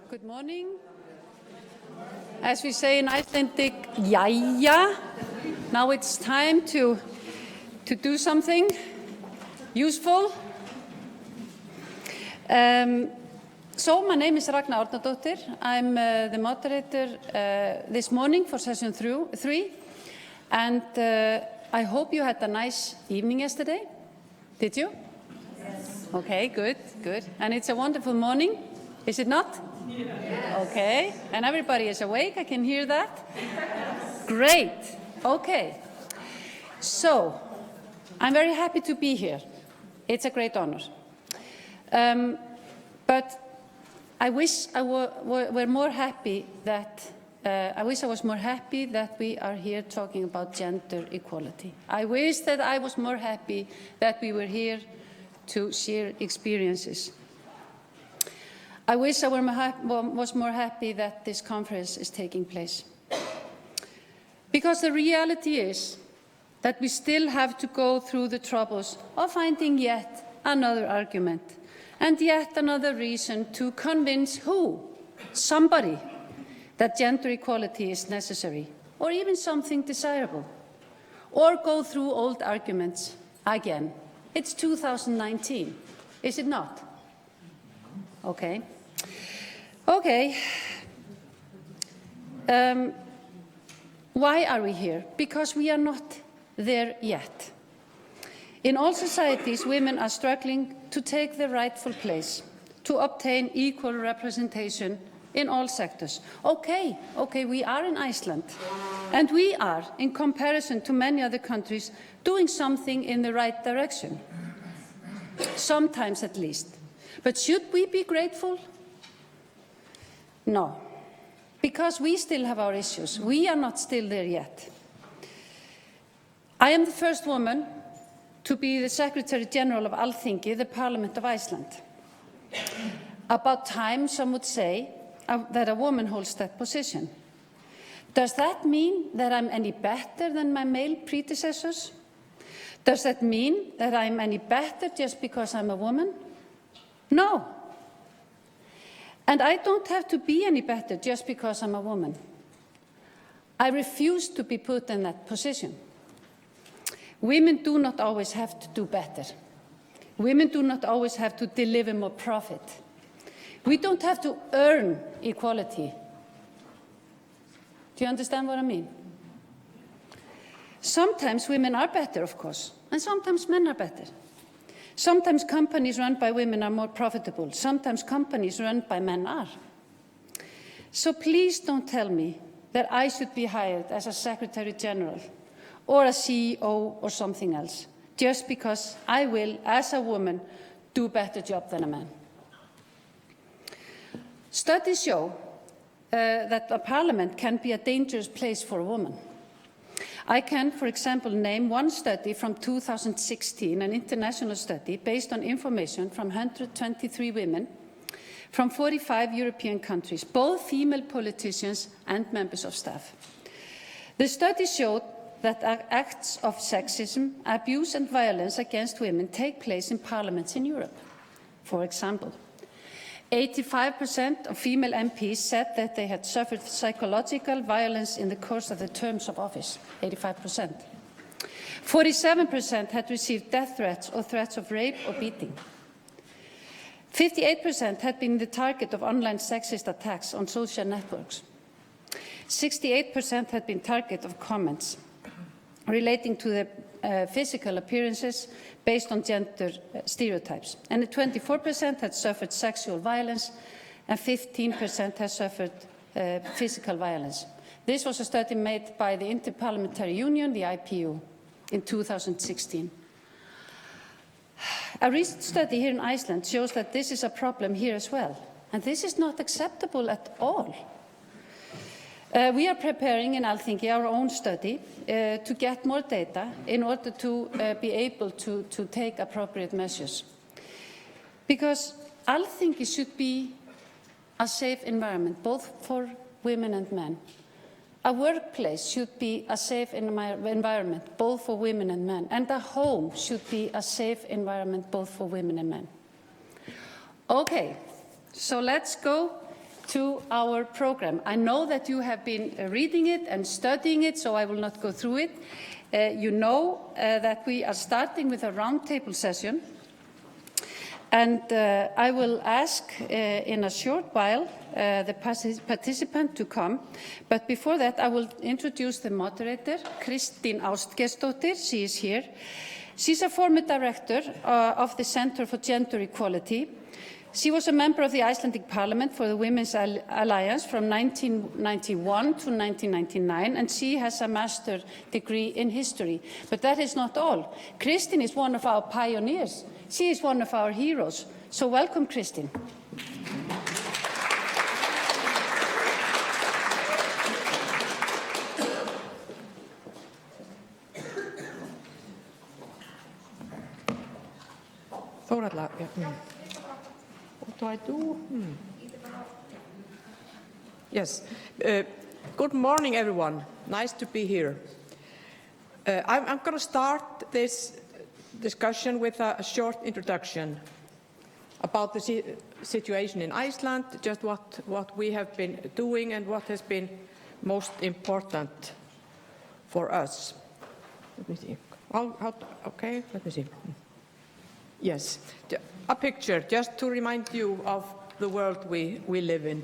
Good morning. As we say in Icelandic, jæja. Now it's time to do something useful. So my name is Ragna Árnadóttir. I'm the moderator this morning for session 3. And I hope you had a nice evening yesterday. Did you? Yes. Okay, good. And it's a wonderful morning, is it not? Yes. Okay, and everybody is awake, I can hear that. Great, okay. So, I'm very happy to be here. It's a great honor. But I wish I were more happy that I was more happy that we are here talking about gender equality. I wish that I was more happy that we were here to share experiences. I wish I was more happy that this conference is taking place. Because the reality is that we still have to go through the troubles of finding yet another argument and yet another reason to convince who? Somebody that gender equality is necessary or even something desirable. Or go through old arguments again. It's 2019, is it not? Okay. Why are we here? Because we are not there yet. In all societies, women are struggling to take their rightful place, to obtain equal representation in all sectors. Okay, we are in Iceland, and we are, in comparison to many other countries, doing something in the right direction. Sometimes at least. But should we be grateful? No, because we still have our issues. We are not still there yet. I am the first woman to be the Secretary General of Alþingi, the Parliament of Iceland. About time, some would say, that a woman holds that position. Does that mean that I'm any better than my male predecessors? Does that mean that I'm any better just because I'm a woman? No. And I don't have to be any better just because I'm a woman. I refuse to be put in that position. Women do not always have to do better. Women do not always have to deliver more profit. We don't have to earn equality. Do you understand what I mean? Sometimes women are better, of course, and sometimes men are better. Sometimes companies run by women are more profitable. Sometimes companies run by men are. So please don't tell me that I should be hired as a Secretary General or a CEO or something else, just because I will, as a woman, do a better job than a man. Studies show that a parliament can be a dangerous place for a woman. I can, for example, name one study from 2016, an international study based on information from 123 women from 45 European countries, both female politicians and members of staff. The study showed that acts of sexism, abuse and violence against women take place in parliaments in Europe. For example, 85% of female MPs said that they had suffered psychological violence in the course of their terms of office, 85%. 47% had received death threats or threats of rape or beating. 58% had been the target of online sexist attacks on social networks. 68% had been target of comments relating to their physical appearances based on gender stereotypes. And 24% had suffered sexual violence and 15% had suffered physical violence. This was a study made by the Interparliamentary Union, the IPU, in 2016. A recent study here in Iceland shows that this is a problem here as well. And this is not acceptable at all. We are preparing in Alþingi our own study to get more data in order to be able to take appropriate measures. Because Alþingi should be a safe environment, both for women and men. A workplace should be a safe environment, both for women and men. And a home should be a safe environment, both for women and men. Okay, so let's go to our program. I know that you have been reading it and studying it, so I will not go through it. You know that we are starting with a roundtable session, and I will ask in a short while the participant to come. But before that, I will introduce the moderator, Kristín Ástgeirsdóttir. She is here. She's a former director of the Center for Gender Equality. She was a member of the Icelandic Parliament for the Women's Alliance from 1991 to 1999, and she has a master's degree in history. But that is not all. Kristín is one of our pioneers. She is one of our heroes. So welcome, Kristín. What do I do? Yes. Good morning, everyone. Nice to be here. I'm going to start this discussion with a short introduction about the situation in Iceland, just what we have been doing and what has been most important for us. Let me see. Okay, let me see. Yes, a picture just to remind you of the world we live in.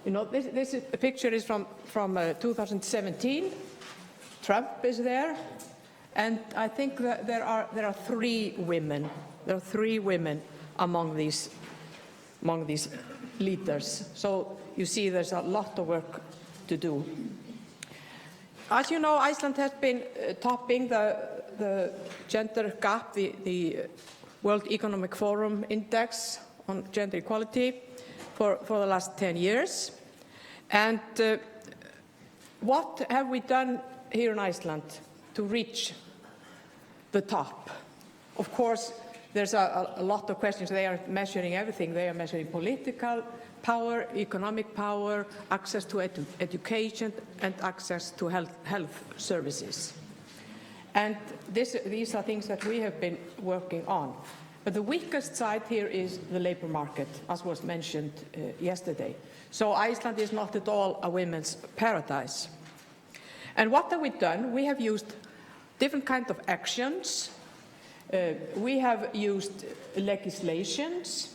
You know, a picture is from 2017. Trump is there, and I think that there are three women. There are three women among these leaders. So you see, there's a lot of work to do. As you know, Iceland has been topping the gender gap, the World Economic Forum Index on Gender Equality for the last 10 years. And what have we done here in Iceland to reach the top? Of course, there's a lot of questions. They are measuring everything. They are measuring political power, economic power, access to education, and access to health services. And these are things that we have been working on. But the weakest side here is the labor market, as was mentioned yesterday. So Iceland is not at all a women's paradise. And what have we done? We have used different kinds of actions. We have used legislations,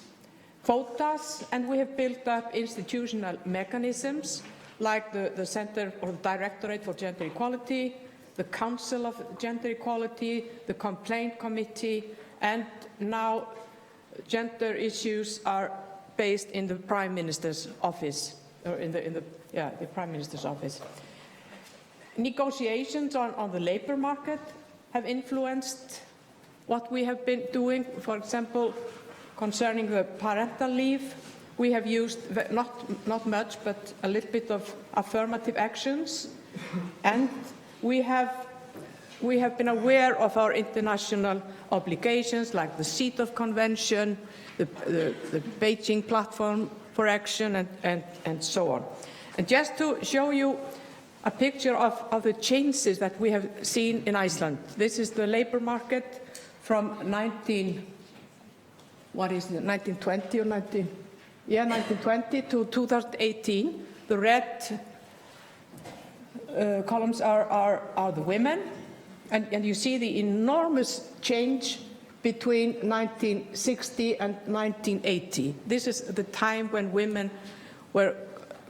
quotas, and we have built up institutional mechanisms like the Center or Directorate for Gender Equality, the Council of Gender Equality, the Complaint Committee, and now gender issues are based in the Prime Minister's office, or in the Prime Minister's office. Negotiations on the labor market have influenced what we have been doing. For example, concerning the parental leave, we have used not much, but a little bit of affirmative actions, and we have been aware of our international obligations, like the CEDAW Convention, the Beijing Platform for Action, and so on. And just to show you a picture of the changes that we have seen in Iceland. This is the labor market from 1920 or 1920 to 2018. The red columns are the women, and you see the enormous change between 1960 and 1980. This is the time when women were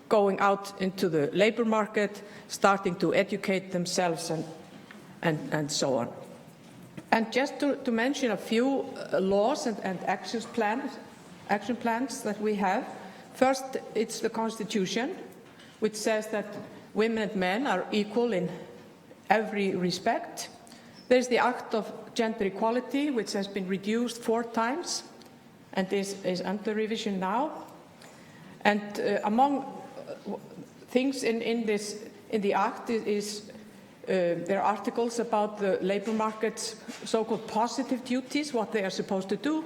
going out into the labor market, starting to educate themselves and so on. And just to mention a few laws and action plans that we have. First, it's the Constitution, which says that women and men are equal in every respect. There's the Act of Gender Equality, which has been reduced 4 times and is under revision now. And among things in the Act there are articles about the labor market's so-called positive duties, what they are supposed to do.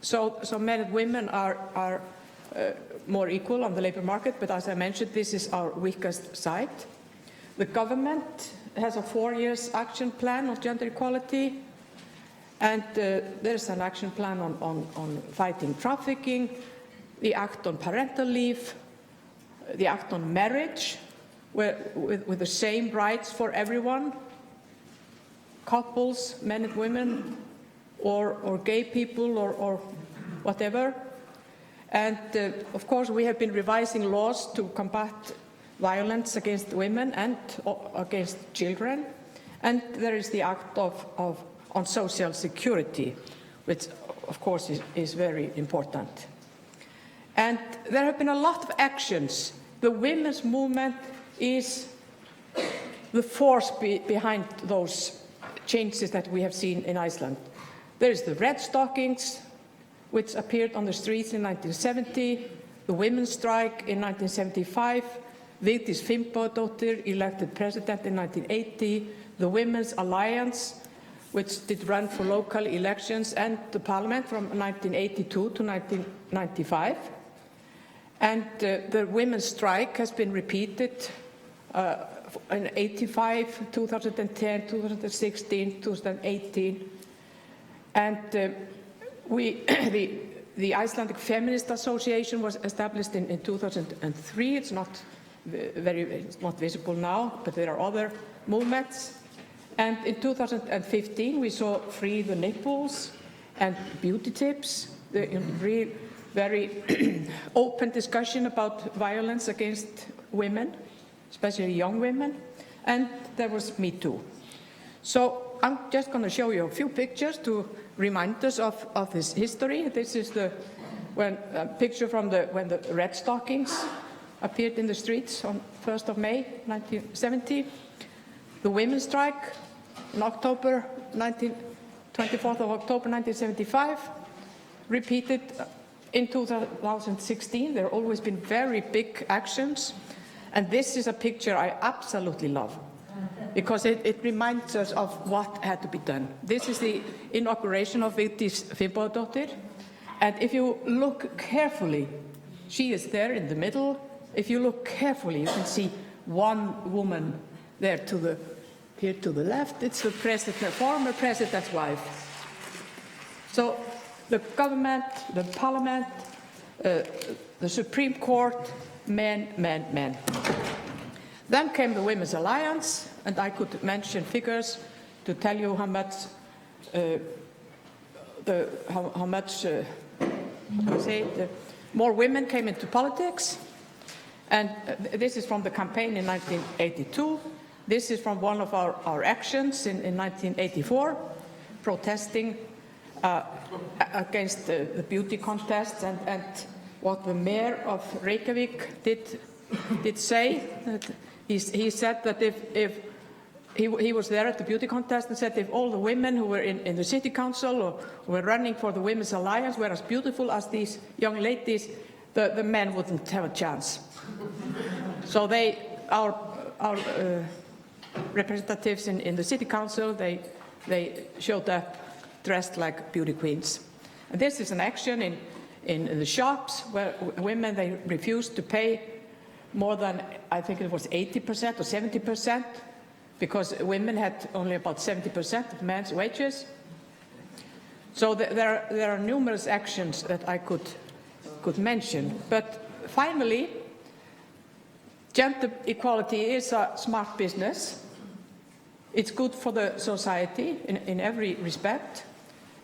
So men and women are more equal on the labor market, but as I mentioned, this is our weakest side. The government has a 4-year action plan on gender equality, and there's an action plan on fighting trafficking, the act on parental leave, the act on marriage, with the same rights for everyone, couples, men and women, or gay people, or whatever. And of course, we have been revising laws to combat violence against women and against children. And there is the act on social security, which of course is very important. And there have been a lot of actions. The women's movement is the force behind those changes that we have seen in Iceland. There is the Red Stockings, which appeared on the streets in 1970, the women's strike in 1975, Vigdís Finnbogadóttir elected president in 1980, the Women's Alliance, which did run for local elections and the parliament from 1982 to 1995. And the women's strike has been repeated in 85, 2010, 2016, 2018. And the Icelandic Feminist Association was established in 2003. It's not visible now, but there are other movements. And in 2015, we saw Free the Nipples and Beauty Tips, the very open discussion about violence against women, especially young women. And there was Me Too. So I'm just going to show you a few pictures to remind us of this history. This is a picture from when the Red Stockings appeared in the streets on 1st of May 1970. The women's strike in 24th of October 1975, repeated in 2016. There have always been very big actions. And this is a picture I absolutely love, because it reminds us of what had to be done. This is the inauguration of Vigdís Finnbogadóttir. And if you look carefully, she is there in the middle. If you look carefully, you can see one woman there here to the left. It's the former president's wife. So the government, the parliament, the Supreme Court, men, men, men. Then came the Women's Alliance, and I could mention figures to tell you how much more women came into politics. And this is from the campaign in 1982. This is from one of our actions in 1984, protesting against the beauty contests and what the mayor of Reykjavik did say. He said that if he was there at the beauty contest and said if all the women who were in the city council or were running for the Women's Alliance were as beautiful as these young ladies, the men wouldn't have a chance. So our representatives in the city council, they showed up dressed like beauty queens. And this is an action in the shops where women, they refused to pay more than, I think it was 80% or 70%, because women had only about 70% of men's wages. So there are numerous actions that I could mention. But finally, gender equality is a smart business. It's good for the society in every respect.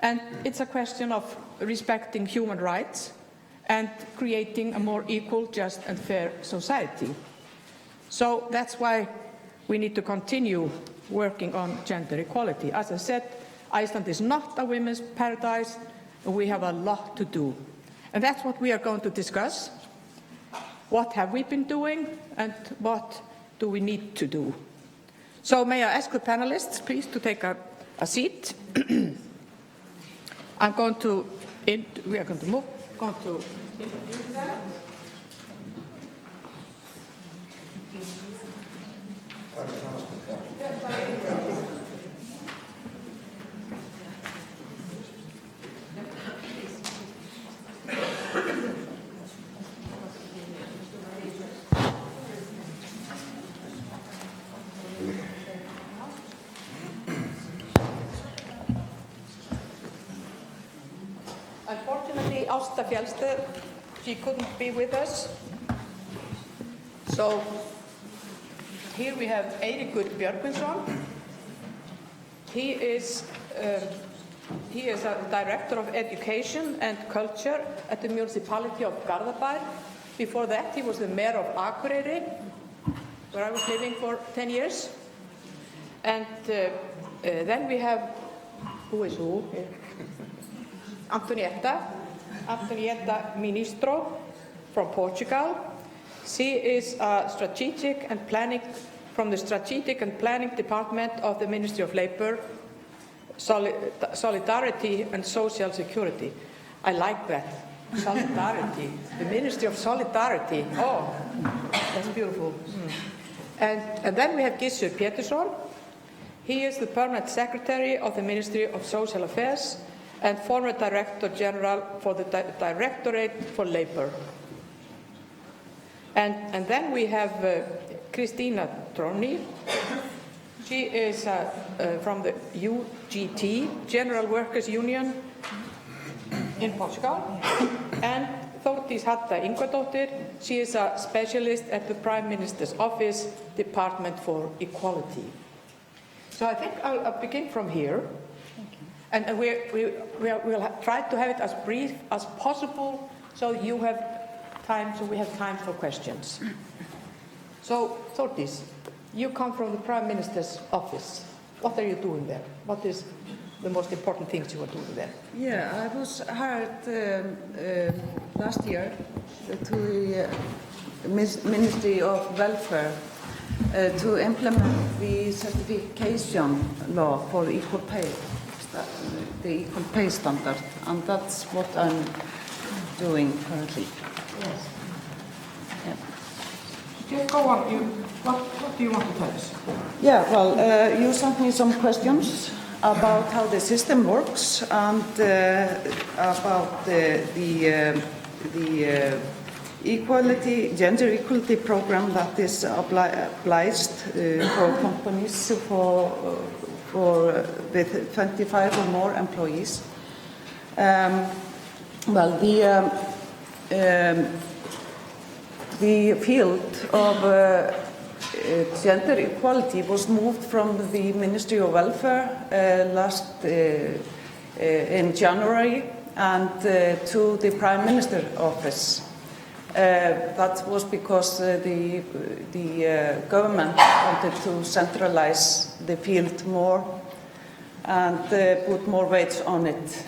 And it's a question of respecting human rights and creating a more equal, just and fair society. So that's why we need to continue working on gender equality. As I said, Iceland is not a women's paradise, and we have a lot to do. And that's what we are going to discuss. What have we been doing, and what do we need to do? So may I ask the panelists, please, to take a seat. We are going to introduce them. Unfortunately, Ásta Fjellsted she couldn't be with us. So here we have Eiríkur Björgvinsson. He is a director of education and culture at the municipality of Garðabær. Before that, he was the mayor of Akureyri, where I was living for 10 years. And then we have, who is who? Antonietta Ministro from Portugal. She is from the Strategic and Planning Department of the Ministry of Labour, Solidarity and Social Security. I like that. Solidarity. The Ministry of Solidarity. Oh, that's beautiful. And then we have Gissur Pétursson. He is the Permanent Secretary of the Ministry of Social Affairs and former Director General for the Directorate for Labour. And then we have Kristína Tróni. She is from the UGT, General Workers Union in Portugal. And Þórdís Hadda Ingvadóttir, she is a specialist at the Prime Minister's Office, Department for Equality. So I think I'll begin from here. And we'll try to have it as brief as possible so we have time for questions. So, Þórdís, you come from the Prime Minister's Office. What are you doing there? What is the most important things you are doing there? Yeah, I was hired last year to the Ministry of Welfare to implement the certification law for equal pay, the equal pay standard, and that's what I'm doing currently. Yes. Yeah. Just go on. What do you want to tell us? Yeah, well, you sent me some questions about how the system works and about the gender equality program that is obliged for companies with 25 or more employees. Well, the field of gender equality was moved from the Ministry of Welfare in January and to the Prime Minister's Office. That was because the government wanted to centralize the field more and put more weight on it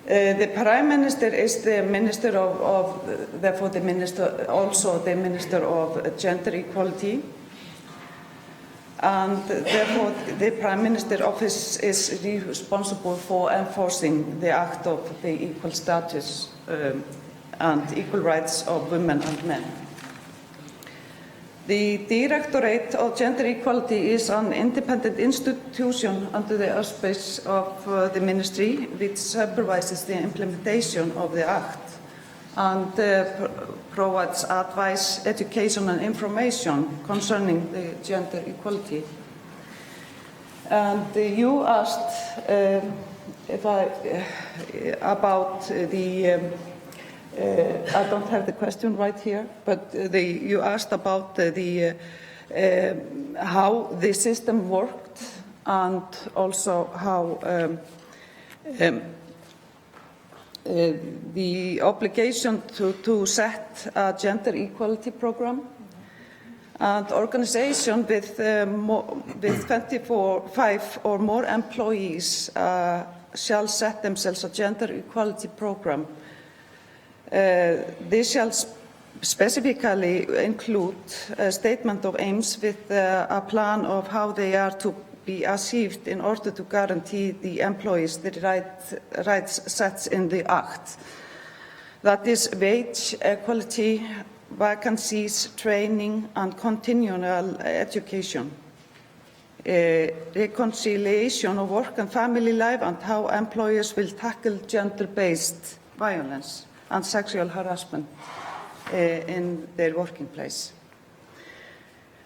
the Prime Minister is the Minister also the Minister of Gender Equality, and therefore the Prime Minister's Office is responsible for enforcing the Act of the Equal Status and Equal Rights of Women and Men. The Directorate of Gender Equality is an independent institution under the auspices of the Ministry, which supervises the implementation of the Act and provides advice, education and information concerning the gender equality. And you asked about the I don't have the question right here, but you asked about how the system worked and also how the obligation to set a gender equality program and organization with 25 or more employees shall set themselves a gender equality program. This shall specifically include a statement of aims with a plan of how they are to be achieved in order to guarantee the employees the rights set in the Act. That is wage equality, vacancies, training and continual education, reconciliation of work and family life, and how employers will tackle gender-based violence and sexual harassment in their working place.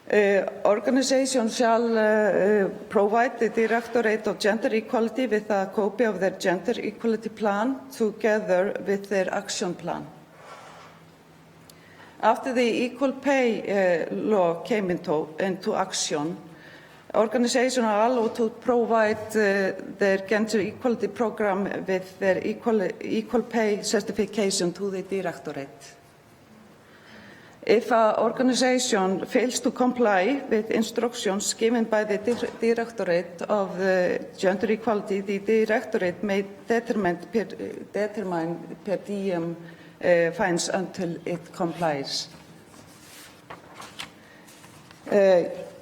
Organization shall provide the Directorate of Gender Equality with a copy of their gender equality plan together with their action plan. After the equal pay law came into action, organizations are allowed to provide their gender equality program with their equal pay certification to the Directorate. If an organization fails to comply with instructions given by the Directorate of Gender Equality, the Directorate may determine per diem fines until it complies.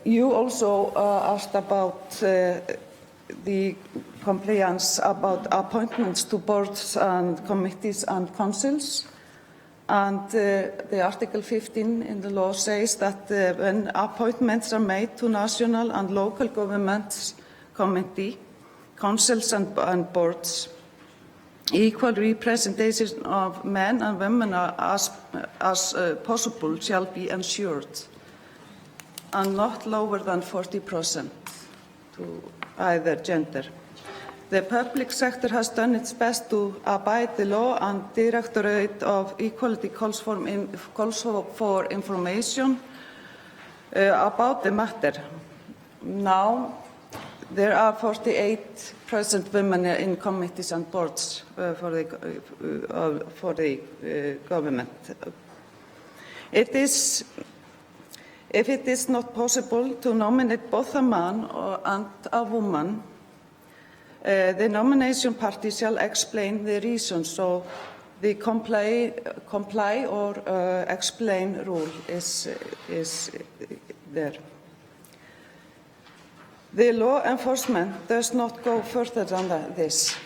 You also asked about the compliance about appointments to boards and committees and councils. And the Article 15 in the law says that when appointments are made to national and local governments, committee, councils and boards, equal representation of men and women as possible shall be ensured, and not lower than 40% to either gender. The public sector has done its best to abide the law, and the Directorate of Equality calls for information about the matter. Now, there are 48% women in committees and boards for the government. If it is not possible to nominate both a man and a woman, the nomination party shall explain the reason, so the comply or explain rule is there. The law enforcement does not go further than this.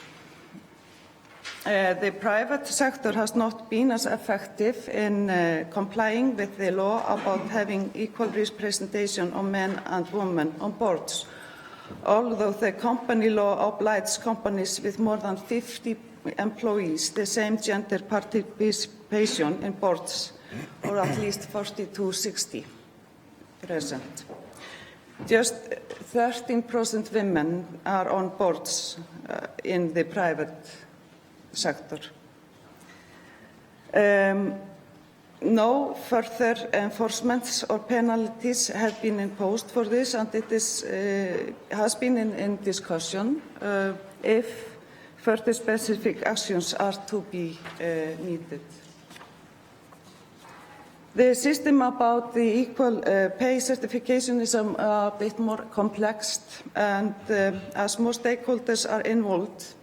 The private sector has not been as effective in complying with the law about having equal representation of men and women on boards, although the company law obliges companies with more than 50 employees the same gender participation in boards, or at least 40 to 60%. Just 13% women are on boards in the private sector. No further enforcements or penalties have been imposed for this, and it has been in discussion if further specific actions are to be needed. The system about the equal pay certification is a bit more complex, and as more stakeholders are involved.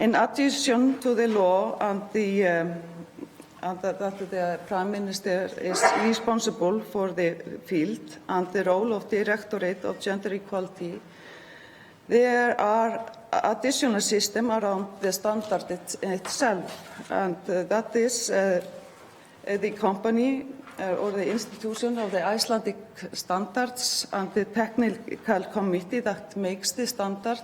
In addition to the law and that the Prime Minister is responsible for the field and the role of the Directorate of Gender Equality, there are additional systems around the standard itself, and that is the company or the institution of the Icelandic standards and the technical committee that makes the standard,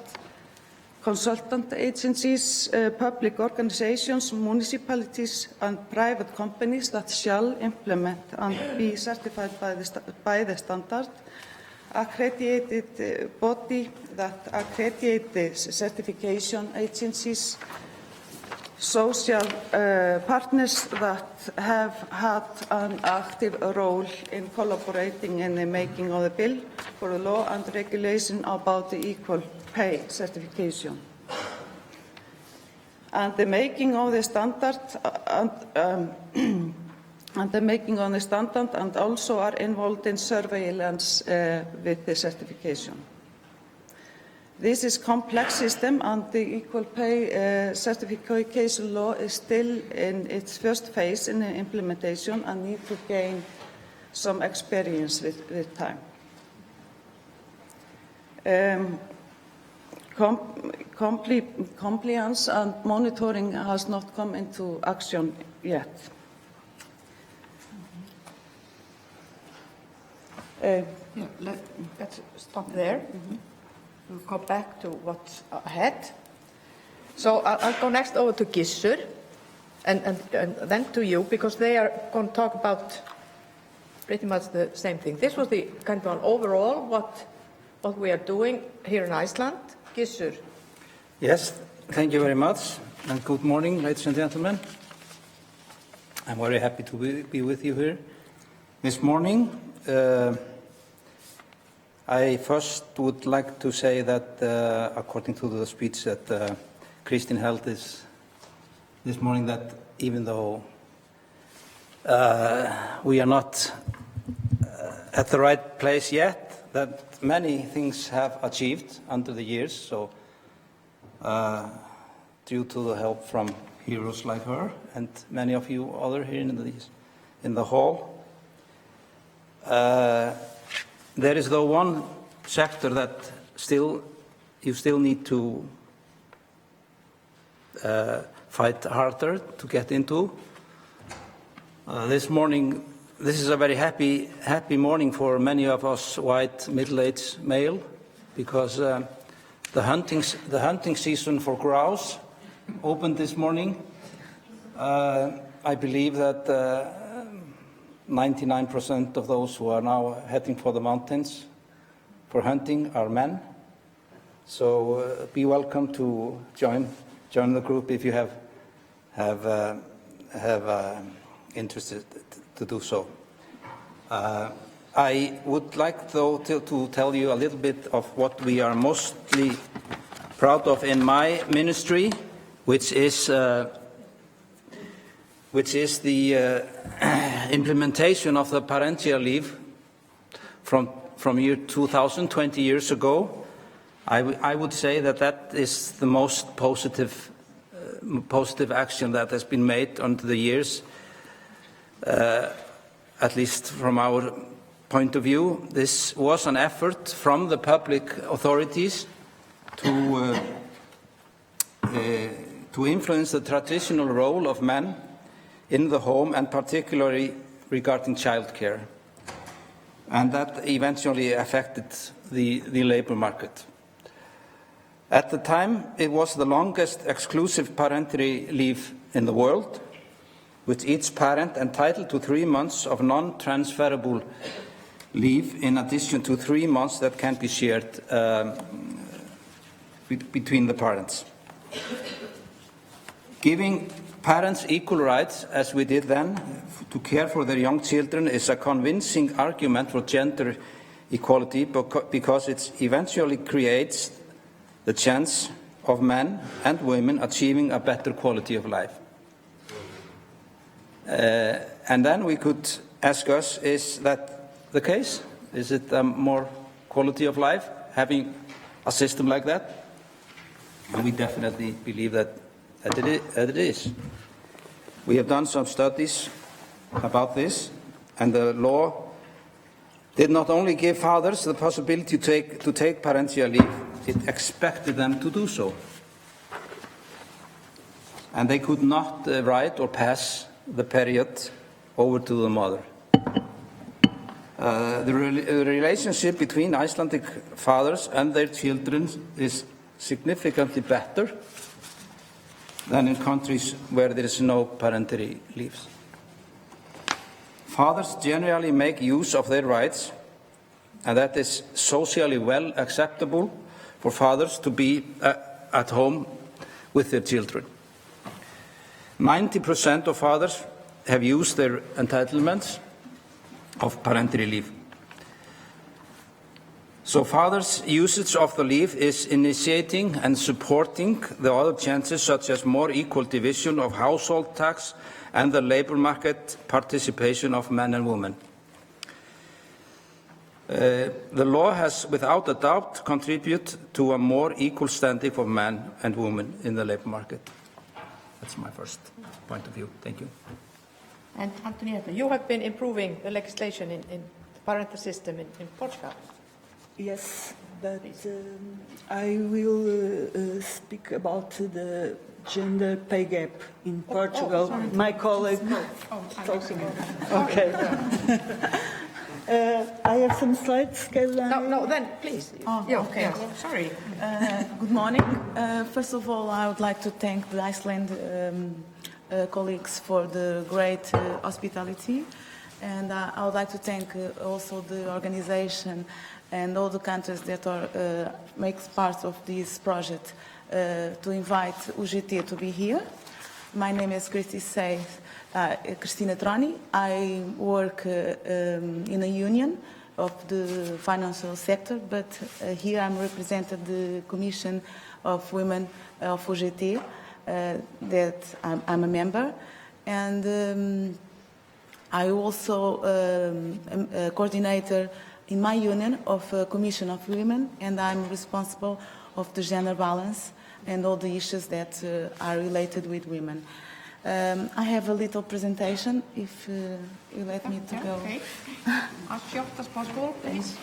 consultant agencies, public organizations, municipalities and private companies that shall implement and be certified by the standard, accredited body that accreditates the certification agencies, social partners that have had an active role in collaborating in the making of the bill for the law and regulation about the equal pay certification. And the making of the standard and also are involved in surveillance with the certification. This is a complex system, and the equal pay certification law is still in its first phase in the implementation and needs to gain some experience with time. Compliance and monitoring has not come into action yet. Let's stop there. We'll come back to what's ahead. So I'll go next over to Gissur and then to you, because they are going to talk about pretty much the same thing. This was the kind of an overall what we are doing here in Iceland. Gissur. Yes, thank you very much, and good morning, ladies and gentlemen. I'm very happy to be with you here this morning. I first would like to say that, according to the speech that Kristín held this morning, that even though we are not at the right place yet, that many things have achieved under the years. So, due to the help from heroes like her and many of you other here in the hall, there is though one sector that you still need to fight harder to get into. This morning, this is a very happy morning for many of us white middle-aged male, because the hunting season for grouse opened this morning. I believe that 99% of those who are now heading for the mountains for hunting are men. So be welcome to join the group if you have interested to do so. I would like, though, to tell you a little bit of what we are mostly proud of in my ministry, which is the implementation of the parental leave from year 2000, 20 years ago. I would say that is the most positive action that has been made under the years, at least from our point of view. This was an effort from the public authorities to influence the traditional role of men in the home, and particularly regarding childcare. And that eventually affected the labor market. At the time, it was the longest exclusive parental leave in the world, with each parent entitled to 3 months of non-transferable leave, in addition to 3 months that can be shared between the parents. Giving parents equal rights, as we did then, to care for their young children is a convincing argument for gender equality, because it eventually creates the chance of men and women achieving a better quality of life. And then we could ask us, is that the case? Is it more quality of life having a system like that? And we definitely believe that it is. We have done some studies about this, and the law did not only give fathers the possibility to take parental leave, it expected them to do so. And they could not write or pass the period over to the mother. The relationship between Icelandic fathers and their children is significantly better than in countries where there is no parental leaves. Fathers generally make use of their rights, and that is socially well acceptable for fathers to be at home with their children. 90% of fathers have used their entitlements of parental leave. So fathers' usage of the leave is initiating and supporting the other chances, such as more equal division of household tax and the labor market participation of men and women. The law has, without a doubt, contributed to a more equal standing for men and women in the labor market. That's my first point of view. Thank you. And Antonietta, you have been improving the legislation in the parental system in Portugal. Yes, but I will speak about the gender pay gap in Portugal. My colleague talking. Okay. I have some slides. No, then please. Okay. Sorry. Good morning. First of all, I would like to thank the Iceland colleagues for the great hospitality And I would like to thank also the organization and all the countries that are makes part of this project to invite UGT to be here. My name is Cristina Troni. I work in a union of the financial sector, but here I'm representing the Commission of Women of UGT that I'm a member, and I also am a coordinator in my union of a Commission of Women, and I'm responsible of the gender balance and all the issues that are related with women. I have a little presentation, if you let me to go. Okay. As short as possible, please.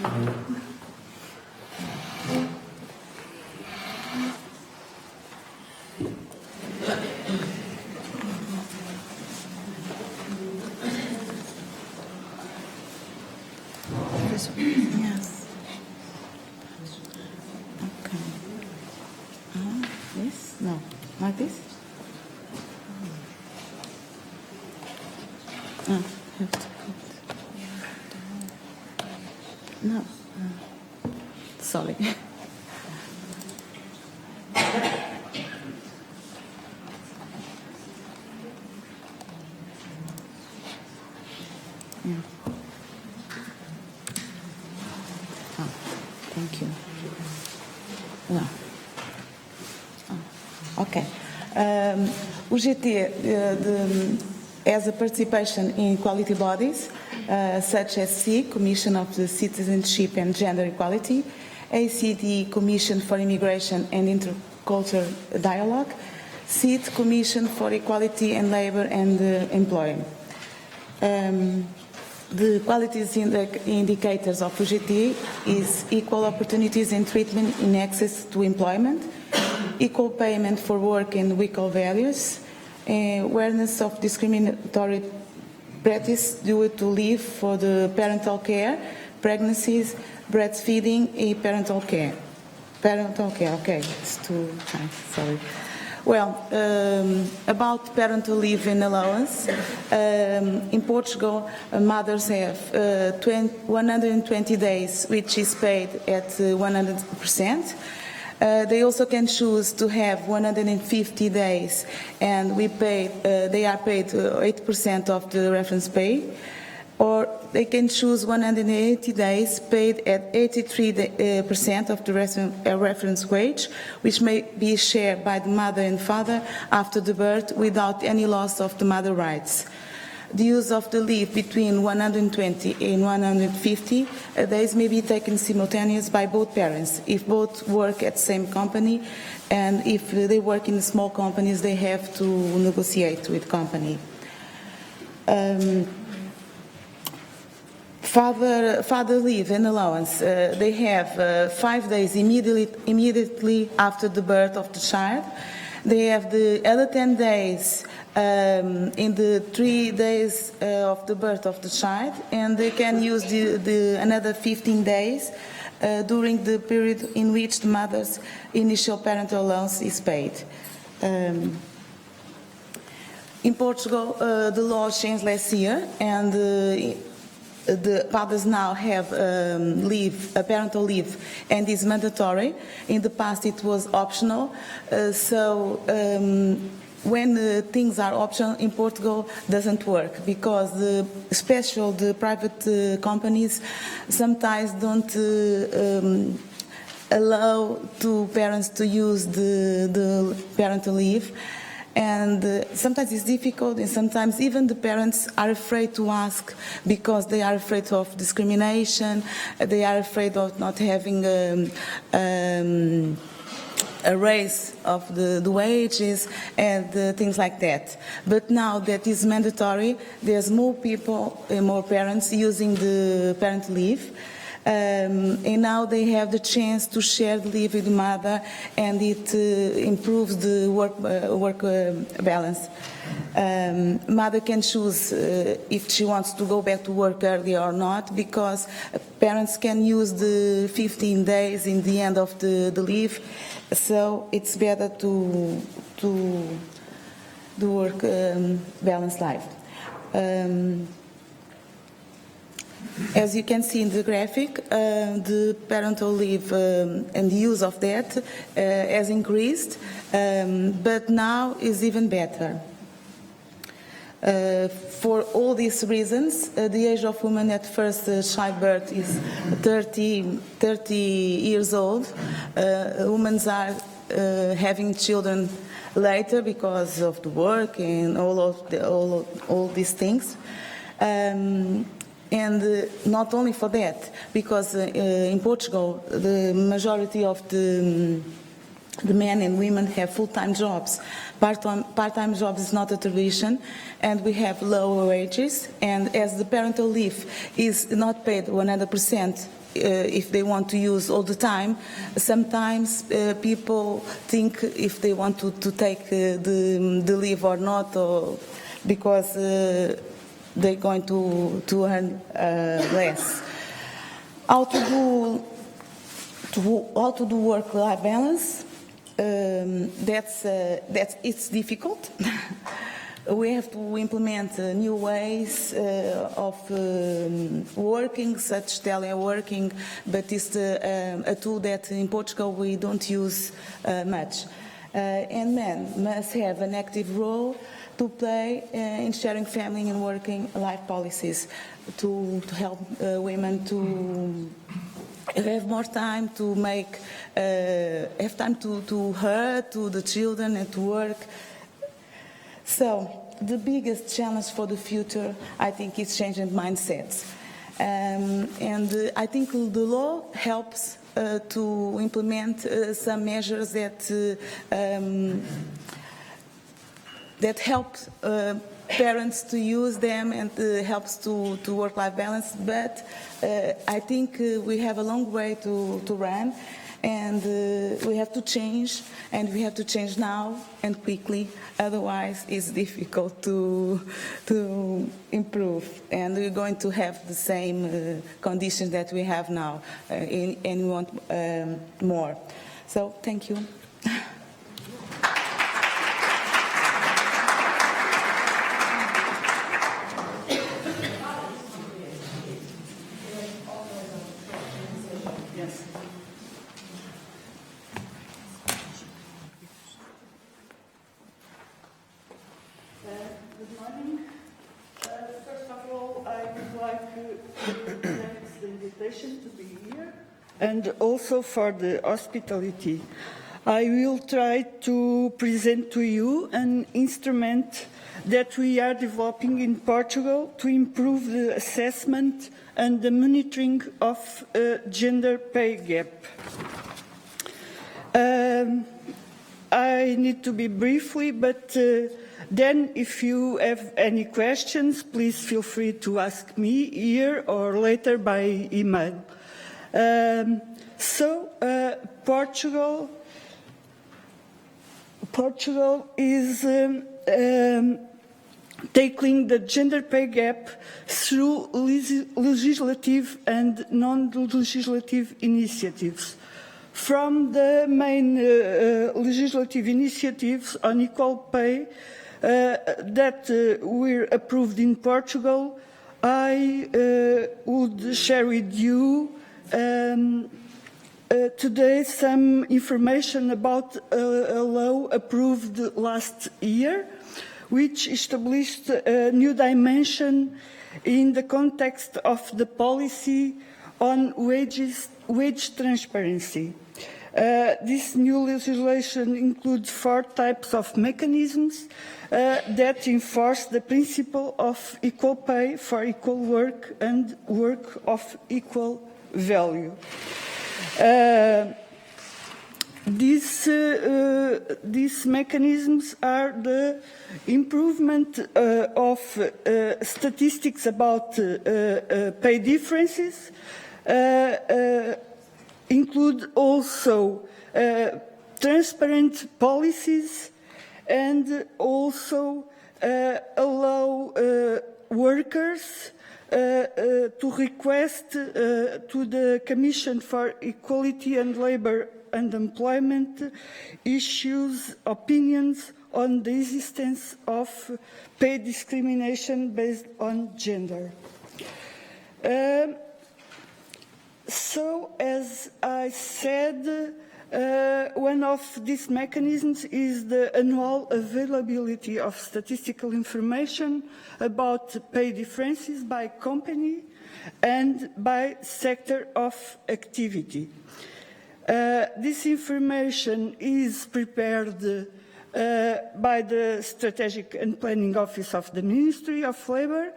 Yes. Okay. This? No. Like this? Have to put. No. Sorry. Yeah. Oh, thank you. No. Oh, okay. UGT has a participation in quality bodies such as C, Commission of the Citizenship and Gender Equality, ACD, Commission for Immigration and Intercultural Dialogue, CIT, Commission for Equality and Labor and Employment. The qualities indicators of UGT is equal opportunities and treatment in access to employment, equal payment for work and equal values, awareness of discriminatory practice due to leave for the parental care, pregnancies, breastfeeding, and parental care. Parental care, okay, it's too high, sorry. Well, about parental leave and allowance, in Portugal, mothers have 120 days, which is paid at 100%. They also can choose to have 150 days, and they are paid 8% of the reference pay, or they can choose 180 days paid at 83% of the reference wage, which may be shared by the mother and father after the birth without any loss of the mother rights. The use of the leave between 120 and 150 days may be taken simultaneous by both parents if both work at the same company, and if they work in small companies, they have to negotiate with company. Father leave and allowance, they have 5 days immediately after the birth of the child. They have the other 10 days in the 3 days of the birth of the child, and they can use another 15 days during the period in which the mother's initial parental allowance is paid. In Portugal, the law changed last year, and the fathers now have parental leave, and is mandatory. In the past, it was optional. When things are optional in Portugal, doesn't work, because especially the private companies sometimes don't allow to parents to use the parental leave. And sometimes it's difficult, and sometimes even the parents are afraid to ask because they are afraid of discrimination, they are afraid of not having a raise of the wages and things like that. But now that is mandatory, there's more people, more parents using the parent leave. And now they have the chance to share the leave with the mother, and it improves the work balance. Mother can choose if she wants to go back to work early or not, because parents can use the 15 days in the end of the leave, so it's better to work balance life. As you can see in the graphic, the parental leave and the use of that has increased, but now is even better. For all these reasons, the age of women at first childbirth is 30 years old. Women are having children later because of the work and all these things. And not only for that, because in Portugal, the majority of the men and women have full-time jobs. Part-time jobs is not a tradition, and we have lower wages. And as the parental leave is not paid 100%, if they want to use all the time, sometimes people think if they want to take the leave or not, or because they're going to earn less. How to do work-life balance? It's difficult. We have to implement new ways of working, such teleworking, but it's a tool that in Portugal we don't use much. And men must have an active role to play in sharing family and working life policies to help women to have more time to make, have time to her, to the children, and to work. So the biggest challenge for the future, I think, is changing mindsets. And I think the law helps to implement some measures that help parents to use them and helps to work-life balance. But I think we have a long way to run, and we have to change, and we have to change now and quickly. Otherwise, it's difficult to improve, and we're going to have the same conditions that we have now, and we want more. So, thank you. Good morning. First of all, I would like to thank the invitation to be here and also for the hospitality. I will try to present to you an instrument that we are developing in Portugal to improve the assessment and the monitoring of gender pay gap. I need to be briefly, but then if you have any questions, please feel free to ask me here or later by email. Portugal is tackling the gender pay gap through legislative and non-legislative initiatives. From the main legislative initiatives on equal pay that were approved in Portugal, I would share with you today some information about a law approved last year, which established a new dimension in the context of the policy on wage transparency. This new legislation includes 4 types of mechanisms that enforce the principle of equal pay for equal work and work of equal value. These mechanisms are the improvement of statistics about pay differences, include also transparent policies, and also allow workers to request to the Commission for Equality and Labour and Employment issues opinions on the existence of pay discrimination based on gender. So, as I said, one of these mechanisms is the annual availability of statistical information about pay differences by company and by sector of activity. This information is prepared by the Strategic and Planning Office of the Ministry of Labour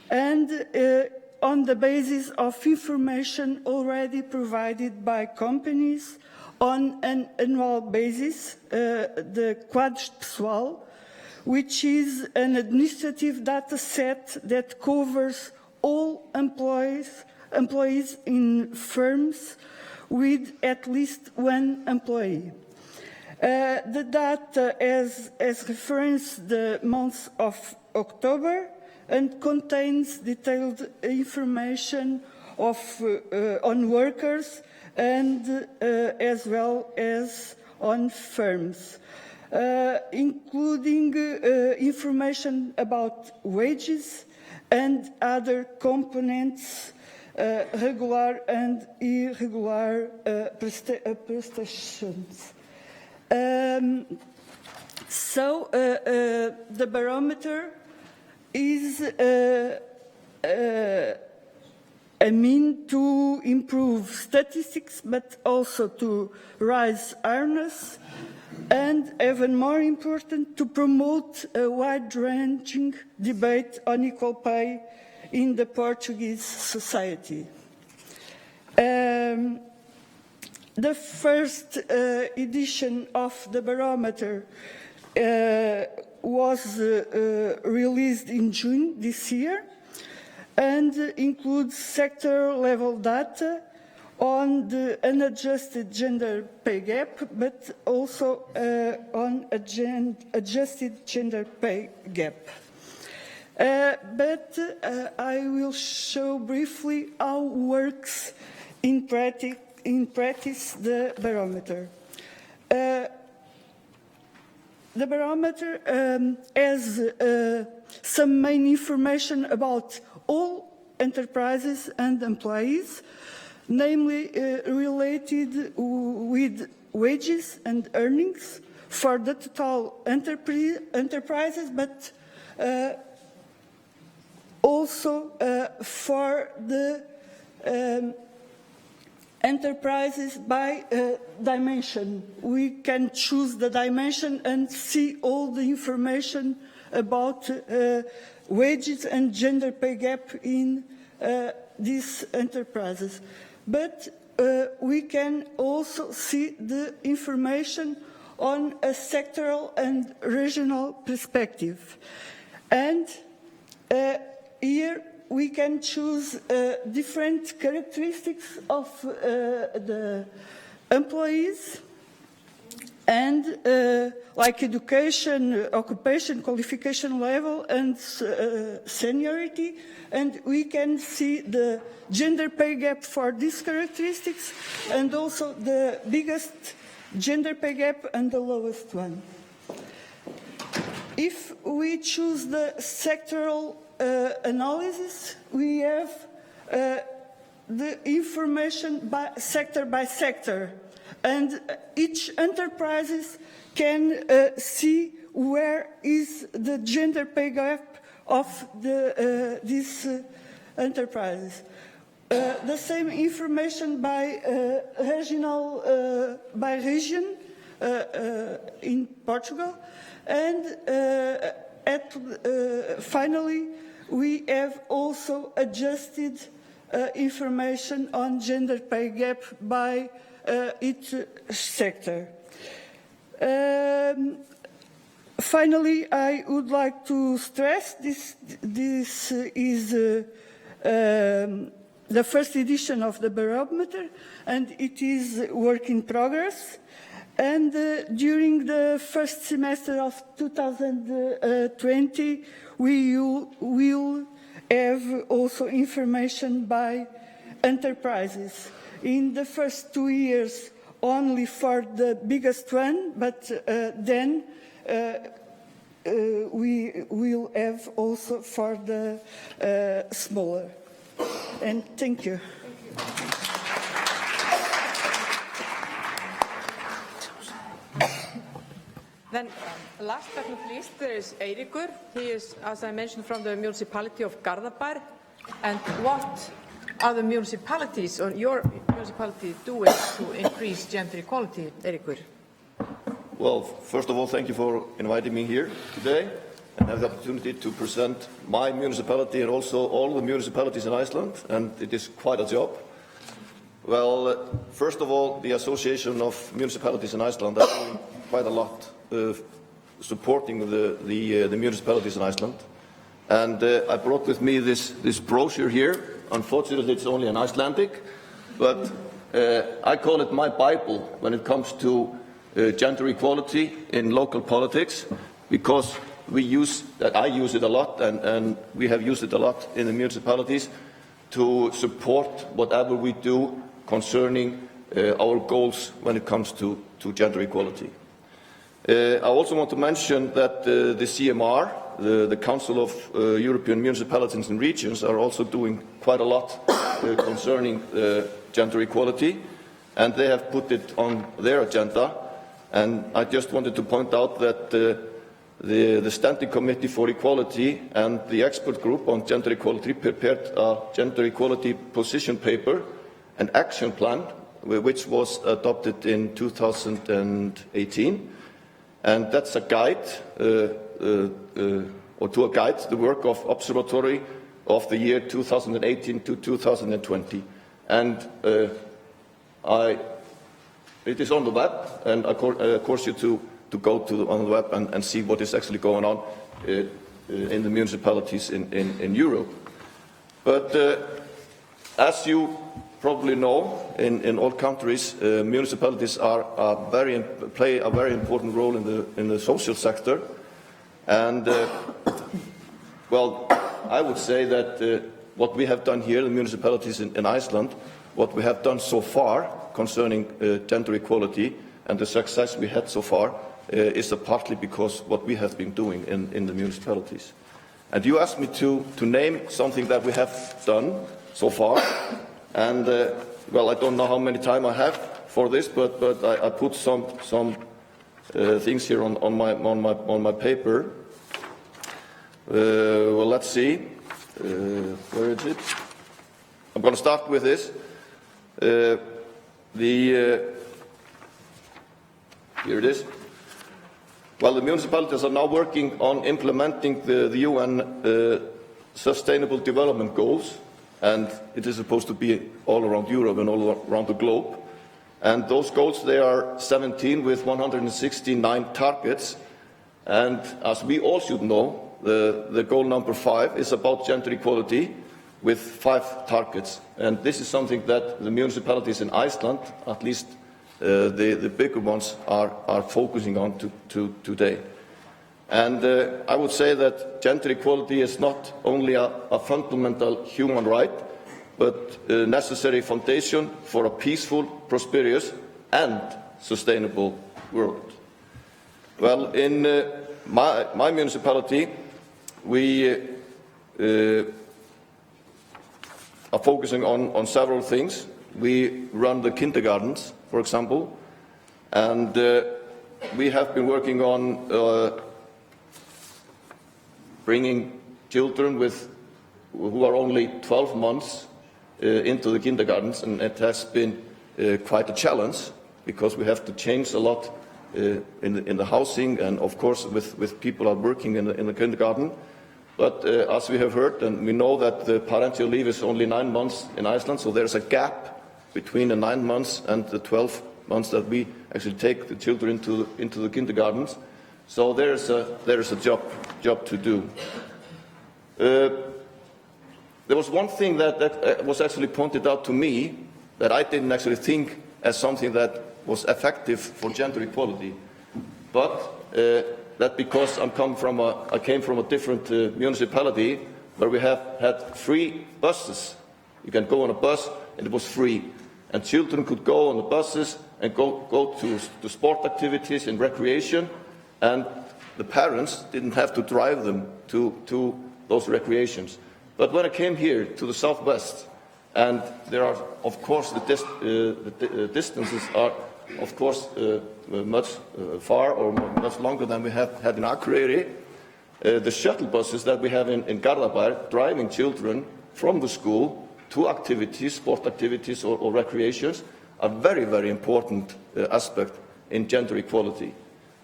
and on the basis of information already provided by companies on an annual basis, the Quadros Pessoal, which is an administrative data set that covers all employees in firms with at least one employee. The data has reference the month of October and contains detailed information on workers and as well as on firms, including information about wages and other components, regular and irregular prestations. So the barometer is a mean to improve statistics, but also to raise awareness, and even more important, to promote a wide-ranging debate on equal pay in the Portuguese society. The first edition of the barometer was released in June this year, and includes sector-level data on the unadjusted gender pay gap, but also on adjusted gender pay gap. But I will show briefly how works in practice the barometer. The barometer has some main information about all enterprises and employees, namely related with wages and earnings for the total enterprises, but also for the enterprises by dimension. We can choose the dimension and see all the information about wages and gender pay gap in these enterprises. But we can also see the information on a sectoral and regional perspective. And here we can choose different characteristics of the employees, and like education, occupation, qualification level, and seniority. And we can see the gender pay gap for these characteristics, and also the biggest gender pay gap and the lowest one. If we choose the sectoral analysis, we have the information by sector, and each enterprise can see where is the gender pay gap of these enterprises. The same information by region in Portugal, and finally we have also adjusted information on gender pay gap by each sector. Finally, I would like to stress this is the first edition of the barometer, and it is work in progress. And during the first semester of 2020, we will have also information by enterprises. In the first 2 years, only for the biggest one, but then we will have also for the smaller. And thank you. Then, last but not least, there is Eiríkur. He is, as I mentioned, from the municipality of Garðabær. And what are the municipalities or your municipality doing to increase gender equality, Eiríkur? Well, first of all, thank you for inviting me here today and have the opportunity to present my municipality and also all the municipalities in Iceland, and it is quite a job. Well, first of all, the Association of Municipalities in Iceland are doing quite a lot supporting the municipalities in Iceland. And I brought with me this brochure here. Unfortunately, it's only in Icelandic, but I call it my Bible when it comes to gender equality in local politics, because I use it a lot, and we have used it a lot in the municipalities to support whatever we do concerning our goals when it comes to gender equality. I also want to mention that the CMR, the Council of European Municipalities and Regions, are also doing quite a lot concerning gender equality, and they have put it on their agenda. And I just wanted to point out that the Standing Committee for Equality and the expert group on gender equality prepared a gender equality position paper, an action plan, which was adopted in 2018. And that's a guide, or to guide the work of Observatory of the year 2018 to 2020. And it is on the web, and I course you to go on the web and see what is actually going on in the municipalities in Europe. But as you probably know, in all countries, municipalities play a very important role in the social sector. And well, I would say that what we have done here, the municipalities in Iceland, what we have done so far concerning gender equality and the success we had so far is partly because what we have been doing in the municipalities. And you asked me to name something that we have done so far. And well, I don't know how many time I have for this, but I put some things here on my paper. Well, let's see. Where is it? I'm going to start with this. Here it is. Well, the municipalities are now working on implementing the UN Sustainable Development Goals, and it is supposed to be all around Europe and all around the globe. And those goals, they are 17 with 169 targets. And as we all should know, the goal number 5 is about gender equality with 5 targets. And this is something that the municipalities in Iceland, at least the bigger ones, are focusing on today. And I would say that gender equality is not only a fundamental human right, but a necessary foundation for a peaceful, prosperous, and sustainable world. Well, in my municipality, we are focusing on several things. We run the kindergartens, for example, and we have been working on bringing children who are only 12 months into the kindergartens, and it has been quite a challenge because we have to change a lot in the housing, and of course with people are working in the kindergarten. But as we have heard, and we know that the parental leave is only 9 months in Iceland, so there's a gap between the 9 months and the 12 months that we actually take the children into the kindergartens. So there is a job to do. There was one thing that was actually pointed out to me that I didn't actually think as something that was effective for gender equality, but that because I came from a different municipality where we have had free buses. You can go on a bus and it was free, and children could go on the buses and go to sport activities and recreation, and the parents didn't have to drive them to those recreations. But when I came here to the southwest, and there are, of course, the distances are, of course, much far or much longer than we have had in Akureyri. The shuttle buses that we have in Garðabær, driving children from the school to activities, sport activities or recreations, are very, very important aspect in gender equality.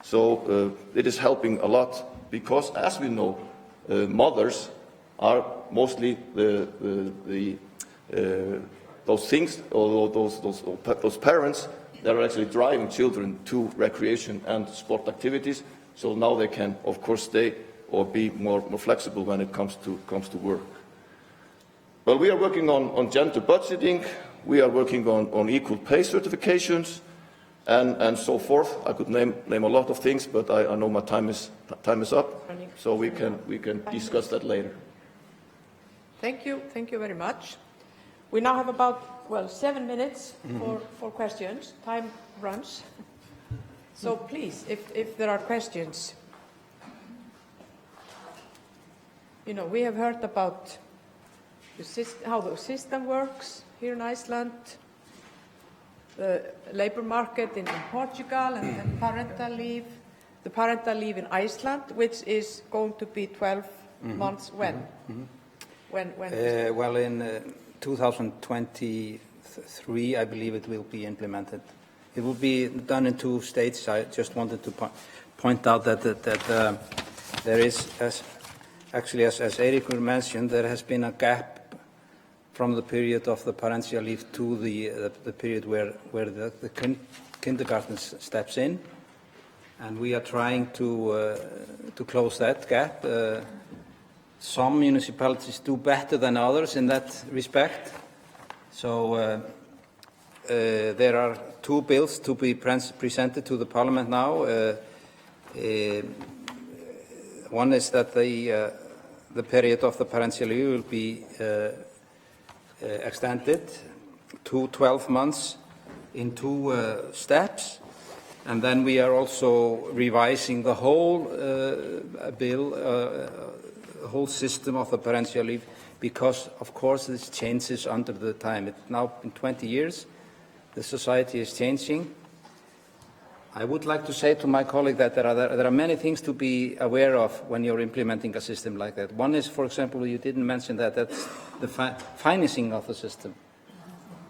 So it is helping a lot because, as we know, mothers are mostly those things or those parents that are actually driving children to recreation and sport activities. So now they can, of course, stay or be more flexible when it comes to work. Well, we are working on gender budgeting. We are working on equal pay certifications, and so forth. I could name a lot of things, but I know my time is up, so we can discuss that later. Thank you very much. We now have about 7 minutes for questions. Time runs, so please, if there are questions. You know, we have heard about how the system works here in Iceland, the labor market in Portugal, and parental leave. The parental leave in Iceland, which is going to be 12 months. When? Well, in 2023, I believe it will be implemented. It will be done in 2 stages. I just wanted to point out that there is, as Eiríkur mentioned, there has been a gap from the period of the parental leave to the period where the kindergarten steps in, and we are trying to close that gap. Some municipalities do better than others in that respect. So there are 2 bills to be presented to the Parliament now. One is that the period of the parental leave will be extended to 12 months in 2 steps, and then we are also revising the whole bill, the whole system of the parental leave, because of course this changes under the time. It's now been 20 years. The society is changing. I would like to say to my colleague that there are many things to be aware of when you're implementing a system like that. One is, for example, you didn't mention that's the financing of the system.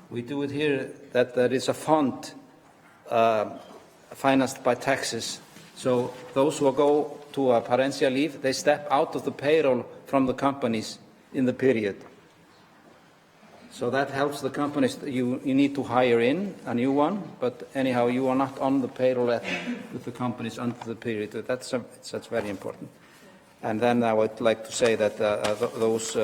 We do it here that there is a fund financed by taxes. So those who go to a parental leave, they step out of the payroll from the companies in the period. So that helps the companies. You need to hire in a new one, but anyhow, you are not on the payroll with the companies under the period. That's very important. And then I would like to say that those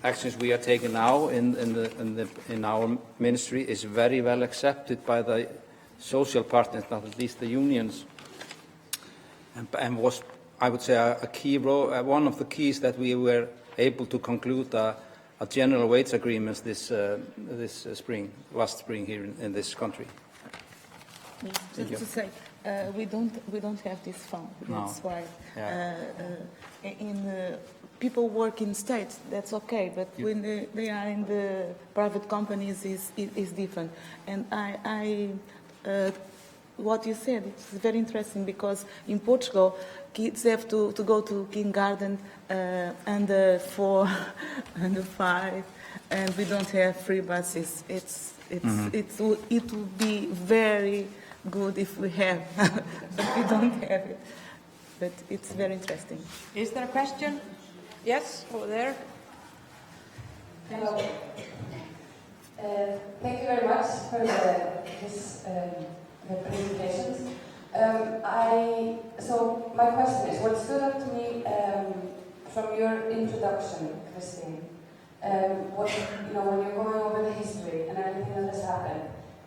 actions we are taking now in our ministry is very well accepted by the social partners, not at least the unions, and was, I would say, a key role, one of the keys that we were able to conclude a general wage agreement this last spring here in this country. Just to say, we don't have this fund. That's why. People work in states, that's okay, but when they are in the private companies, is different. And what you said, it's very interesting, because in Portugal, kids have to go to kindergarten under 4, under 5, and we don't have free buses. It would be very good if we have, but we don't have it. But it's very interesting. Is there a question? Yes, over there. Hello. Thank you very much for the presentations. So my question is, what stood out to me from your introduction, Christine, when you're going over the history and everything that has happened,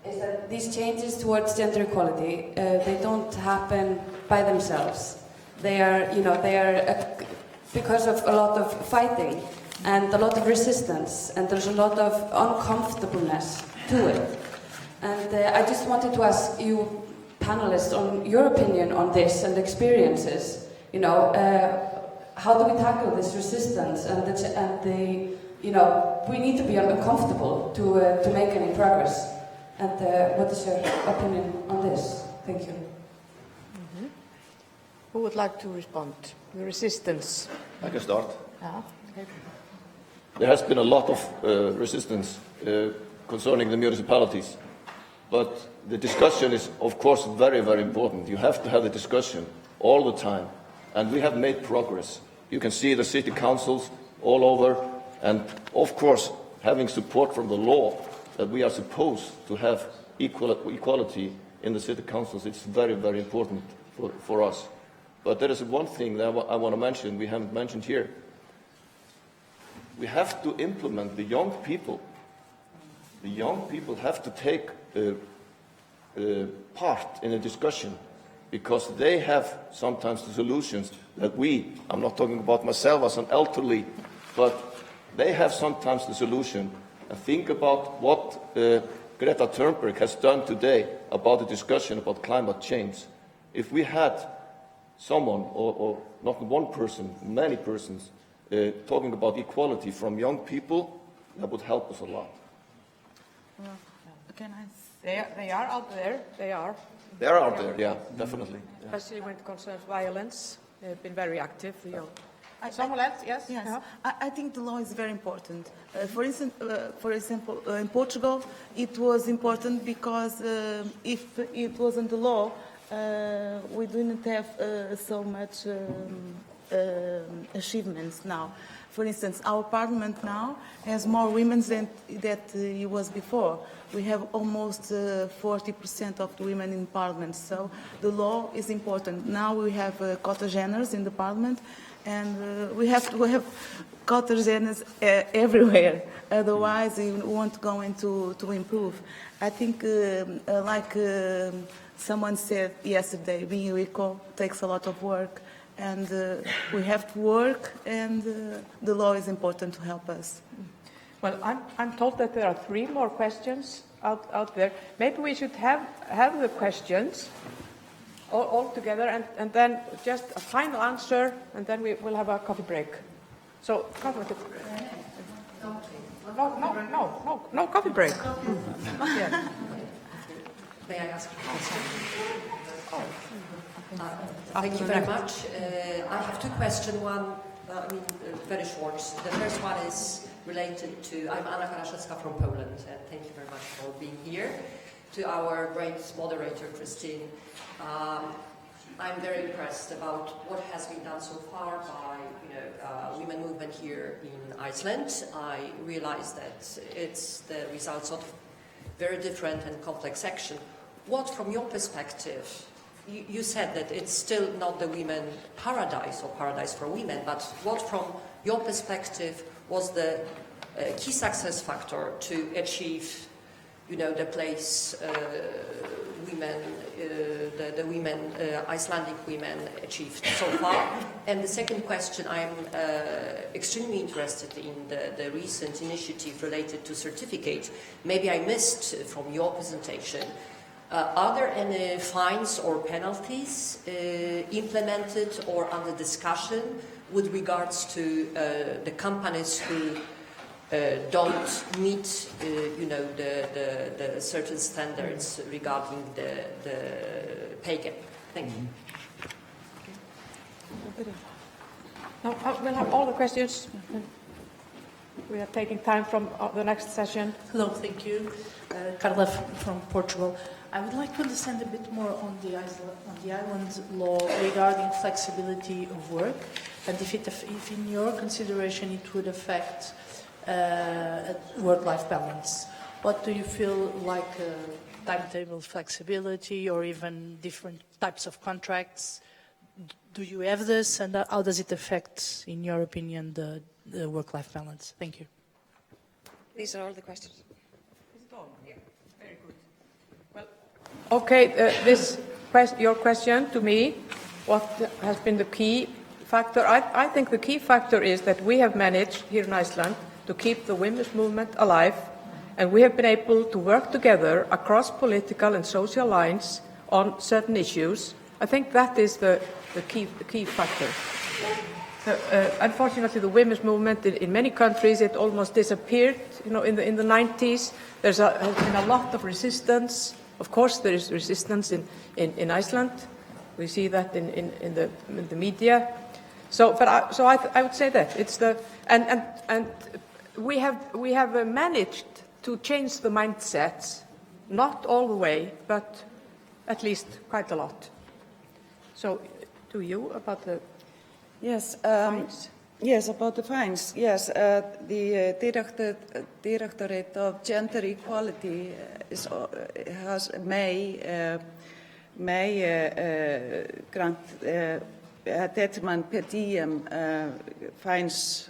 is that these changes towards gender equality, they don't happen by themselves. They are because of a lot of fighting and a lot of resistance, and there's a lot of uncomfortableness to it. And I just wanted to ask you, panelists, on your opinion on this and experiences. how do we tackle this resistance and the you know, we need to be uncomfortable to make any progress. And what is your opinion on this? Thank you. Mm-hmm. Who would like to respond? The resistance. I can start. Okay. There has been a lot of resistance concerning the municipalities, but the discussion is, of course, very, very important. You have to have the discussion all the time, and we have made progress. You can see the city councils all over, and of course, having support from the law that we are supposed to have equality in the city councils, it's very, very important for us. But there is one thing that I want to mention, we haven't mentioned here. We have to implement the young people. The young people have to take part in a discussion, because they have sometimes the solutions that I'm not talking about myself as an elderly, but they have sometimes the solution. And think about what Greta Thunberg has done today about the discussion about climate change. If we had someone, or not one person, many persons, talking about equality from young people, that would help us a lot. Can I? They are out there. They are. They are out there, yeah, definitely. Yeah. Especially when it concerns violence, they've been very active. Someone else? Yes. Yes, Yeah. I think the law is very important. For example, in Portugal, it was important because if it wasn't the law, we didn't have so much achievements now. For instance, our parliament now has more women than that it was before. We have almost 40% of the women in parliament, so the law is important. Now we have quota genders in the parliament, and we have to have quota genders everywhere. Otherwise, we won't going to improve. I think, like someone said yesterday, being equal takes a lot of work. And we have to work, and the law is important to help us. Well, I'm told that there are 3 more questions out there. Maybe we should have the questions all together, and then just a final answer, and then we will have a coffee break. So, coffee break. No coffee break. Not yet. May I ask a question? Thank you very much. I have 2 questions. One, very short. The first one is related to, I'm Anna Karaszewska from Poland, and thank you very much for being here. To our great moderator, Christine, I'm very impressed about what has been done so far by women movement here in Iceland. I realize that it's the results of very different and complex action. What, from your perspective, you said that it's still not the women paradise or paradise for women, but what from your perspective was the key success factor to achieve, the place the women, Icelandic women achieved so far? And the second question, I'm extremely interested in the recent initiative related to certificate. Maybe I missed from your presentation. Are there any fines or penalties implemented or under discussion with regards to the companies who don't meet, the certain standards regarding the pay gap? Thank you. Now, we'll have all the questions. We are taking time from the next session. Hello, thank you. Carla from Portugal. I would like to understand a bit more on the island law regarding flexibility of work, and if in your consideration it would affect work-life balance. What do you feel like timetable flexibility or even different types of contracts? Do you have this, and how does it affect, in your opinion, the work-life balance? Thank you. These are all the questions. Is it all? Yeah. Very good. Well, okay, your question to me, what has been the key factor? I think the key factor is that we have managed here in Iceland to keep the women's movement alive, and we have been able to work together across political and social lines on certain issues. I think that is the key factor. Unfortunately, the women's movement in many countries, it almost disappeared. You know, in the 90s, has been a lot of resistance. Of course, there is resistance in Iceland. We see that in the media. So I would say that it's and we have managed to change the mindsets, not all the way, but at least quite a lot. So, to you about the Yes, fines? yes, about the fines. Yes, the Directorate of Gender Equality may grant determine per diem fines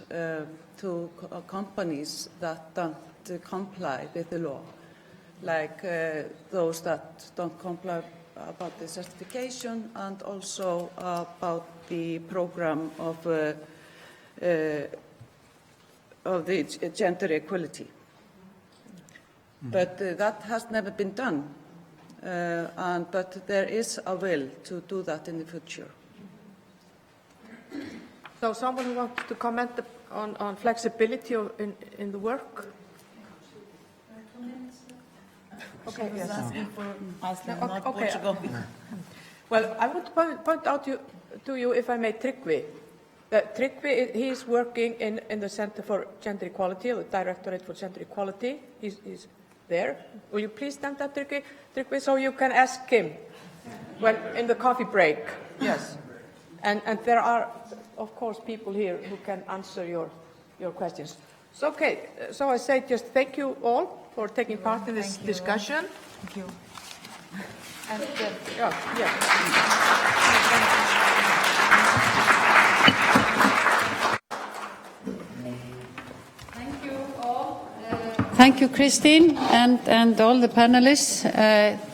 to companies that don't comply with the law, like those that don't comply about the certification and also about the program of the gender equality. But that has never been done, but there is a will to do that in the future. So someone who wants to comment on flexibility in the work? Okay, yes. Asking for Iceland, No, not okay. Portugal. Well, I would point out to you, if I may, Tryggvi. Tryggvi, he is working in the Center for Gender Equality, the Directorate for Gender Equality. He's there. Will you please stand up, Tryggvi, so you can ask him when in the coffee break? Yes. And there are, of course, people here who can answer your questions. So, okay, so I say just thank you all for taking part in this discussion. Thank you. And, Thank you all. Thank you, Christine, and all the panelists.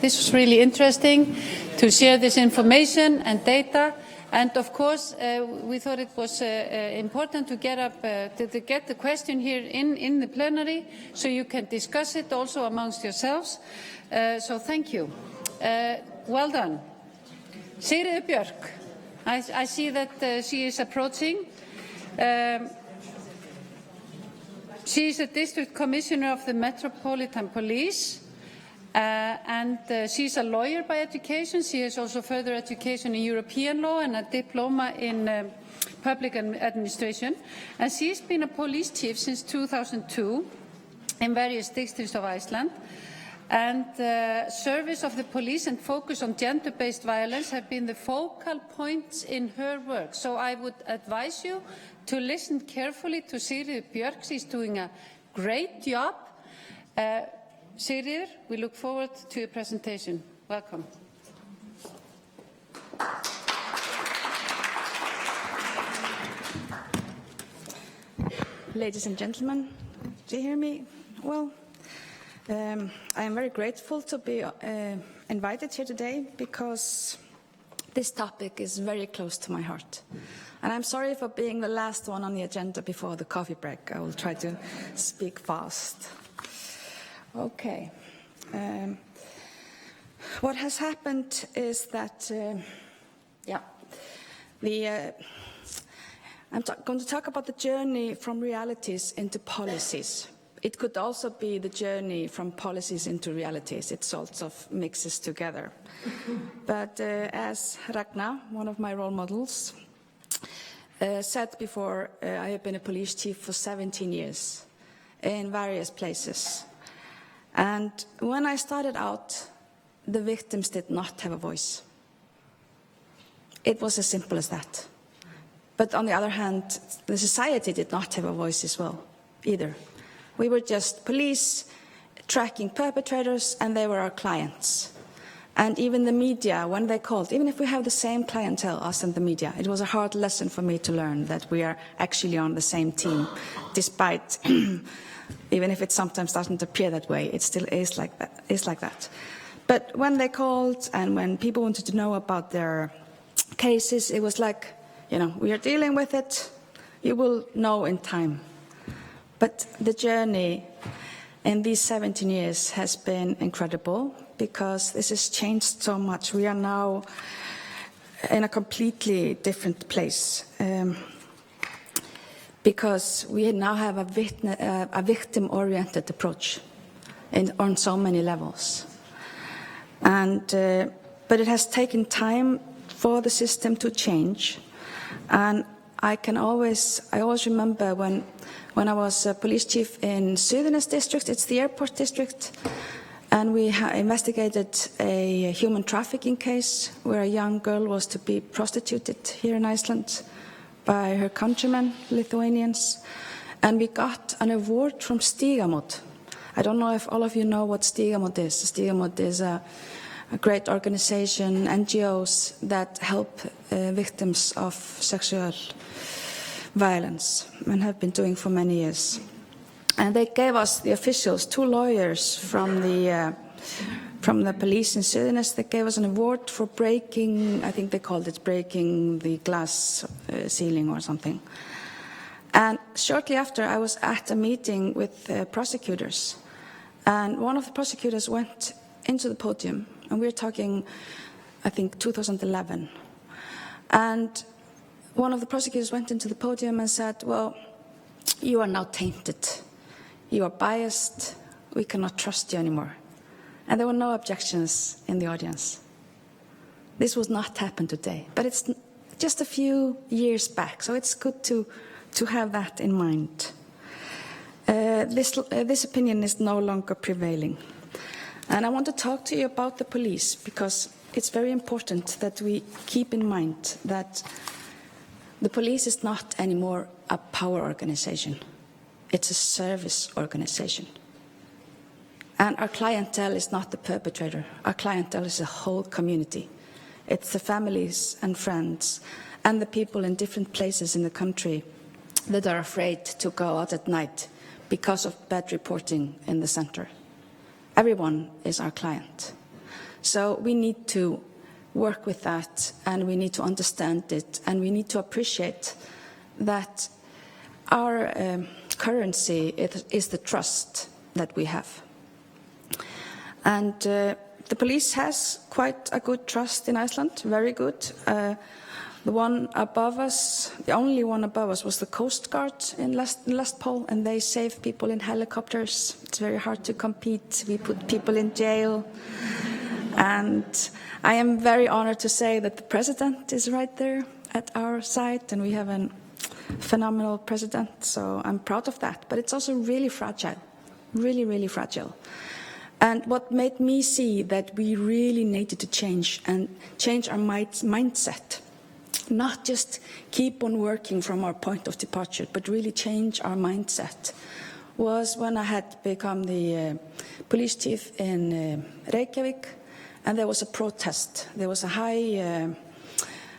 This was really interesting to share this information and data. And of course, we thought it was important to get up to get the question here in the plenary, so you can discuss it also amongst yourselves. So thank you. Well done. Sigríður Björk, I see that she is approaching. She is a district commissioner of the Metropolitan Police. And she's a lawyer by education. She has also further education in European law and a diploma in public administration. And she's been a police chief since 2002 in various districts of Iceland. And service of the police and focus on gender-based violence have been the focal points in her work. So I would advise you to listen carefully to Sigríður Björk. She's doing a great job. Sigríður, we look forward to your presentation. Welcome. Ladies and gentlemen, do you hear me? Well, I am very grateful to be invited here today because this topic is very close to my heart. And I'm sorry for being the last one on the agenda before the coffee break. I will try to speak fast. Okay. What has happened is that, I'm going to talk about the journey from realities into policies. It could also be the journey from policies into realities. It sort of mixes together. But as Ragna, one of my role models, said before, I have been a police chief for 17 years in various places. And when I started out, the victims did not have a voice. It was as simple as that. But on the other hand, the society did not have a voice as well, either. We were just police tracking perpetrators, and they were our clients. And even the media, when they called, even if we have the same clientele, us and the media, it was a hard lesson for me to learn that we are actually on the same team, despite, even if it sometimes doesn't appear that way, it still is like that. It's like that. But when they called and when people wanted to know about their cases, it was like, you know, we are dealing with it, you will know in time. But the journey in these 17 years has been incredible because this has changed so much. We are now in a completely different place. because we now have a victim-oriented approach on so many levels. But it has taken time for the system to change. And I always remember when I was a police chief in Suðurnes district, it's the airport district, and we investigated a human trafficking case where a young girl was to be prostituted here in Iceland by her countrymen, Lithuanians. And we got an award from Stígamót. I don't know if all of you know what Stígamót is. Stígamót is a great organization, NGOs that help victims of sexual violence and have been doing for many years. And they gave us, the officials, 2 lawyers from the police in Suðurnes. They gave us an award for breaking, I think they called it breaking the glass ceiling or something. And shortly after, I was at a meeting with prosecutors. And one of the prosecutors went into the podium, and we were talking, I think, 2011. And one of the prosecutors went into the podium and said, well, you are now tainted. You are biased. We cannot trust you anymore. And there were no objections in the audience. This would not happen today, but it's just a few years back, so it's good to have that in mind. This opinion is no longer prevailing. And I want to talk to you about the police, because it's very important that we keep in mind that the police is not anymore a power organization. It's a service organization. And our clientele is not the perpetrator. Our clientele is a whole community. It's the families and friends and the people in different places in the country that are afraid to go out at night because of bad reporting in the center. Everyone is our client. So we need to work with that, and we need to understand it, and we need to appreciate that our currency is the trust that we have. And the police has quite a good trust in Iceland, very good. The one above us, the only one above us, was the Coast Guard in last poll, and they save people in helicopters. It's very hard to compete. We put people in jail. And I am very honored to say that the president is right there at our side, and we have a phenomenal president, so I'm proud of that. But it's also really fragile, really, really fragile. And what made me see that we really needed to change and change our mindset, not just keep on working from our point of departure, but really change our mindset, was when I had become the police chief in Reykjavik, and there was a protest. There was a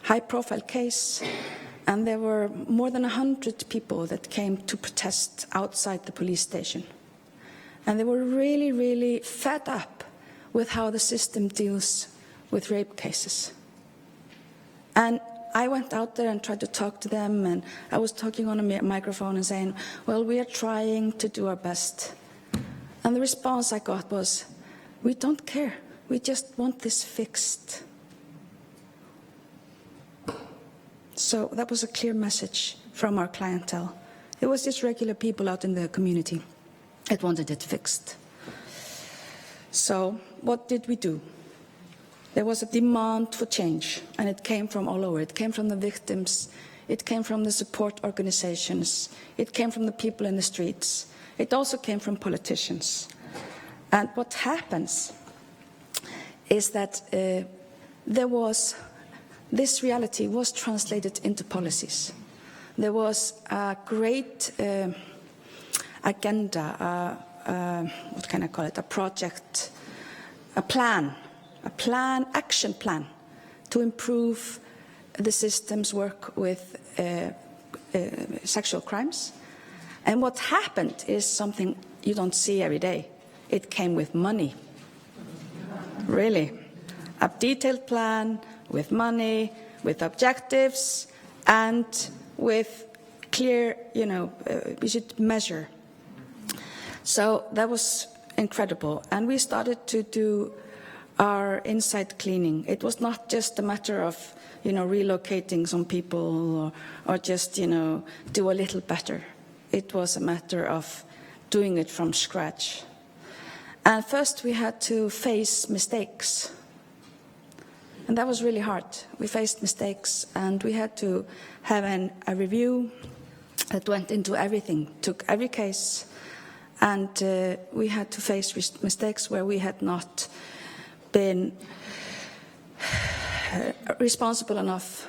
high-profile case, and there were more than 100 people that came to protest outside the police station. And they were really, really fed up with how the system deals with rape cases. And I went out there and tried to talk to them, and I was talking on a microphone and saying, well, we are trying to do our best. And the response I got was, we don't care. We just want this fixed. So that was a clear message from our clientele. It was just regular people out in the community that wanted it fixed. So what did we do? There was a demand for change, and it came from all over. It came from the victims, it came from the support organizations, it came from the people in the streets, it also came from politicians. And what happens is that this reality was translated into policies. There was a great agenda, what can I call it, a project, action plan to improve the system's work with sexual crimes. And what happened is something you don't see every day. It came with money. Really. A detailed plan with money, with objectives, and with clear, we should measure. So that was incredible. And we started to do our inside cleaning. It was not just a matter of, relocating some people or just, do a little better. It was a matter of doing it from scratch. And first we had to face mistakes. And that was really hard. We faced mistakes and we had to have a review that went into everything, took every case, and we had to face mistakes where we had not been responsible enough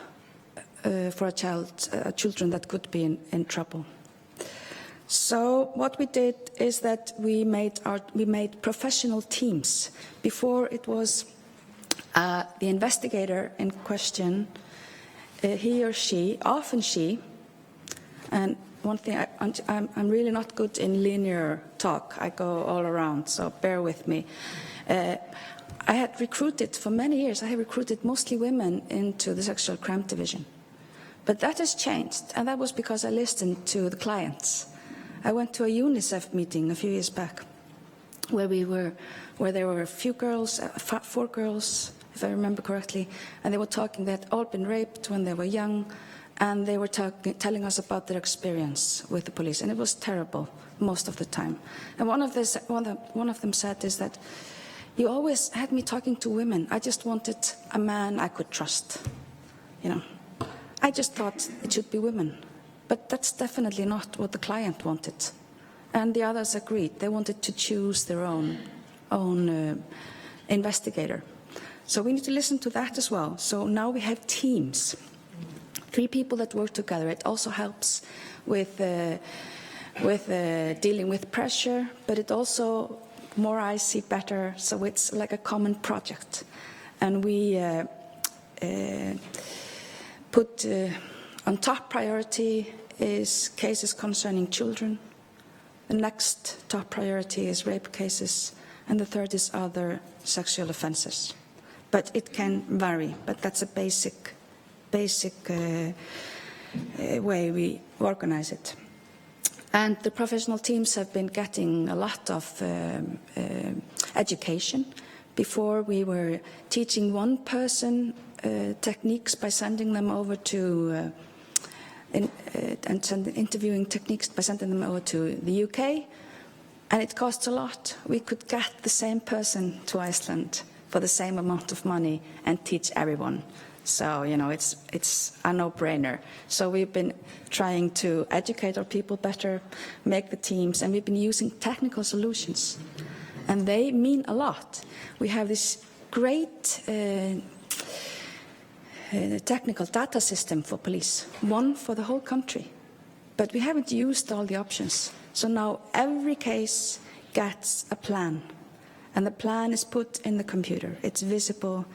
for children that could be in trouble. So what we did is that we made professional teams. Before it was the investigator in question, he or she, often she, and one thing, I'm really not good in linear talk. I go all around, so bear with me. I had recruited, for many years, I had recruited mostly women into the sexual crime division. But that has changed, and that was because I listened to the clients. I went to a UNICEF meeting a few years back, where there were a few girls, 4 girls, if I remember correctly, and they were talking, they had all been raped when they were young, and they were telling us about their experience with the police, and it was terrible most of the time. And one of them said is that, you always had me talking to women. I just wanted a man I could trust. I just thought it should be women. But that's definitely not what the client wanted. And the others agreed. They wanted to choose their own investigator. So we need to listen to that as well. So now we have teams, 3 people that work together. It also helps with dealing with pressure, but it also, more eyes see better, so it's like a common project. And we put on top priority is cases concerning children. The next top priority is rape cases, and the third is other sexual offenses. But it can vary, but that's a basic way we organize it. And the professional teams have been getting a lot of education. Before we were teaching one person techniques by sending them over to interviewing techniques by sending them over to the UK, and it costs a lot. We could get the same person to Iceland for the same amount of money and teach everyone. So, it's a no-brainer. So we've been trying to educate our people better, make the teams, and we've been using technical solutions. And they mean a lot. We have this great technical data system for police, one for the whole country. But we haven't used all the options. So now every case gets a plan. And the plan is put in the computer. It's visible.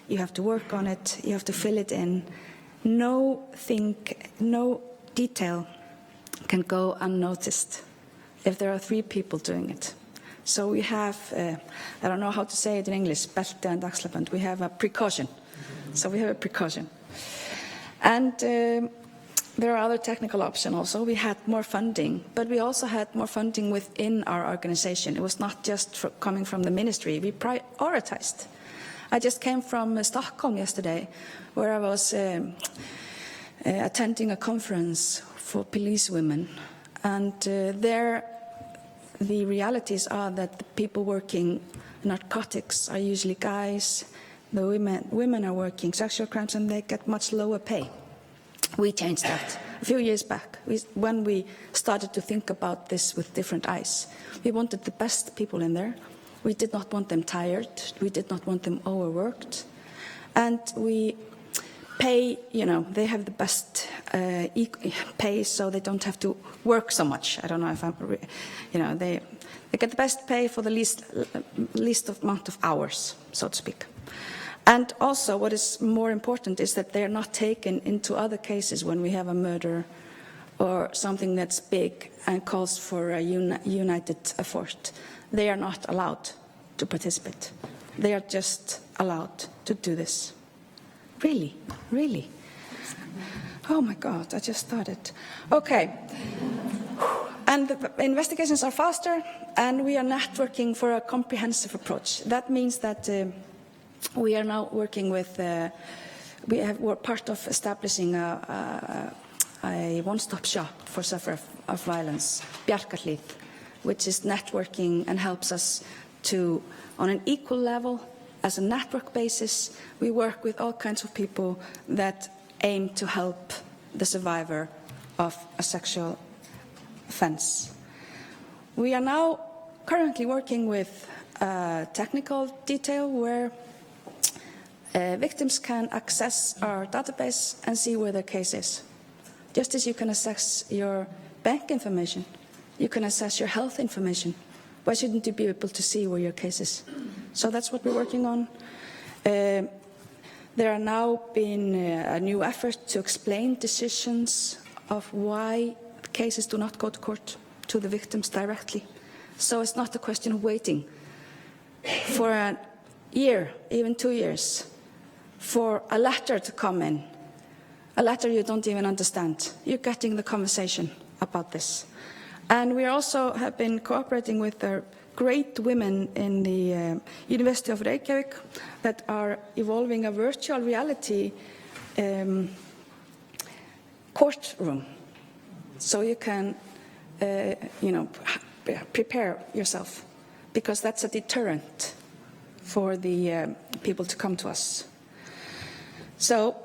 You have to work on it. You have to fill it in. No detail can go unnoticed if there are 3 people doing it. So we have, I don't know how to say it in English, belte and axlaband. We have a precaution. So we have a precaution. And there are other technical options also. We had more funding, but we also had more funding within our organization. It was not just coming from the ministry. We prioritized. I just came from Stockholm yesterday, where I was attending a conference for police women. And there, the realities are that the people working narcotics are usually guys. The women are working sexual crimes, and they get much lower pay. We changed that a few years back, when we started to think about this with different eyes. We wanted the best people in there. We did not want them tired. We did not want them overworked. And we pay, they have the best pay, so they don't have to work so much. I don't know if they get the best pay for the least amount of hours, so to speak. And also, what is more important is that they are not taken into other cases when we have a murder or something that's big and calls for a united effort. They are not allowed to participate. They are just allowed to do this. Really, really. Oh my God, I just started. Okay. And the investigations are faster, and we are networking for a comprehensive approach. That means that we are now working with, we're part of establishing a one-stop shop for sufferers of violence, Bjarkarhlíð, which is networking and helps us to, on an equal level, as a network basis, we work with all kinds of people that aim to help the survivor of a sexual offense. We are now currently working with technical detail where victims can access our database and see where their case is. Just as you can access your bank information, you can access your health information. Why shouldn't you be able to see where your case is? So that's what we're working on. There are now been a new effort to explain decisions of why cases do not go to court to the victims directly. So it's not a question of waiting for a year, even 2 years, for a letter to come in. A letter you don't even understand. You're getting the conversation about this. And we also have been cooperating with the great women in the University of Reykjavik that are evolving a virtual reality courtroom. So you can, prepare yourself, because that's a deterrent for the people to come to us. So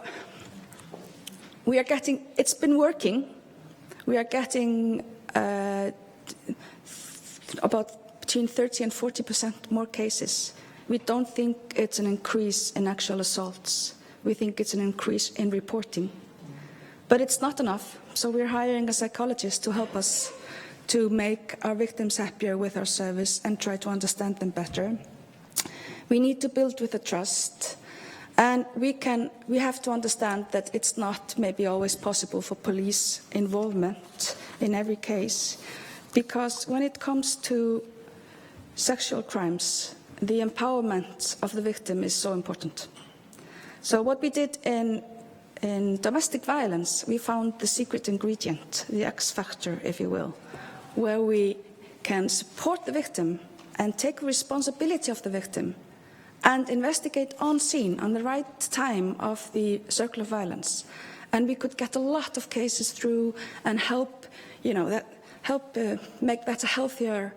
we are getting, it's been working. We are getting about between 30 and 40% more cases. We don't think it's an increase in actual assaults. We think it's an increase in reporting. But it's not enough, so we're hiring a psychologist to help us to make our victims happier with our service and try to understand them better. We need to build with the trust, and we have to understand that it's not maybe always possible for police involvement in every case, because when it comes to sexual crimes, the empowerment of the victim is so important. So what we did in domestic violence, we found the secret ingredient, the X factor, if you will, where we can support the victim and take responsibility of the victim and investigate on scene, on the right time of the circle of violence. And we could get a lot of cases through and help, make that a healthier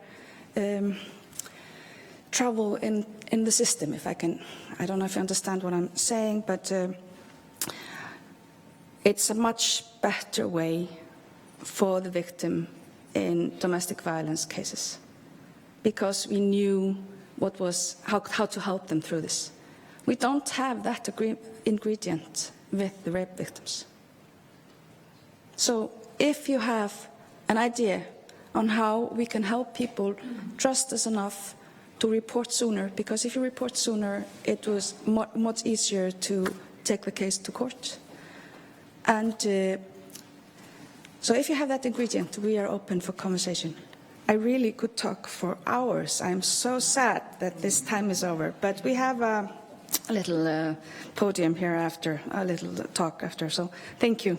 travel in the system, if I can. I don't know if you understand what I'm saying, but it's a much better way for the victim in domestic violence cases, because we knew how to help them through this. We don't have that ingredient with the rape victims. So if you have an idea on how we can help people trust us enough to report sooner, because if you report sooner, it was much easier to take the case to court. And so if you have that ingredient, we are open for conversation. I really could talk for hours. I'm so sad that this time is over, but we have a little podium here after, a little talk after, so thank you.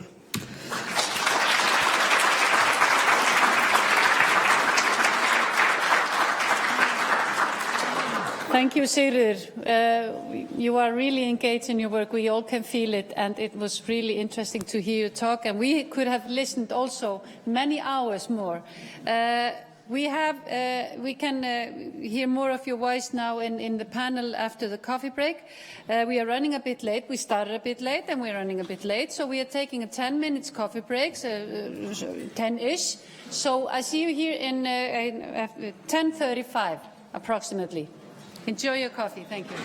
Thank you, Sigríður. You are really engaged in your work. We all can feel it, and it was really interesting to hear you talk. And we could have listened also many hours more. We can hear more of your voice now in the panel after the coffee break. We are running a bit late. We started a bit late, and we're running a bit late. So we are taking a 10 minutes coffee break, 10-ish. So I see you here in 10:35, approximately. Enjoy your coffee. Thank you.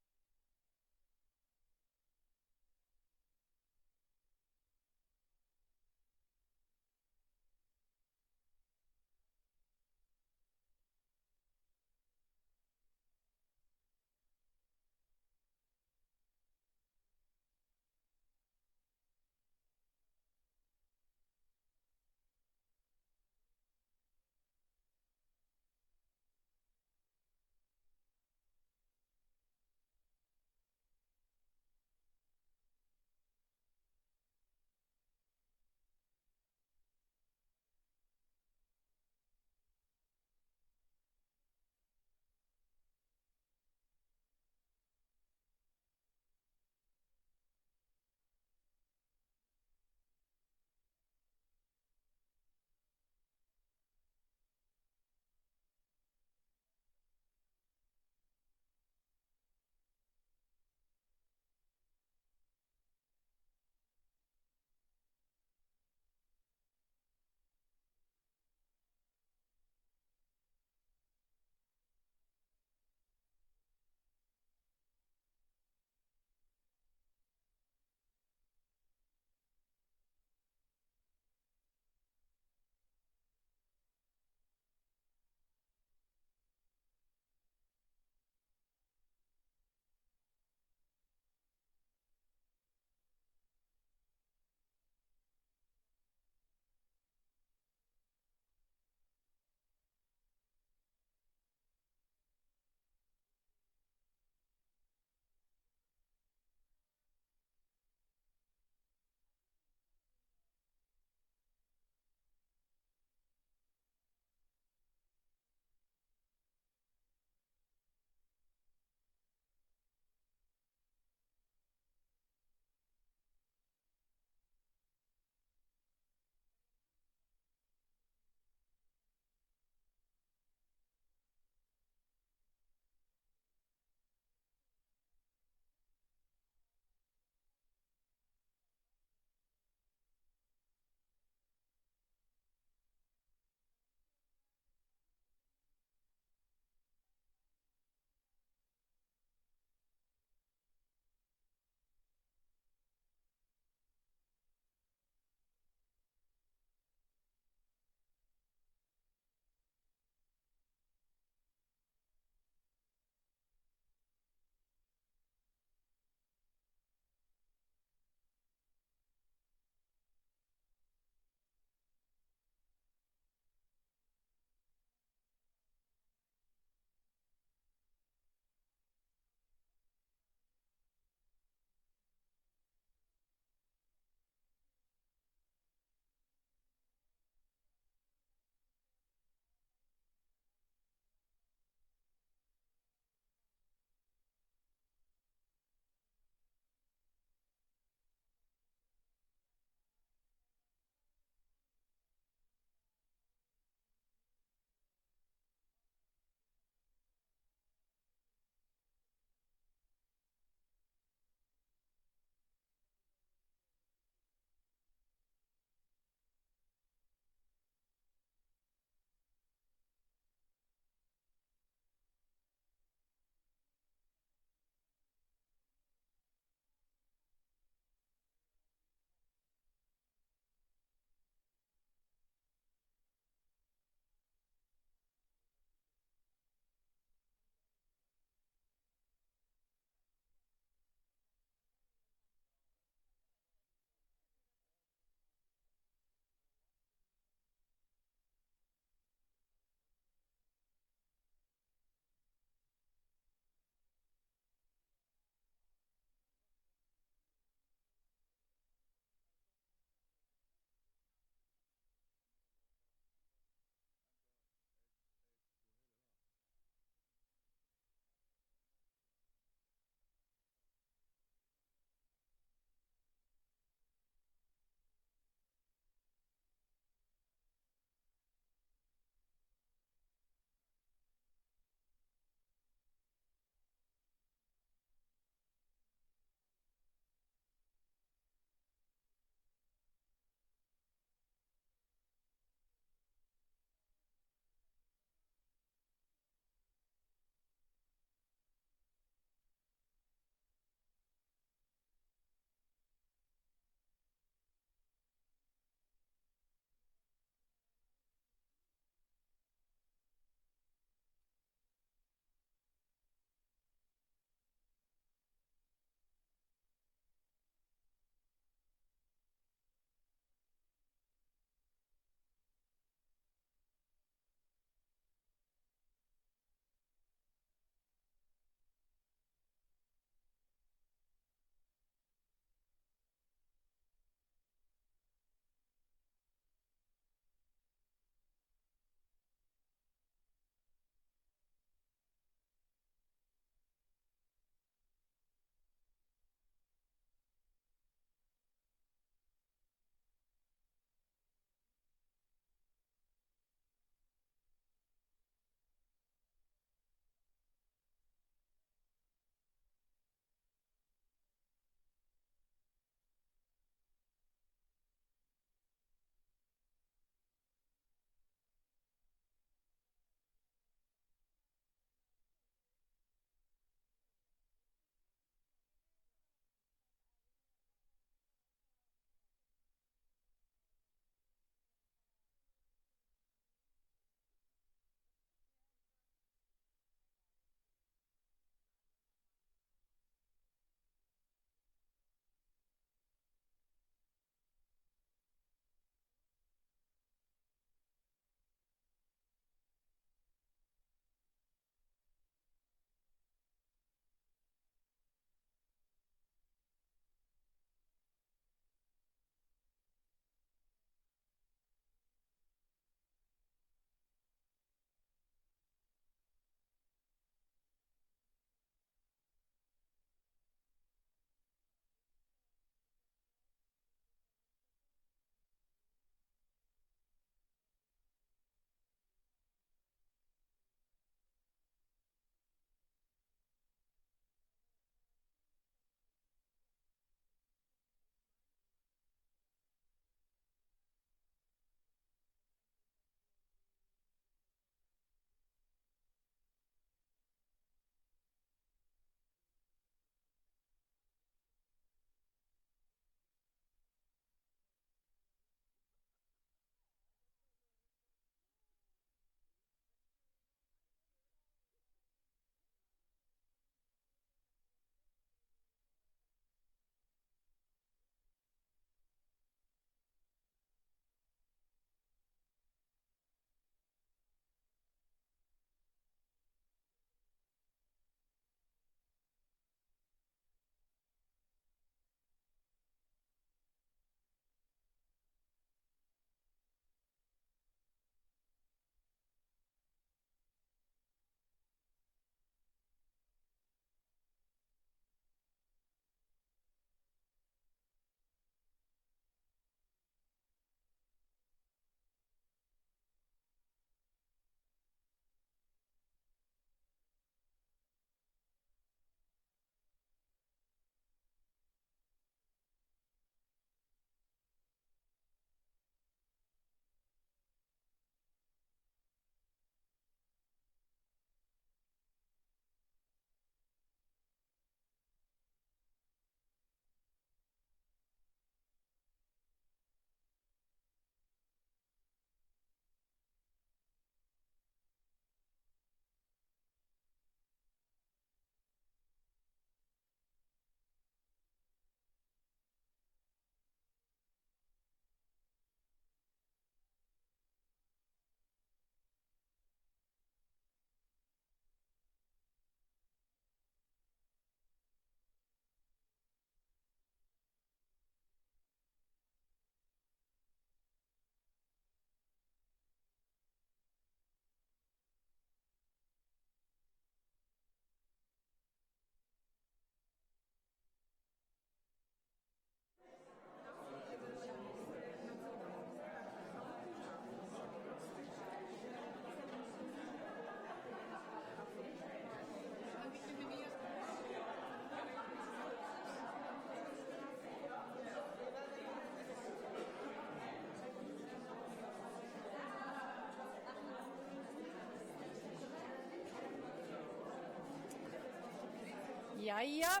Jæja.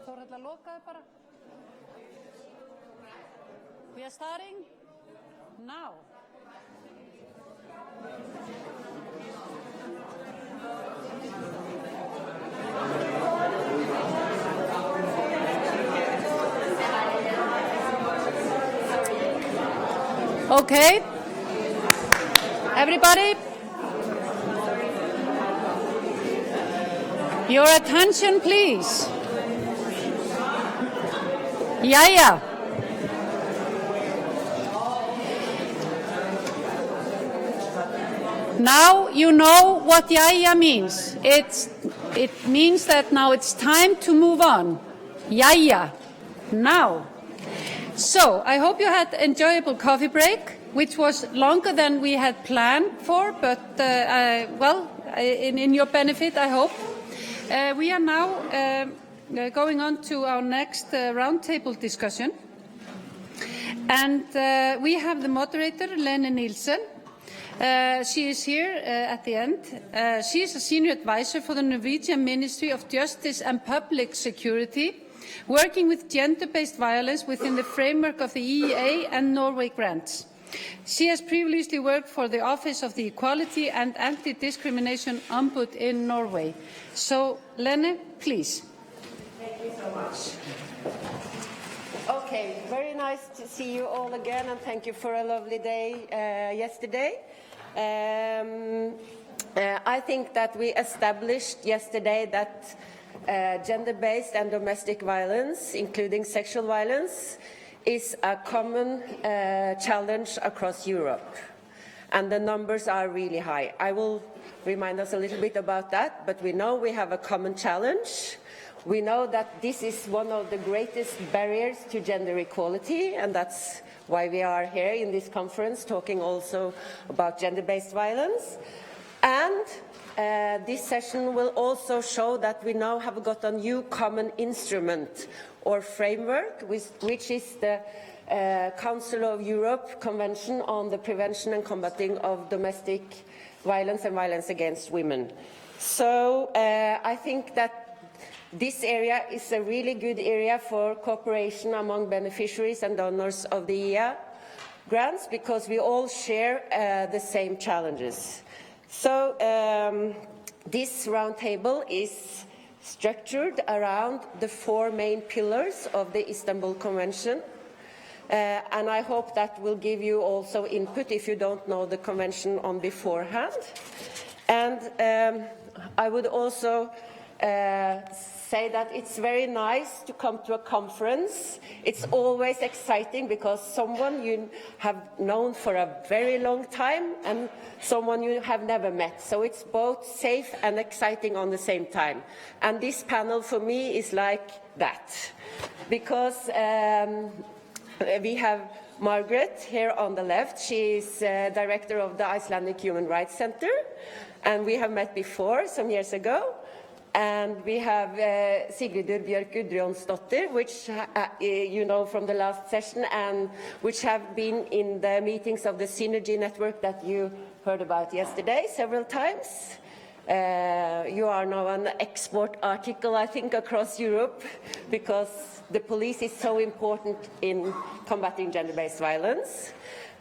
Þórhalla, lokaðu bara. We are starting now. Okay. Everybody. Your attention, please. Jæja. Now you know what jæja means. It means that now it's time to move on. Jæja. Now. So, I hope you had an enjoyable coffee break, which was longer than we had planned for, but, in your benefit, I hope. We are now going on to our next roundtable discussion. And we have the moderator, Lene Nielsen. She is here at the end. She is a senior advisor for the Norwegian Ministry of Justice and Public Security, working with gender-based violence within the framework of the EEA and Norway grants. She has previously worked for the Office of the Equality and Anti-Discrimination Ombudsman in Norway. So, Lene, please. Thank you so much. Okay, very nice to see you all again, and thank you for a lovely day yesterday. I think that we established yesterday that gender-based and domestic violence, including sexual violence, is a common challenge across Europe. And the numbers are really high. I will remind us a little bit about that, but we know we have a common challenge. We know that this is one of the greatest barriers to gender equality, and that's why we are here in this conference talking also about gender-based violence. And this session will also show that we now have got a new common instrument or framework, which is the Council of Europe Convention on the Prevention and Combating of Domestic Violence and Violence Against Women. So I think that this area is a really good area for cooperation among beneficiaries and donors of the EEA grants, because we all share the same challenges. So this roundtable is structured around the 4 main pillars of the Istanbul Convention. And I hope that will give you also input if you don't know the convention on beforehand. And I would also say that it's very nice to come to a conference. It's always exciting because someone you have known for a very long time and someone you have never met. So it's both safe and exciting on the same time. And this panel for me is like that, because we have Margaret here on the left. She is director of the Icelandic Human Rights Center, and we have met before some years ago. And we have Sigridur Björk Gudjonsdottir, which you know from the last session, and which have been in the meetings of the Synergy Network that you heard about yesterday several times. You are now an export article, I think, across Europe, because the police is so important in combating gender-based violence.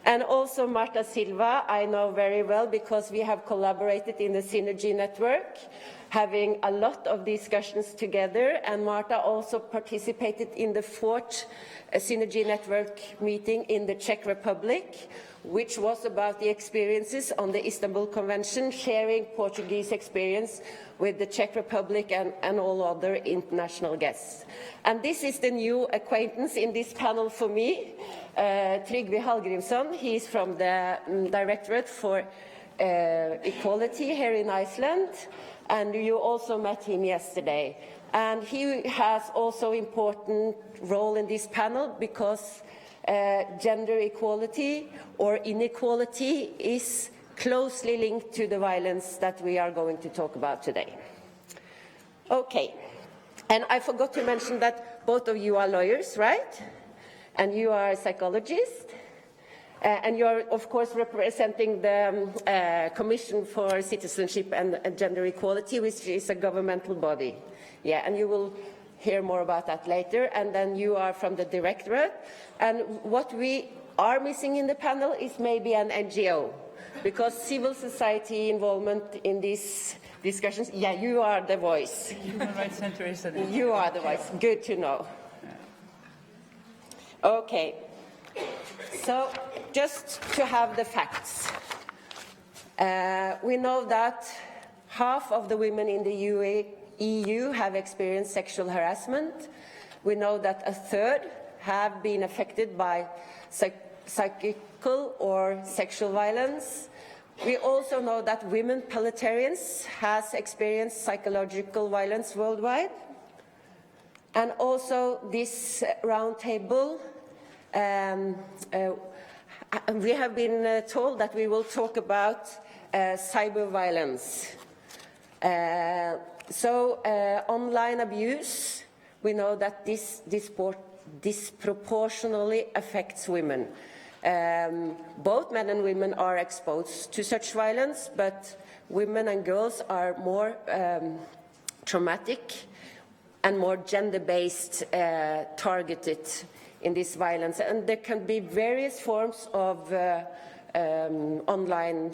And also Marta Silva, I know very well because we have collaborated in the Synergy Network, having a lot of discussions together, and Marta also participated in the 4th Synergy Network meeting in the Czech Republic, which was about the experiences on the Istanbul Convention, sharing Portuguese experience with the Czech Republic and all other international guests. And this is the new acquaintance in this panel for me, Trygve Hallgrimsson. He is from the Directorate for Equality here in Iceland, and you also met him yesterday. And he has also important role in this panel because gender equality or inequality is closely linked to the violence that we are going to talk about today. Okay, And I forgot to mention that both of you are lawyers, right? And you are psychologists. And you're, of course, representing the Commission for Citizenship and Gender Equality, which is a governmental body. Yeah, and you will hear more about that later. And then you are from the Directorate. And what we are missing in the panel is maybe an NGO, because civil society involvement in these discussions, yeah, you are the voice. Human Rights Center is an NGO. You are the voice. Good to know. Okay. So, just to have the facts. We know that half of the women in the EU have experienced sexual harassment. We know that a third have been affected by psychical or sexual violence. We also know that women parliamentarians has experienced psychological violence worldwide. And also this roundtable, we have been told that we will talk about cyber violence. Online abuse, we know that this disproportionately affects women. Both men and women are exposed to such violence, but women and girls are more traumatic and more gender-based, targeted in this violence. And there can be various forms of online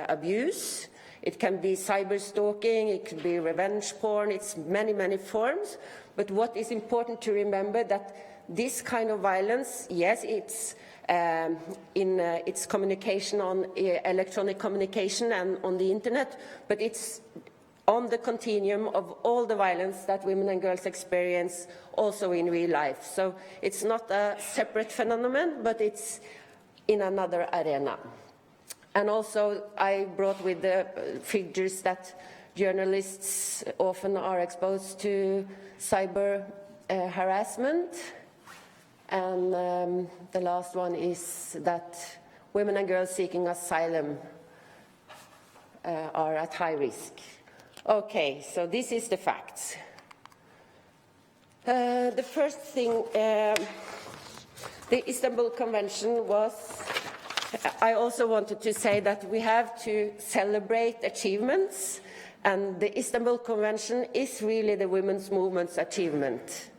abuse. It can be cyber stalking, it could be revenge porn, it's many, many forms. But what is important to remember that this kind of violence, yes, it's in its communication on electronic communication and on the internet, but it's on the continuum of all the violence that women and girls experience also in real life. So it's not a separate phenomenon, but it's in another arena. And also I brought with the figures that journalists often are exposed to cyber harassment. And the last one is that women and girls seeking asylum are at high risk. Okay, so this is the facts. The first thing, the Istanbul Convention was, I also wanted to say that we have to celebrate achievements, and the Istanbul Convention is really the women's movement's achievement.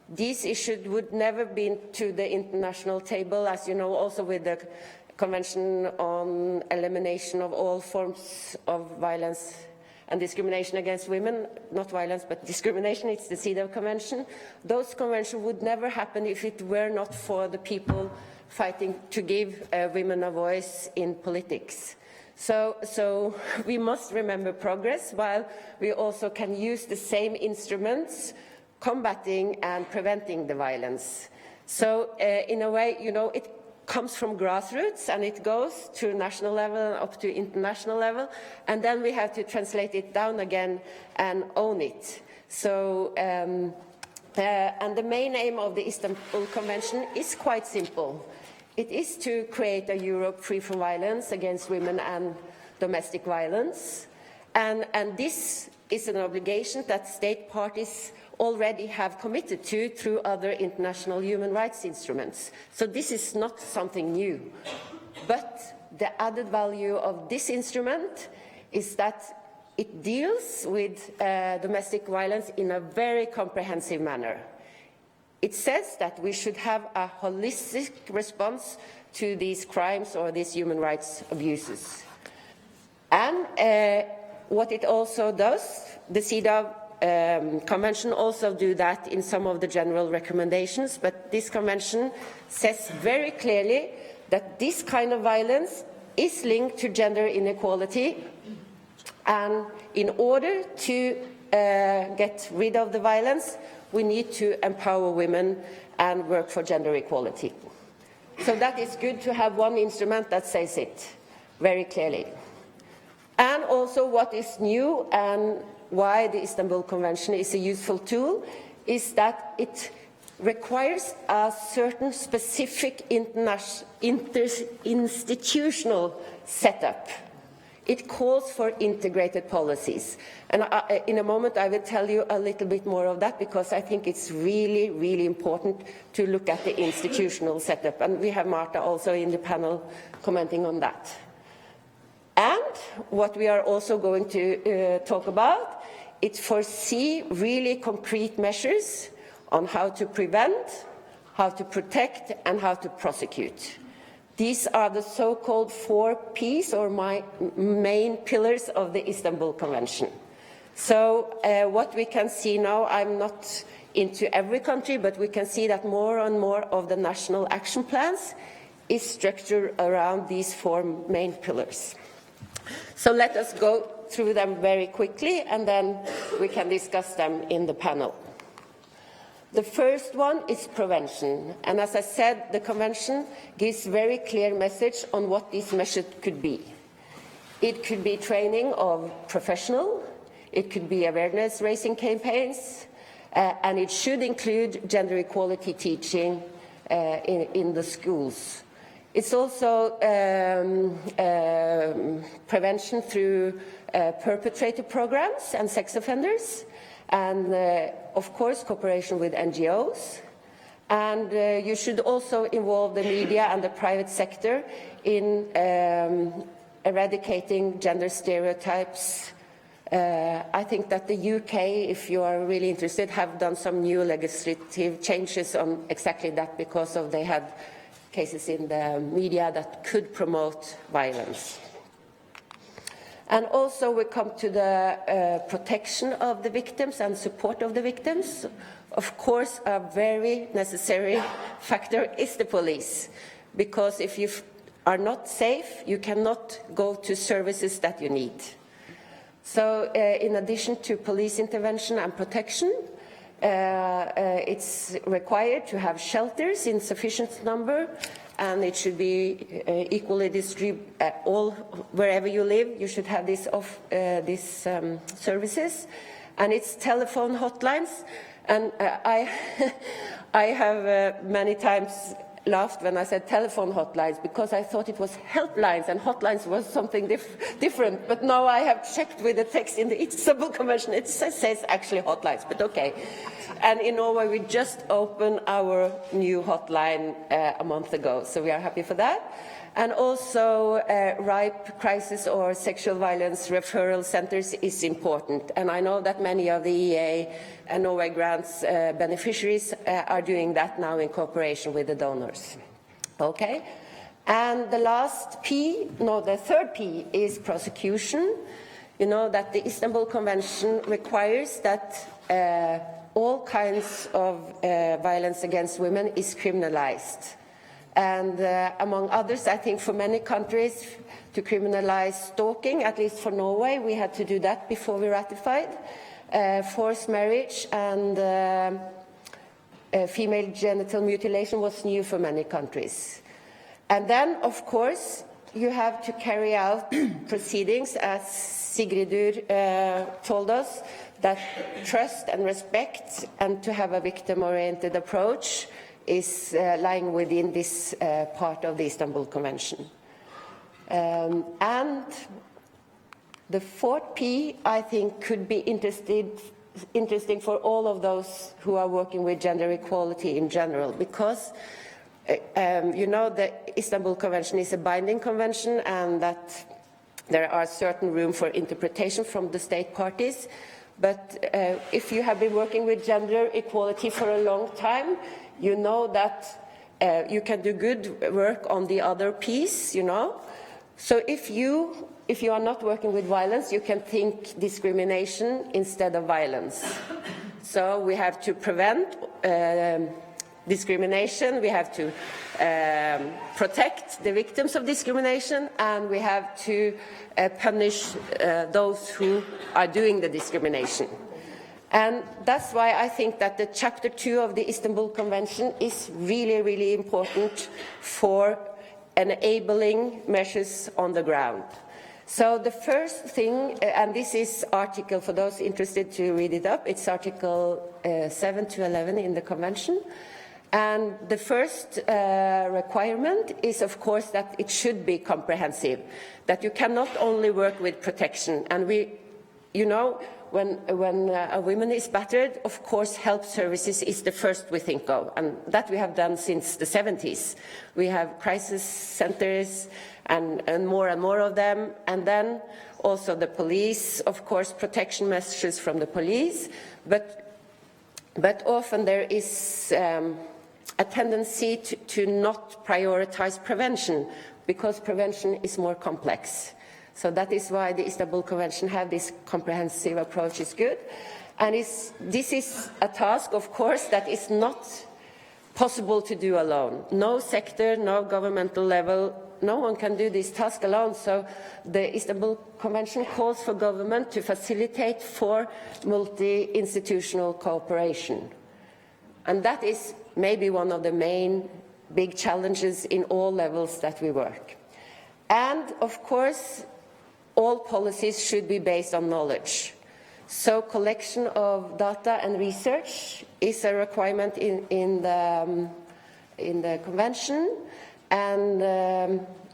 These issues would never been to the international table, as you know, also with the Convention on Elimination of All Forms of Violence and Discrimination Against Women, not violence but discrimination, it's the CEDAW Convention. Those conventions would never happen if it were not for the people fighting to give women a voice in politics. So we must remember progress, while we also can use the same instruments combating and preventing the violence. So in a way, you know, it comes from grassroots and it goes to national level and up to international level, and then we have to translate it down again and own it. So, and the main aim of the Istanbul Convention is quite simple. It is to create a Europe free from violence against women and domestic violence, and this is an obligation that state parties already have committed to through other international human rights instruments. So this is not something new. But the added value of this instrument is that it deals with domestic violence in a very comprehensive manner. It says that we should have a holistic response to these crimes or these human rights abuses. And what it also does, the CEDAW Convention also do that in some of the general recommendations, but this convention says very clearly that this kind of violence is linked to gender inequality, and in order to get rid of the violence, we need to empower women and work for gender equality. So that is good to have one instrument that says it very clearly. And also what is new and why the Istanbul Convention is a useful tool is that it requires a certain specific institutional setup It calls for integrated policies. And in a moment I will tell you a little bit more of that, because I think it's really, really important to look at the institutional setup. And we have Marta also in the panel commenting on that. And what we are also going to talk about, it foresee really concrete measures on how to prevent, how to protect, and how to prosecute. These are the so-called 4 Ps, or main pillars of the Istanbul Convention. So what we can see now, I'm not into every country, but we can see that more and more of the national action plans is structured around these 4 main pillars. So let us go through them very quickly, and then we can discuss them in the panel. The first one is prevention, and as I said, the Convention gives very clear message on what these measures could be. It could be training of professionals, it could be awareness raising campaigns, and it should include gender equality teaching in the schools. It's also prevention through perpetrator programs and sex offenders, and of course cooperation with NGOs. And you should also involve the media and the private sector in eradicating gender stereotypes. I think that the UK, if you are really interested, have done some new legislative changes on exactly that, because of they had cases in the media that could promote violence. And also we come to the protection of the victims and support of the victims. Of course, a very necessary factor is the police, because if you are not safe, you cannot go to services that you need. So in addition to police intervention and protection, it's required to have shelters in sufficient number, and it should be equally distributed wherever you live. You should have these services, and it's telephone hotlines. And I have many times laughed when I said telephone hotlines, because I thought it was helplines, and hotlines was something different. But now I have checked with the text in the Istanbul Convention. It says actually hotlines, but okay. And in Norway, we just opened our new hotline a month ago, so we are happy for that. And also rape crisis or sexual violence referral centers is important. And I know that many of the EA and Norway grants beneficiaries are doing that now in cooperation with the donors. Okay? And the third P is prosecution. You know that the Istanbul Convention requires that all kinds of violence against women is criminalized. And among others, I think for many countries, to criminalize stalking, at least for Norway, we had to do that before we ratified. Forced marriage and female genital mutilation was new for many countries. And then, of course, you have to carry out proceedings, as Sigridur told us, that trust and respect, and to have a victim-oriented approach is lying within this part of the Istanbul Convention. And the fourth P, I think, could be interesting for all of those who are working with gender equality in general, because you know the Istanbul Convention is a binding convention, and that there are certain room for interpretation from the state parties. But if you have been working with gender equality for a long time, you know that you can do good work on the other piece, you know. So if you are not working with violence, you can think discrimination instead of violence. So we have to prevent discrimination, we have to protect the victims of discrimination, and we have to punish those who are doing the discrimination. And that's why I think that the Chapter 2 of the Istanbul Convention is really, really important for enabling measures on the ground. So the first thing, and this is article, for those interested to read it up, it's Article 7 to 11 in the Convention. And the first requirement is, of course, that it should be comprehensive, that you cannot only work with protection. And when a woman is battered, of course, health services is the first we think of, and that we have done since the 70s. We have crisis centers and more of them, and then also the police, of course, protection measures from the police, but often there is a tendency to not prioritize prevention, because prevention is more complex. So that is why the Istanbul Convention have this comprehensive approach is good. And this is a task, of course, that is not possible to do alone. No sector, no governmental level, no one can do this task alone. So the Istanbul Convention calls for government to facilitate for multi-institutional cooperation. And that is maybe one of the main big challenges in all levels that we work. And, of course, all policies should be based on knowledge. So collection of data and research is a requirement in the Convention, and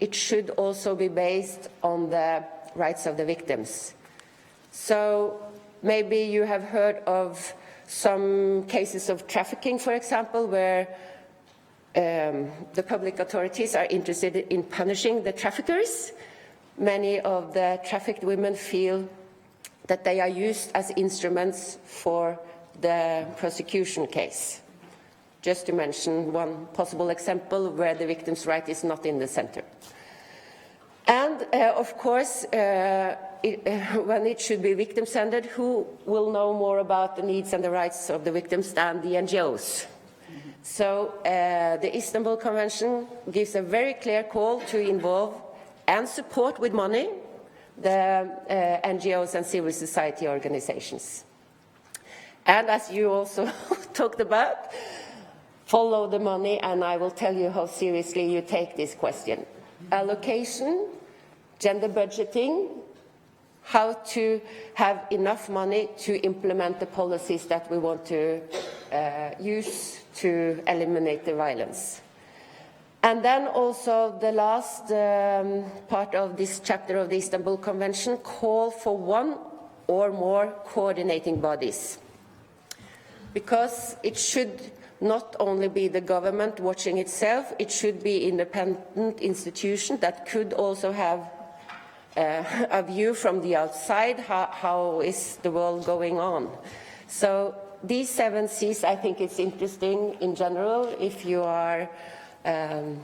it should also be based on the rights of the victims. So maybe you have heard of some cases of trafficking, for example, where the public authorities are interested in punishing the traffickers. Many of the trafficked women feel that they are used as instruments for the prosecution case. Just to mention one possible example where the victim's right is not in the center. And of course, when it should be victim-centered, who will know more about the needs and the rights of the victims than the NGOs? So the Istanbul Convention gives a very clear call to involve and support with money the NGOs and civil society organizations. And as you also talked about, follow the money, and I will tell you how seriously you take this question. Allocation, gender budgeting, how to have enough money to implement the policies that we want to use to eliminate the violence. And then also the last part of this chapter of the Istanbul Convention call for one or more coordinating bodies. Because it should not only be the government watching itself, it should be independent institutions that could also have a view from the outside, how is the world going on. So these 7 C's, I think it's interesting in general if you are and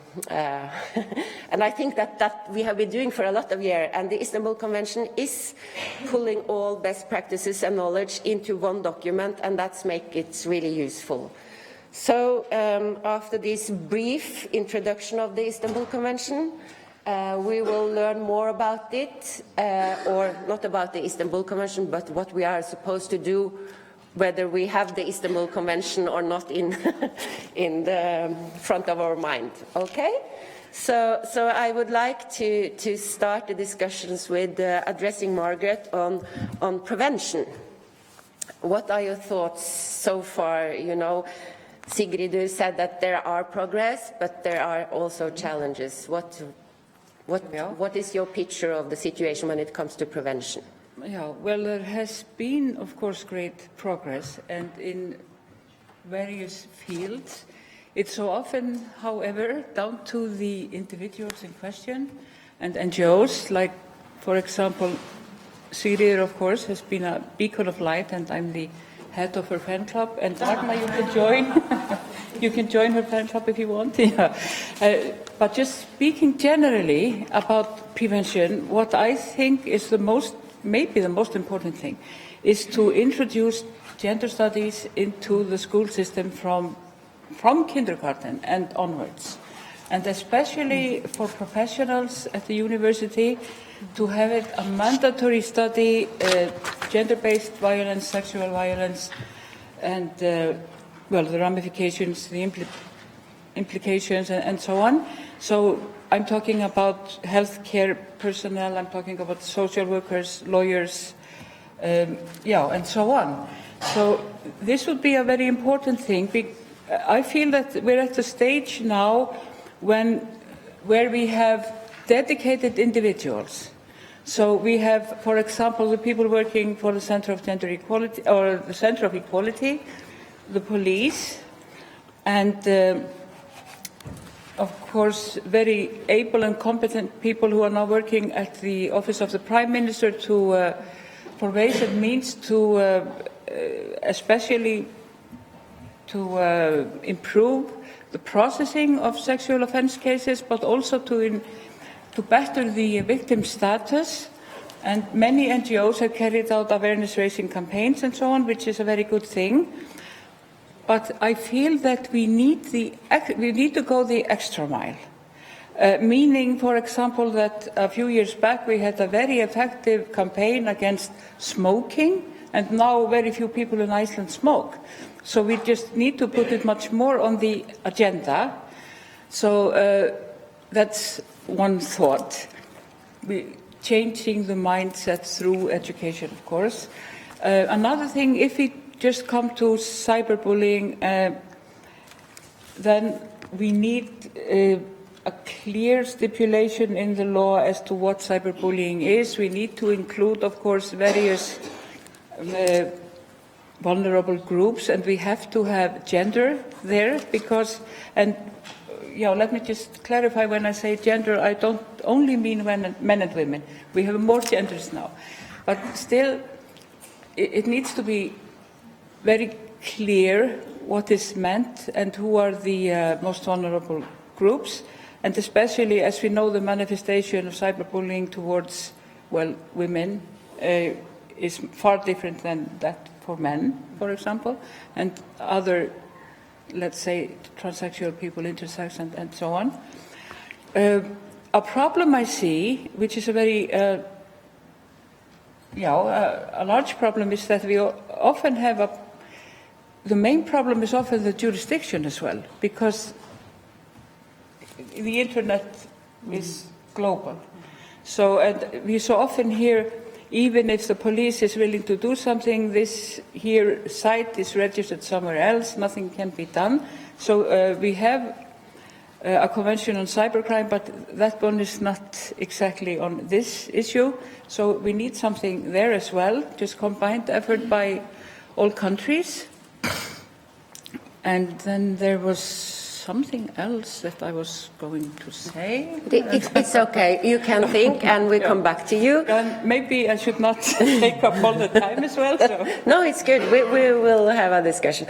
I think that we have been doing for a lot of years, and the Istanbul Convention is pulling all best practices and knowledge into one document, and that's make it really useful. So after this brief introduction of the Istanbul Convention, we will learn more about it, or not about the Istanbul Convention, but what we are supposed to do, whether we have the Istanbul Convention or not in the front of our mind. Okay? So I would like to start the discussions with addressing Margaret on prevention. What are your thoughts so far? You know, Sigrid said that there are progress, but there are also challenges. What is your picture of the situation when it comes to prevention? Yeah, well, there has been, of course, great progress, and in various fields. It's so often, however, down to the individuals in question and NGOs, like, for example, Sigrid, of course, has been a beacon of light, and I'm the head of her fan club, and Ragnar, you can join. You can join her fan club if you want. Yeah. But just speaking generally about prevention, what I think is maybe the most important thing is to introduce gender studies into the school system from kindergarten and onwards, and especially for professionals at the university to have it a mandatory study, gender-based violence, sexual violence, and well, the ramifications, the implications, and so on. So I'm talking about healthcare personnel, I'm talking about social workers, lawyers, and so on. So this would be a very important thing, I feel that we're at the stage now where we have dedicated individuals. So we have, for example, the people working for the Center of Gender Equality, or the Center of Equality, the police, and of course, very able and competent people who are now working at the Office of the Prime Minister for ways and means to especially to improve the processing of sexual offence cases, but also to better the victim status. And many NGOs have carried out awareness-raising campaigns and so on, which is a very good thing. But I feel that we need to go the extra mile. Meaning, for example, that a few years back we had a very effective campaign against smoking, and now very few people in Iceland smoke. So we just need to put it much more on the agenda. So that's one thought. Changing the mindset through education, of course. Another thing, if we just come to cyberbullying, then we need a clear stipulation in the law as to what cyberbullying is. We need to include, of course, various vulnerable groups, and we have to have gender there because, and let me just clarify, when I say gender, I don't only mean men and women. We have more genders now. But still, it needs to be very clear what is meant and who are the most vulnerable groups, and especially as we know the manifestation of cyberbullying towards, women is far different than that for men, for example, and other, let's say, transsexual people, intersex, and so on. A problem I see, which is a very a large problem, is that we often have the main problem is often the jurisdiction as well, because the internet is global. So, and we so often hear, even if the police is willing to do something, this here site is registered somewhere else, nothing can be done. So we have a convention on cybercrime, but that one is not exactly on this issue. So we need something there as well, just combined effort by all countries. And then there was something else that I was going to say. It's okay. You can think, and we come back to you. Maybe I should not take up all the time as well. So. No, it's good. We will have a discussion.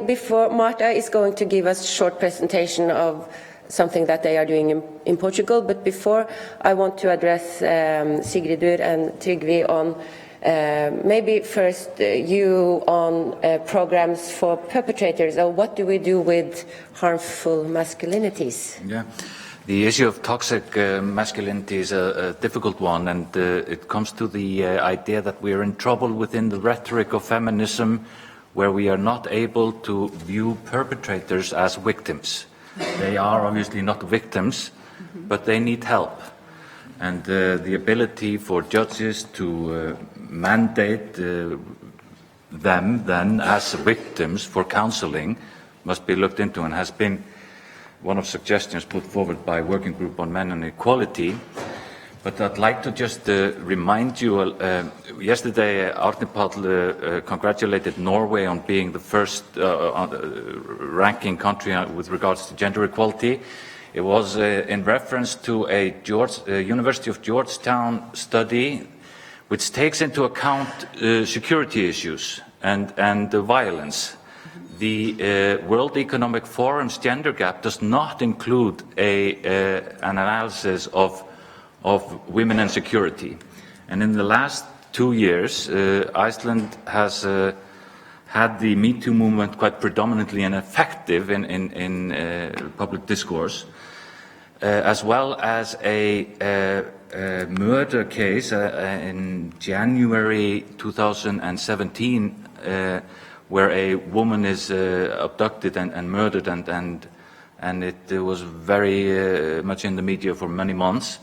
Before Marta is going to give us a short presentation of something that they are doing in Portugal, but before I want to address Sigridur and Trygvi on maybe first you on programs for perpetrators, or what do we do with harmful masculinities? Yeah, the issue of toxic masculinity is a difficult one, and it comes to the idea that we are in trouble within the rhetoric of feminism, where we are not able to view perpetrators as victims. They are obviously not victims, but they need help. And the ability for judges to mandate them then as victims for counseling must be looked into, and has been one of suggestions put forward by Working Group on Men and Equality. But I'd like to just remind you, yesterday Árni Páll congratulated Norway on being the first ranking country with regards to gender equality. It was in reference to a University of Georgetown study which takes into account security issues and violence. The World Economic Forum's gender gap does not include an analysis of women and security. And in the last 2 years, Iceland has had the Me Too movement quite predominantly and effective in public discourse, as well as a murder case in January 2017, where a woman is abducted and murdered, and it was very much in the media for many months.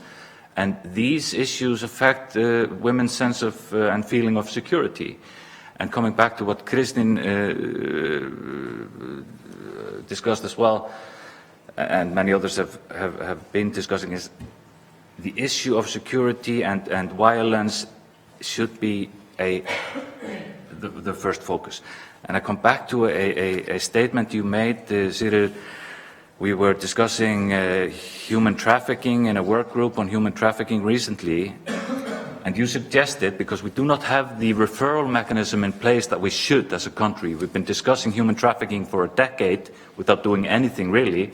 And these issues affect women's sense of and feeling of security. And coming back to what Kristín discussed as well, and many others have been discussing, is the issue of security and violence should be the first focus. And I come back to a statement you made, Sigrid. We were discussing human trafficking in a work group on human trafficking recently, and you suggested, because we do not have the referral mechanism in place that we should as a country. We've been discussing human trafficking for a decade without doing anything really,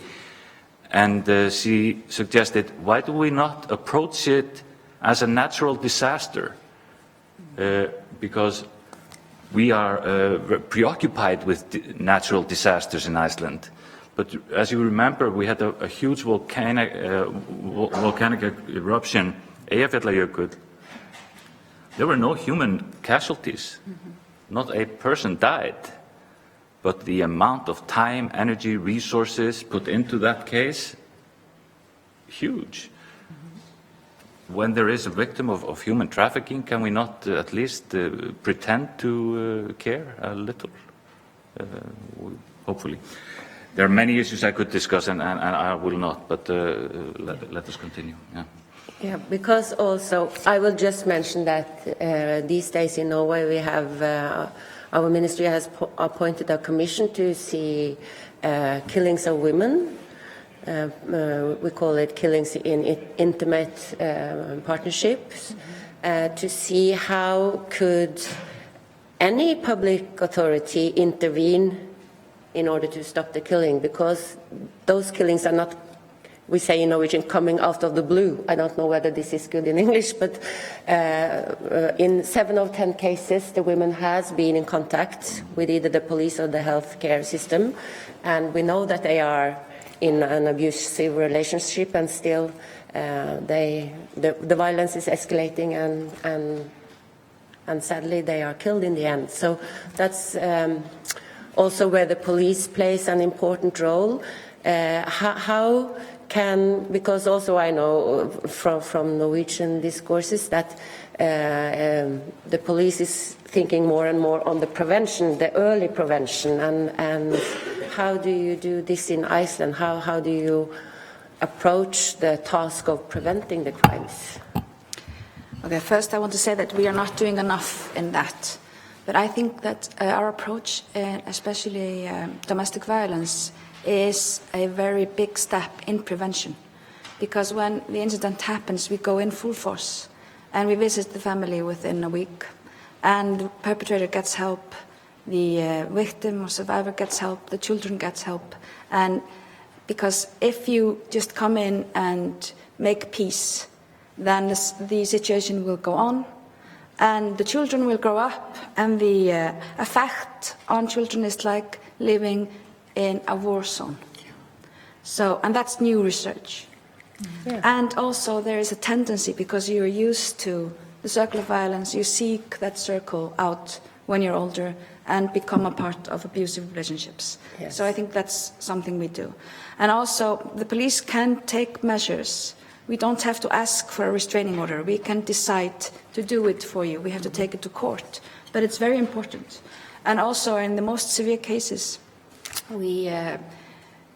and she suggested, why do we not approach it as a natural disaster? Because we are preoccupied with natural disasters in Iceland. But as you remember, we had a huge volcanic eruption, Eyjafjallajökull. There were no human casualties. Not a person died. But the amount of time, energy, resources put into that case, huge. When there is a victim of human trafficking, can we not at least pretend to care a little? Hopefully. There are many issues I could discuss, and I will not, but let us continue. Yeah. Yeah, because also, I will just mention that these days in Norway we have, our ministry has appointed a commission to see killings of women. We call it killings in intimate partnerships, to see how could any public authority intervene in order to stop the killing, because those killings are not, we say in Norwegian, coming out of the blue. I don't know whether this is good in English, but in 7 of 10 cases, the woman has been in contact with either the police or the healthcare system, and we know that they are in an abusive relationship, and still the violence is escalating, and sadly they are killed in the end. So that's also where the police plays an important role. How can, because also I know from Norwegian discourses that the police is thinking more and more on the prevention, the early prevention, and how do you do this in Iceland? How do you approach the task of preventing the crimes? Okay, first I want to say that we are not doing enough in that. But I think that our approach, especially domestic violence, is a very big step in prevention. Because when the incident happens, we go in full force and we visit the family within a week. And the perpetrator gets help, the victim or survivor gets help, the children gets help. And because if you just come in and make peace, then the situation will go on. And the children will grow up, and the effect on children is like living in a war zone. So, and that's new research. Yeah. And also there is a tendency, because you're used to the circle of violence, you seek that circle out when you're older and become a part of abusive relationships. Yes. So I think that's something we do. And also the police can take measures. We don't have to ask for a restraining order. We can decide to do it for you. We have to take it to court. But it's very important. And also in the most severe cases, we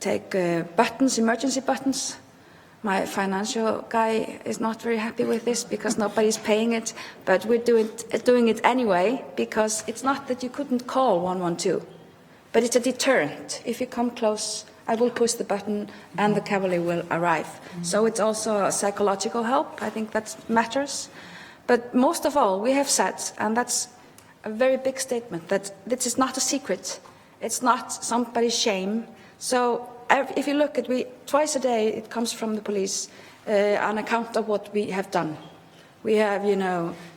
take buttons, emergency buttons. My financial guy is not very happy with this because nobody's paying it, but we're doing it anyway, because it's not that you couldn't call 112, but it's a deterrent. If you come close, I will push the button and the cavalry will arrive. So it's also a psychological help. I think that matters. But most of all, we have said, and that's a very big statement, that this is not a secret. It's not somebody's shame. So if you look at, twice a day it comes from the police on account of what we have done. We have,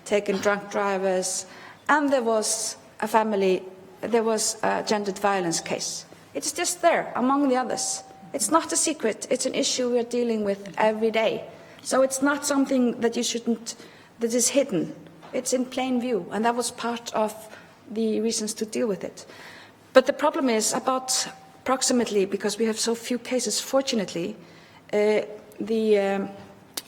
taken drunk drivers, and there was a gendered violence case. It's just there, among the others. It's not a secret. It's an issue we're dealing with every day. So it's not something that that is hidden. It's in plain view, and that was part of the reasons to deal with it. But the problem is about approximately, because we have so few cases, fortunately, the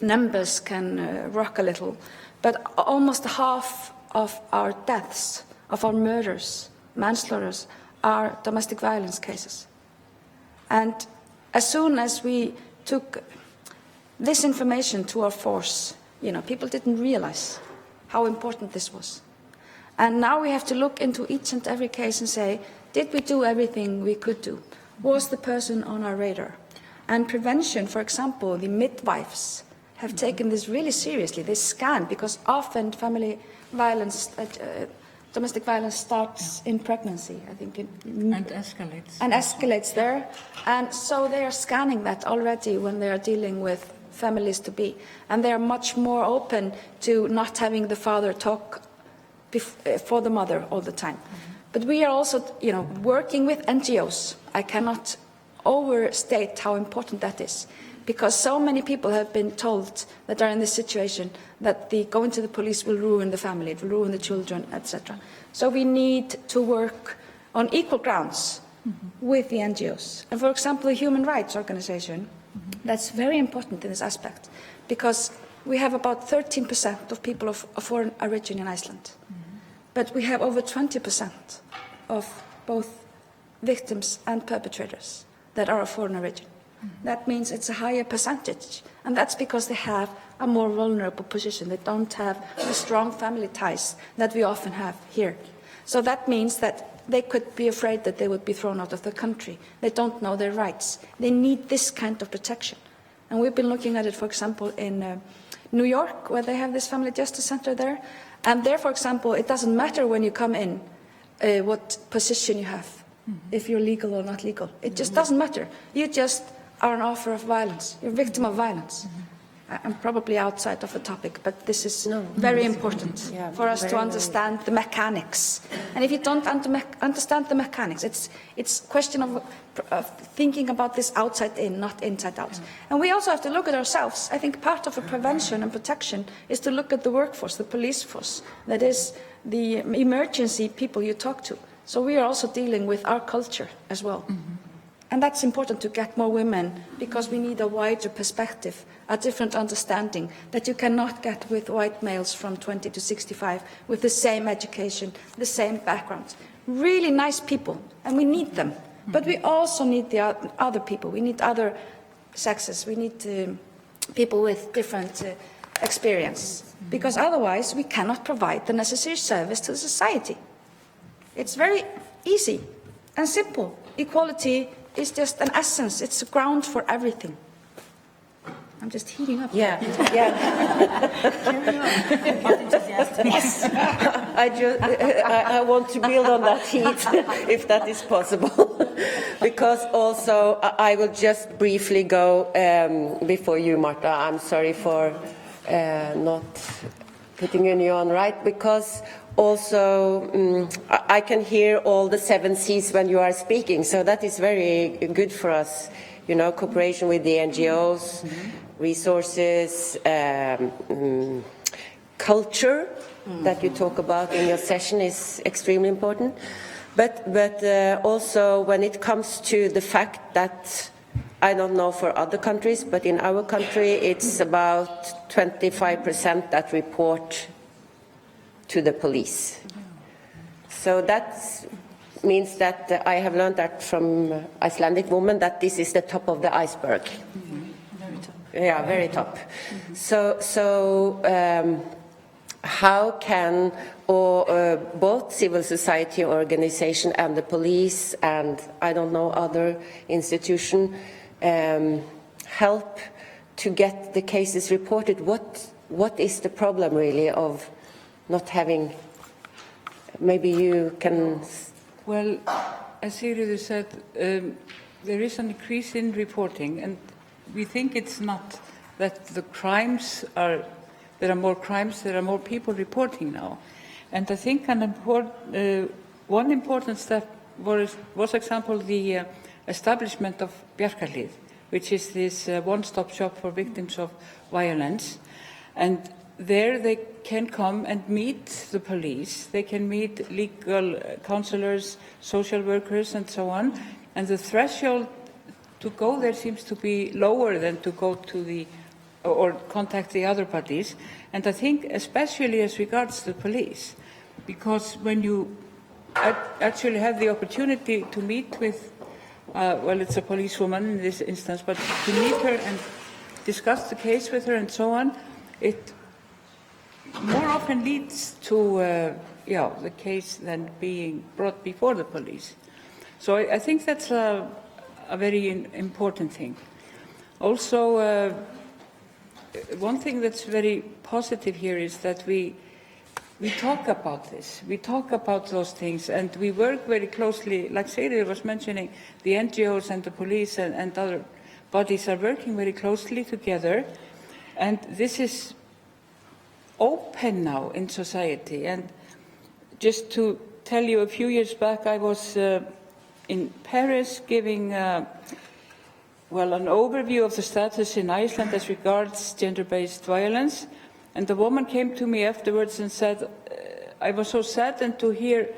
numbers can rock a little, but almost half of our deaths, of our murders, manslaughters, are domestic violence cases. And as soon as we took this information to our force, people didn't realize how important this was. And now we have to look into each and every case and say, did we do everything we could do? Was the person on our radar? And prevention, for example, the midwives have taken this really seriously. They scan, because often family violence, domestic violence starts in pregnancy, I think. And escalates. And escalates there. And so they are scanning that already when they are dealing with families to be. And they are much more open to not having the father talk for the mother all the time. But we are also, working with NGOs. I cannot overstate how important that is, because so many people have been told that are in this situation that going to the police will ruin the family, it will ruin the children, etc. So we need to work on equal grounds with the NGOs. And for example, the human rights organization, that's very important in this aspect, because we have about 13% of people of foreign origin in Iceland. But we have over 20% of both victims and perpetrators that are of foreign origin. That means it's a higher percentage. And that's because they have a more vulnerable position. They don't have the strong family ties that we often have here. So that means that they could be afraid that they would be thrown out of the country. They don't know their rights. They need this kind of protection. And we've been looking at it, for example, in New York, where they have this family justice center there. And there, for example, it doesn't matter when you come in what position you have, if you're legal or not legal. It just doesn't matter. You just are an offer of violence. You're a victim of violence. I'm probably outside of the topic, but this is very important for us to understand the mechanics. And if you don't understand the mechanics, it's a question of thinking about this outside in, not inside out. And we also have to look at ourselves. I think part of the prevention and protection is to look at the workforce, the police force, that is the emergency people you talk to. So we are also dealing with our culture as well. And that's important to get more women, because we need a wider perspective, a different understanding that you cannot get with white males from 20 to 65 with the same education, the same background. Really nice people, and we need them. But we also need the other people. We need other sexes. We need people with different experience, because otherwise we cannot provide the necessary service to society. It's very easy and simple. Equality is just an essence. It's a ground for everything. I'm just heating up. Yeah. Yes. I want to build on that heat, if that is possible. Because also, I will just briefly go before you, Marta. I'm sorry for not putting you on, right? Because also, I can hear all the 7 C's when you are speaking, so that is very good for us. Cooperation with the NGOs, resources, culture that you talk about in your session is extremely important. But also when it comes to the fact that, I don't know for other countries, but in our country it's about 25% that report to the police. So that means that I have learned that from Icelandic women, that this is the top of the iceberg. Very top. Yeah, very top. So how can both civil society organization and the police and I don't know other institution help to get the cases reported? What is the problem really of not having? Maybe you can. Well, as Sigríður said, there is an increase in reporting, and we think it's not that the crimes are. There are more crimes. There are more people reporting now, and I think one important step was, for example, the establishment of Bjarkarhlíð, which is this one-stop shop for victims of violence, and there they can come and meet the police, they can meet legal counselors, social workers and so on, and the threshold to go there seems to be lower than to go to or contact the other parties. And I think especially as regards the police, because when you actually have the opportunity to meet with well, it's a policewoman in this instance, but to meet her and discuss the case with her and so on, it more often leads to the case than being brought before the police. So I think that's a very important thing. Also, one thing that's very positive here is that we talk about this. We talk about those things, and we work very closely. Like Sigrid was mentioning, the NGOs and the police and other bodies are working very closely together, and this is open now in society. And just to tell you, a few years back, I was in Paris giving an overview of the status in Iceland as regards gender-based violence. And the woman came to me afterwards and said, I was so saddened to hear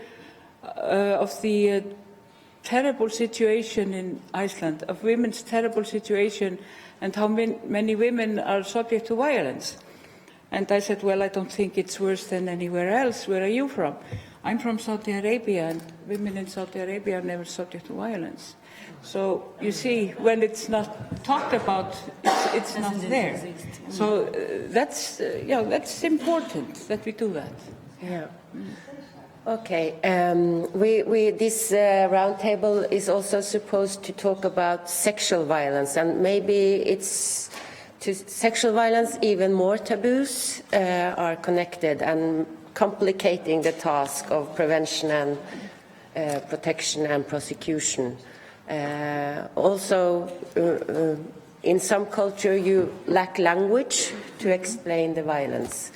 of the terrible situation in Iceland, of women's terrible situation, and how many women are subject to violence. And I said, well, I don't think it's worse than anywhere else. Where are you from? I'm from Saudi Arabia, and women in Saudi Arabia are never subject to violence. So you see, when it's not talked about, it's not there. So that's important that we do that. Yeah. Okay. This roundtable is also supposed to talk about sexual violence, and maybe it's to sexual violence even more taboos are connected and complicating the task of prevention and protection and prosecution. Also, in some culture, you lack language to explain the violence.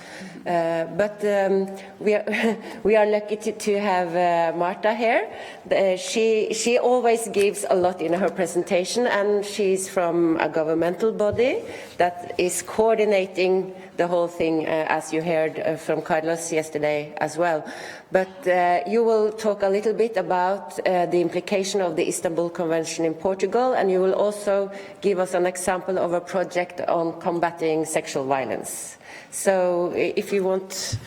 But we are lucky to have Marta here. She always gives a lot in her presentation, and she's from a governmental body that is coordinating the whole thing, as you heard from Carlos yesterday as well. But you will talk a little bit about the implication of the Istanbul Convention in Portugal, and you will also give us an example of a project on combating sexual violence. So if you want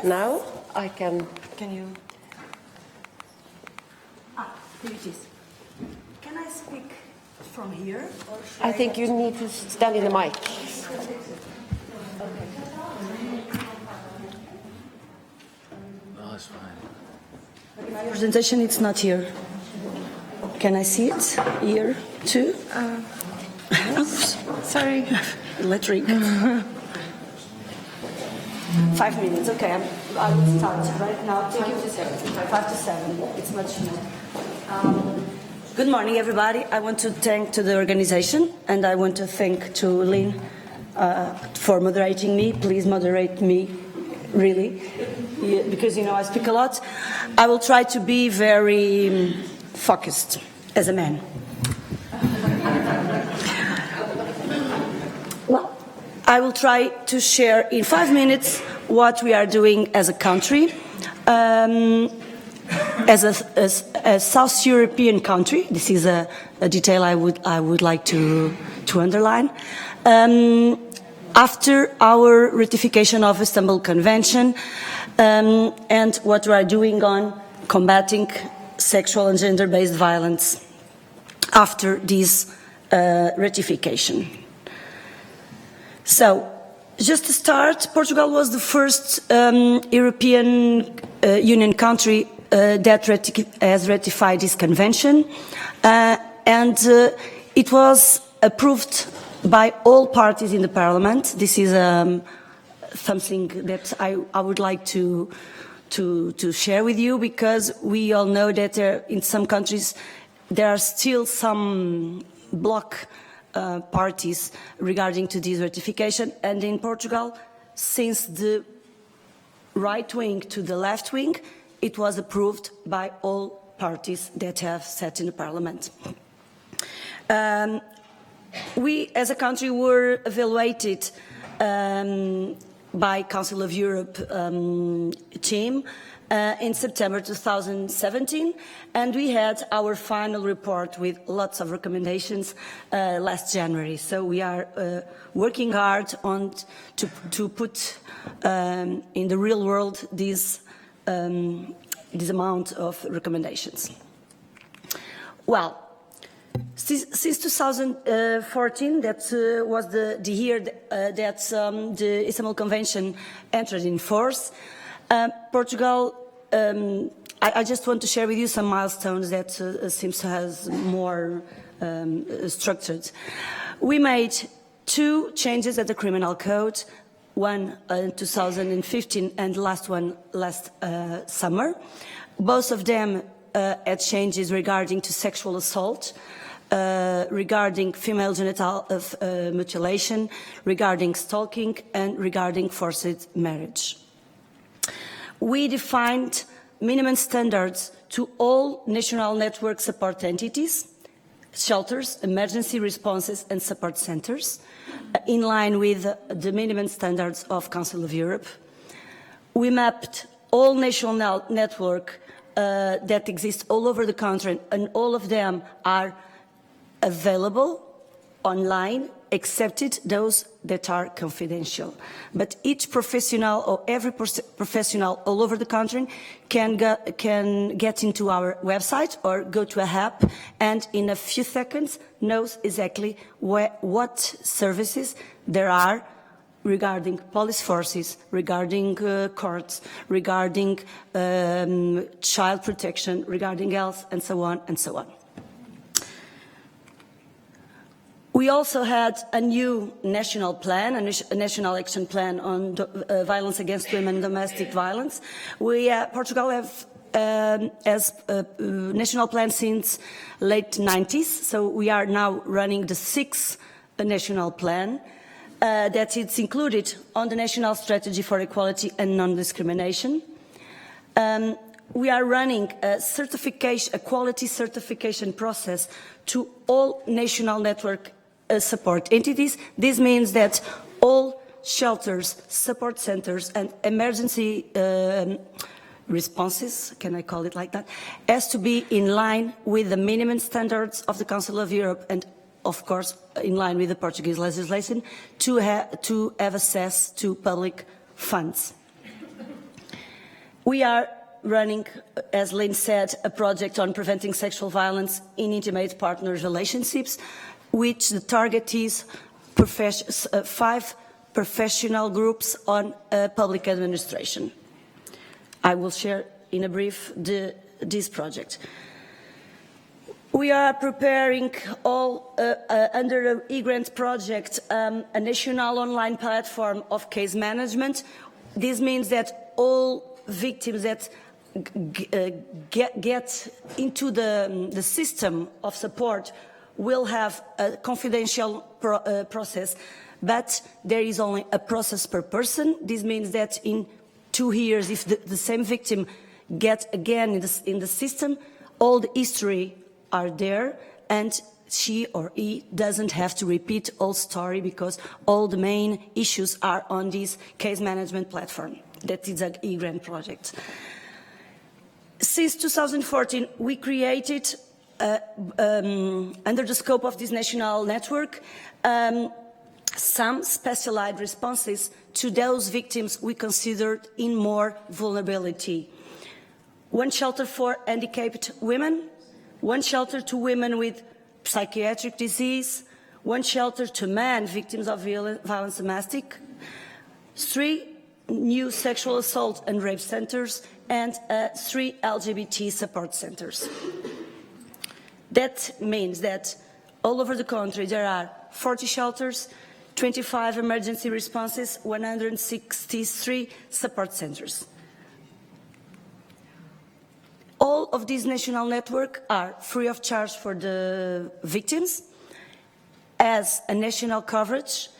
now, I can... Can you... Here it is. Can I speak from here? Or I think you need to stand in the mic. No, it's fine. My presentation, it's not here. Can I see it here too? Oops, sorry. Electric. 5 minutes, okay. I will start right now. 5 to 7. 5 to 7. It's much more. Good morning, everybody. I want to thank to the organization, and I want to thank to Lynn for moderating me. Please moderate me, really, because I speak a lot. I will try to be very focused as a man. Well, I will try to share in 5 minutes what we are doing as a country, as a South European country. This is a detail I would like to underline. After our ratification of Istanbul Convention, and what we are doing on combating sexual and gender-based violence after this ratification. So, just to start, Portugal was the first European Union country that has ratified this convention, and it was approved by all parties in the parliament. This is something that I would like to share with you, because we all know that in some countries there are still some block parties regarding to this ratification, and in Portugal, since the right wing to the left wing, it was approved by all parties that have sat in the parliament. We, as a country, were evaluated by Council of Europe team in September 2017, and we had our final report with lots of recommendations last January. So we are working hard on to put in the real world this amount of recommendations. Well, Since 2014, that was the year that the Istanbul Convention entered in force, Portugal, I just want to share with you some milestones that seems to have more structured. We made 2 changes at the criminal code, one in 2015 and the last one last summer. Both of them had changes regarding to sexual assault, regarding female genital mutilation, regarding stalking, and regarding forced marriage. We defined minimum standards to all national network support entities, shelters, emergency responses, and support centers, in line with the minimum standards of Council of Europe. We mapped all national network that exist all over the country, and all of them are available online, excepted those that are confidential. But each professional or every professional all over the country can get into our website or go to a app and in a few seconds knows exactly what services there are regarding police forces, regarding courts, regarding child protection, regarding health, and so on and so on. We also had a new national plan, a national action plan on violence against women and domestic violence. Portugal has a national plan since late 90s, so we are now running the 6th national plan that is included on the National Strategy for Equality and Non-Discrimination. We are running a quality certification process to all national network support entities. This means that all shelters, support centers, and emergency responses, can I call it like that, has to be in line with the minimum standards of the Council of Europe and, of course, in line with the Portuguese legislation to have access to public funds. We are running, as Lynn said, a project on preventing sexual violence in intimate partner relationships, which the target is 5 professional groups on public administration. I will share in a brief this project. We are preparing under the e-grant project a national online platform of case management. This means that all victims that get into the system of support will have a confidential process, but there is only a process per person. This means that in 2 years, if the same victim gets again in the system, all the history are there, and she or he doesn't have to repeat all story because all the main issues are on this case management platform. That is an e-grant project. Since 2014, we created under the scope of this national network, some specialized responses to those victims we considered in more vulnerability. 1 shelter for handicapped women, 1 shelter to women with psychiatric disease, 1 shelter to men victims of violence domestic, 3 new sexual assault and rape centers, and 3 LGBT support centers. That means that all over the country there are 40 shelters, 25 emergency responses, 163 support centers. All of these national networks are free of charge for the victims, as a national coverage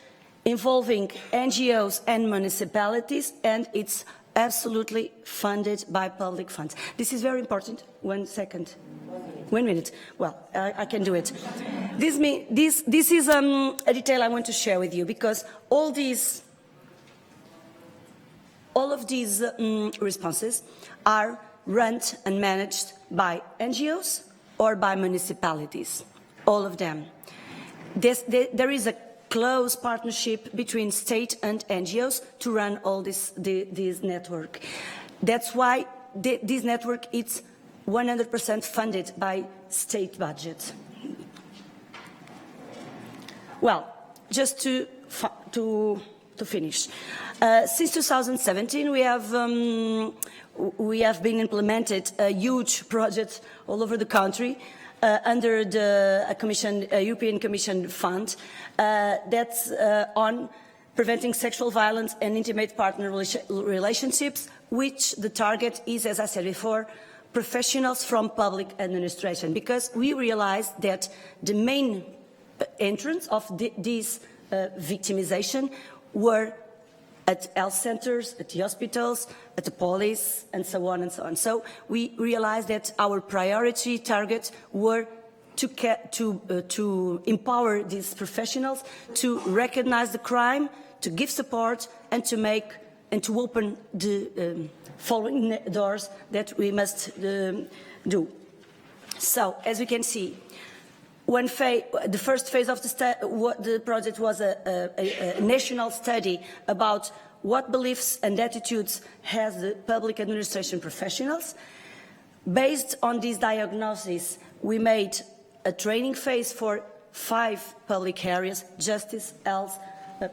involving NGOs and municipalities, and it's absolutely funded by public funds. This is very important. 1 second. 1 minute. Well, I can do it. This is a detail I want to share with you, because all of these responses are run and managed by NGOs or by municipalities, all of them. There is a close partnership between state and NGOs to run all this network. That's why this network is 100% funded by state budget. Well, just to finish, since 2017 we have been implemented a huge project all over the country under the European Commission fund that's on preventing sexual violence and intimate partner relationships, which the target is, as I said before, professionals from public administration, because we realized that the main entrance of this victimization were at health centers, at the hospitals, at the police, and so on and so on. So we realized that our priority targets were to empower these professionals to recognize the crime, to give support, and to make and to open the following doors that we must do. So, as we can see, the first phase of the project was a national study about what beliefs and attitudes has the public administration professionals. Based on this diagnosis, we made a training phase for 5 public areas: justice, health,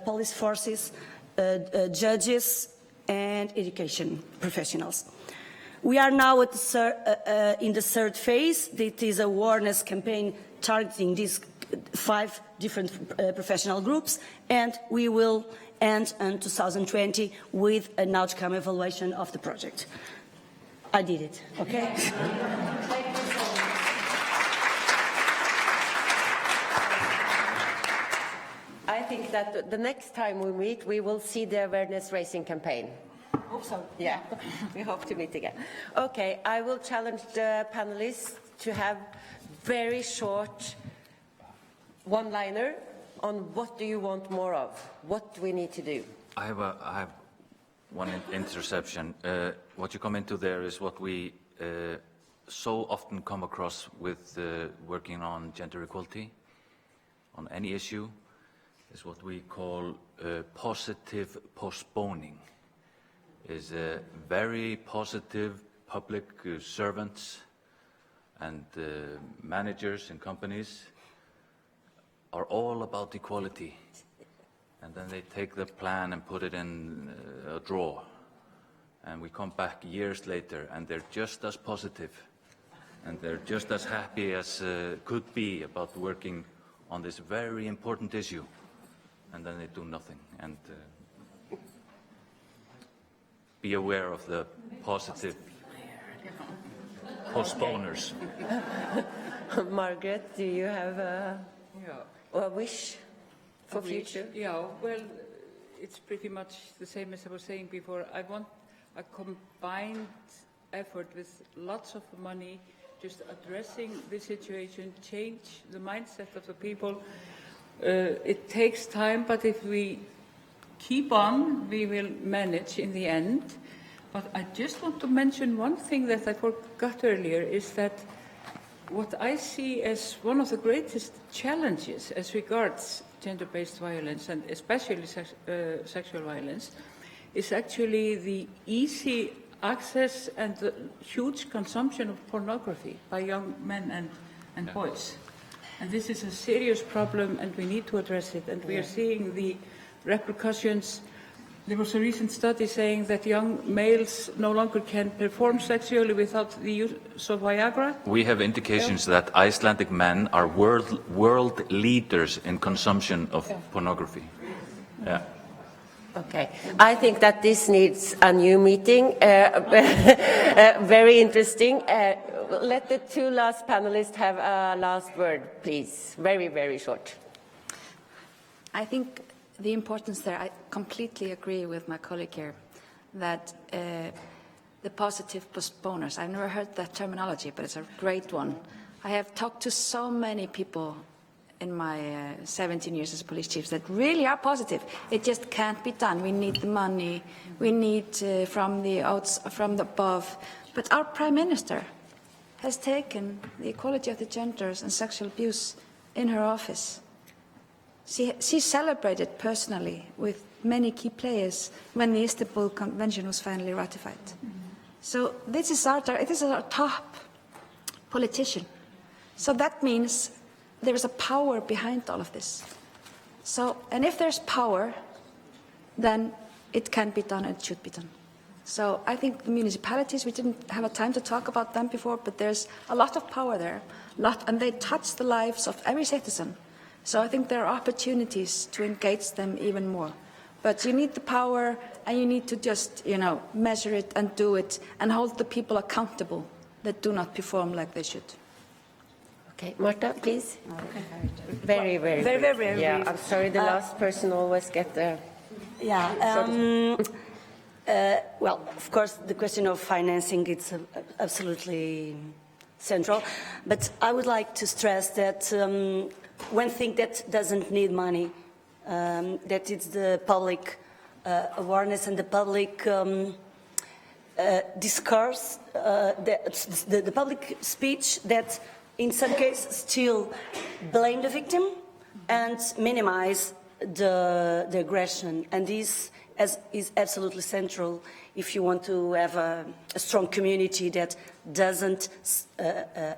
police forces, judges, and education professionals. We are now at in the third phase. It is an awareness campaign targeting these 5 different professional groups, and we will end in 2020 with an outcome evaluation of the project. I did it, okay? I think that the next time we meet, we will see the awareness raising campaign. Hope so. Yeah, we hope to meet again. Okay, I will challenge the panelists to have very short one-liner on what do you want more of, what do we need to do. I have one interception. What you come into there is what we so often come across with working on gender equality, on any issue, is what we call positive postponing. Is very positive public servants and managers in companies are all about equality, and then they take the plan and put it in a drawer, and we come back years later and they're just as positive and they're just as happy as could be about working on this very important issue, and then they do nothing. And be aware of the positive postponers. Margaret, do you have a wish for future? Yeah, well, it's pretty much the same as I was saying before. I want a combined effort with lots of money, just addressing the situation, change the mindset of the people. It takes time, but if we keep on, we will manage in the end. But I just want to mention one thing that I forgot earlier, is that what I see as one of the greatest challenges as regards gender-based violence, and especially sexual violence, is actually the easy access and the huge consumption of pornography by young men and boys. And this is a serious problem, and we need to address it. And we are seeing the repercussions. There was a recent study saying that young males no longer can perform sexually without the use of Viagra. We have indications that Icelandic men are world leaders in consumption of pornography. Yeah. Okay, I think that this needs a new meeting. Very interesting. Let the 2 last panelists have a last word, please. Very, very short. I think the importance there, I completely agree with my colleague here, that the positive postponers, I've never heard that terminology, but it's a great one. I have talked to so many people in my 17 years as a police chief that really are positive. It just can't be done. We need the money, we need from the above. But our Prime Minister has taken the equality of the genders and sexual abuse in her office. She celebrated personally with many key players when the Istanbul Convention was finally ratified. So this is our top politician. So that means there is a power behind all of this. So, and if there's power, then it can be done and it should be done. So I think the municipalities, we didn't have a time to talk about them before, but there's a lot of power there, and they touch the lives of every citizen. So I think there are opportunities to engage them even more. But you need the power, and you need to just, measure it and do it, and hold the people accountable that do not perform like they should. Okay, Marta, please. Very, very, Very brief. brief. Yeah, I'm sorry, the last person always get the... Yeah. Well, of course, the question of financing is absolutely central. But I would like to stress that one thing that doesn't need money, that it's the public awareness and the public discourse, the public speech that in some cases still blame the victim and minimize the aggression. And this is absolutely central if you want to have a strong community that doesn't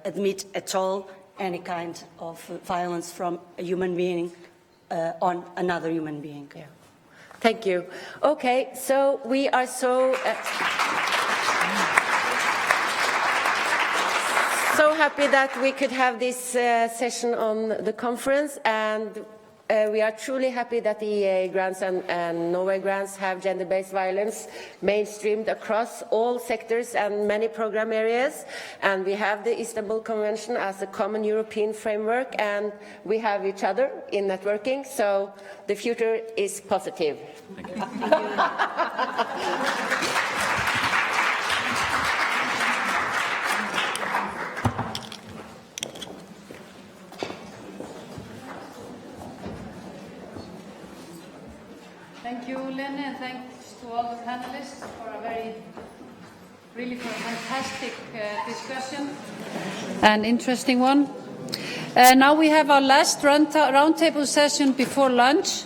admit at all any kind of violence from a human being on another human being. Yeah. Thank you. Okay, so we are so happy that we could have this session on the conference, and we are truly happy that the EEA grants and Norway grants have gender-based violence mainstreamed across all sectors and many program areas. And we have the Istanbul Convention as a common European framework, and we have each other in networking. So the future is positive. Thank you. Thank you, Lene, and thanks to all the panelists for a really fantastic discussion, an interesting one. Now we have our last roundtable session before lunch.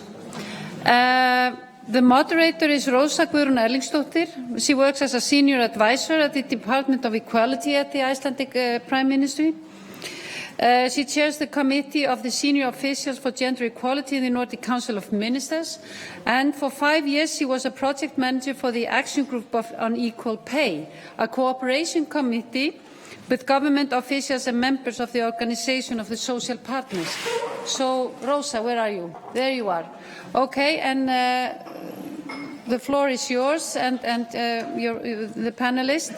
The moderator is Rósa Guðrún Erlingsdóttir. She works as a senior advisor at the Department of Equality at the Icelandic Prime Ministry. She chairs the Committee of the Senior Officials for Gender Equality in the Nordic Council of Ministers, and for 5 years she was a project manager for the Action Group on Equal Pay, a cooperation committee with government officials and members of the Organization of the Social Partners. So, Rosa, where are you? There you are. Okay, and the floor is yours and the panelists.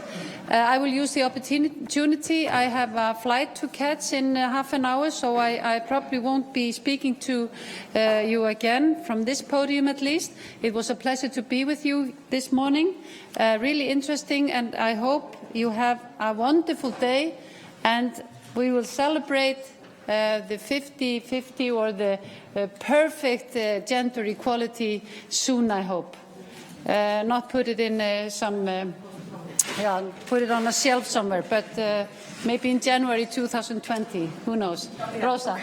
I will use the opportunity. I have a flight to catch in half an hour, so I probably won't be speaking to you again from this podium at least. It was a pleasure to be with you this morning. Really interesting, and I hope you have a wonderful day, and we will celebrate the 50-50 or the perfect gender equality soon, I hope. Not put it in put it on a shelf somewhere, but maybe in January 2020, who knows? Rosa.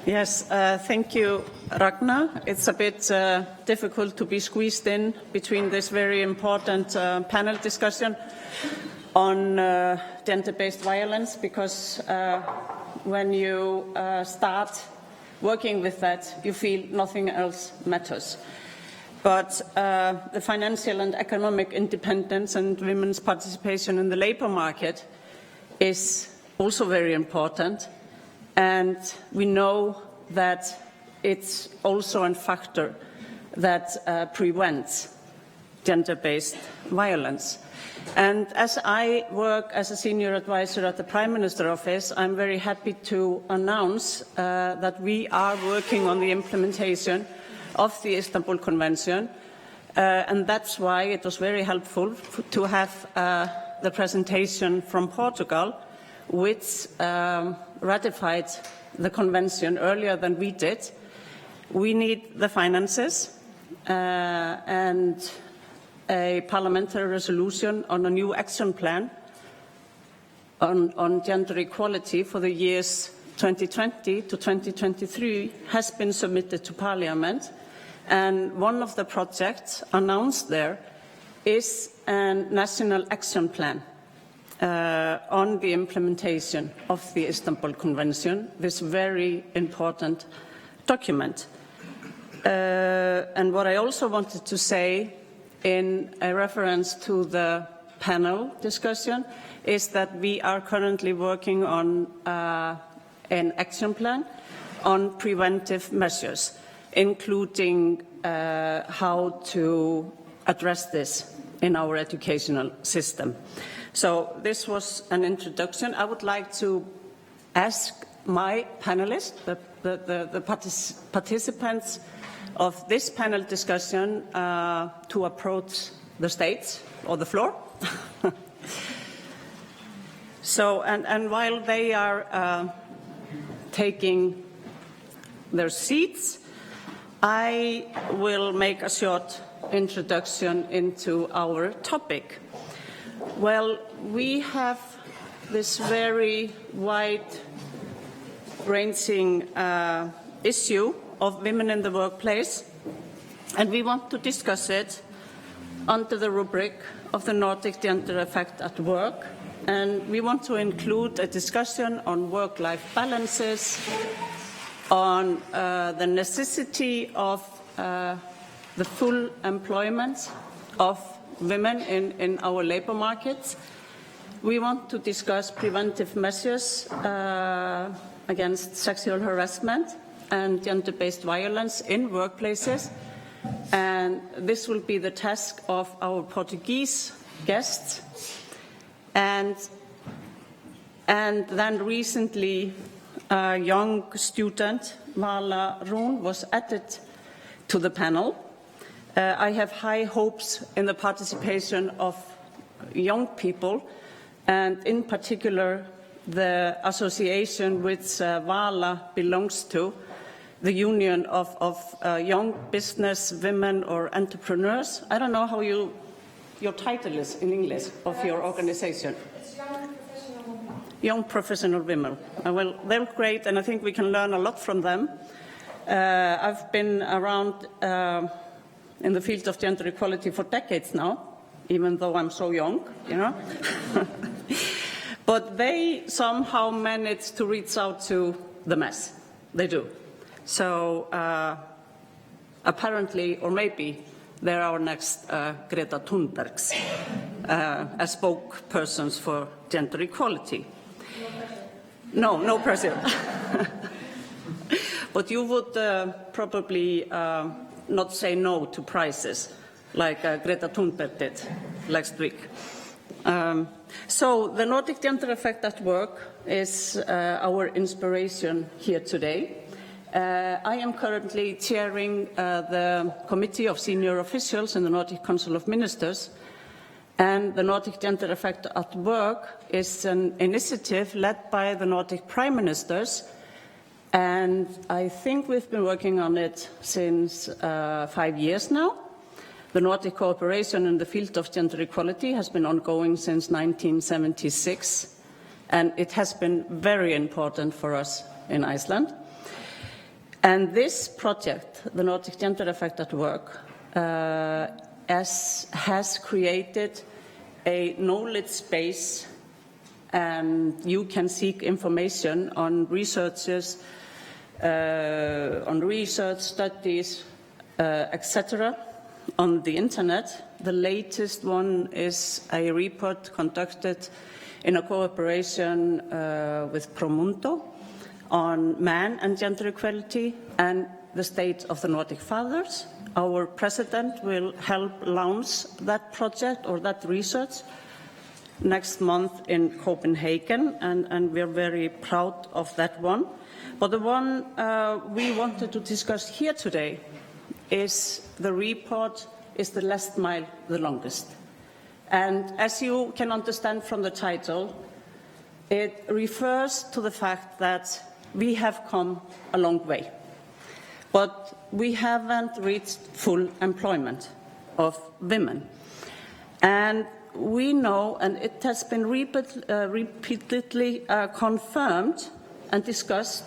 Yes, thank you, Ragnar. It's a bit difficult to be squeezed in between this very important panel discussion on gender-based violence, because when you start working with that, you feel nothing else matters. But the financial and economic independence and women's participation in the labour market is also very important. And we know that it's also a factor that prevents gender-based violence. And as I work as a senior advisor at the Prime Minister's office, I'm very happy to announce that we are working on the implementation of the Istanbul Convention. And that's why it was very helpful to have the presentation from Portugal, which ratified the convention earlier than we did. We need the finances and a parliamentary resolution on a new action plan on gender equality for the years 2020 to 2023 has been submitted to Parliament. And one of the projects announced there is a national action plan. on the implementation of the Istanbul Convention, this very important document. And what I also wanted to say in a reference to the panel discussion is that we are currently working on an action plan on preventive measures, including how to address this in our educational system. So this was an introduction. I would like to ask my panelists, the participants of this panel discussion, to approach the stage or the floor. So, and while they are taking their seats, I will make a short introduction into our topic. Well, we have this very wide-ranging issue of women in the workplace, and we want to discuss it under the rubric of the Nordic gender effect at work. And we want to include a discussion on work-life balances, on the necessity of the full employment of women in our labour markets. We want to discuss preventive measures against sexual harassment and gender-based violence in workplaces. And this will be the task of our Portuguese guests. And then recently, a young student, Vala Rún, was added to the panel. I have high hopes in the participation of young people, and in particular, the association which Vala belongs to, the Union of Young Business Women or Entrepreneurs. I don't know how your title is in English of your organization. It's Young Professional Women. Young Professional Women. Well, they're great, and I think we can learn a lot from them. I've been around in the field of gender equality for decades now, even though I'm so young, you know. But they somehow manage to reach out to the mass. They do. So apparently, or maybe, they're our next Greta Thunbergs as spokespersons for gender equality. No pressure. But you would probably not say no to prizes like Greta Thunberg did last week. So the Nordic gender effect at work is our inspiration here today. I am currently chairing the Committee of Senior Officials in the Nordic Council of Ministers, and the Nordic Gender Effect at Work is an initiative led by the Nordic Prime Ministers, and I think we've been working on it since 5 years now. The Nordic cooperation in the field of gender equality has been ongoing since 1976, and it has been very important for us in Iceland. And this project, the Nordic Gender Effect at Work, has created a knowledge base, and you can seek information on researches, on research studies, etc. on the internet. The latest one is a report conducted in a cooperation with Promundo on man and gender equality and the state of the Nordic Fathers. Our president will help launch that project or that research next month in Copenhagen, and we're very proud of that one. But the one we wanted to discuss here today is the report, Is the Last Mile the Longest? And as you can understand from the title, it refers to the fact that we have come a long way, but we haven't reached full employment of women. And we know, and it has been repeatedly confirmed and discussed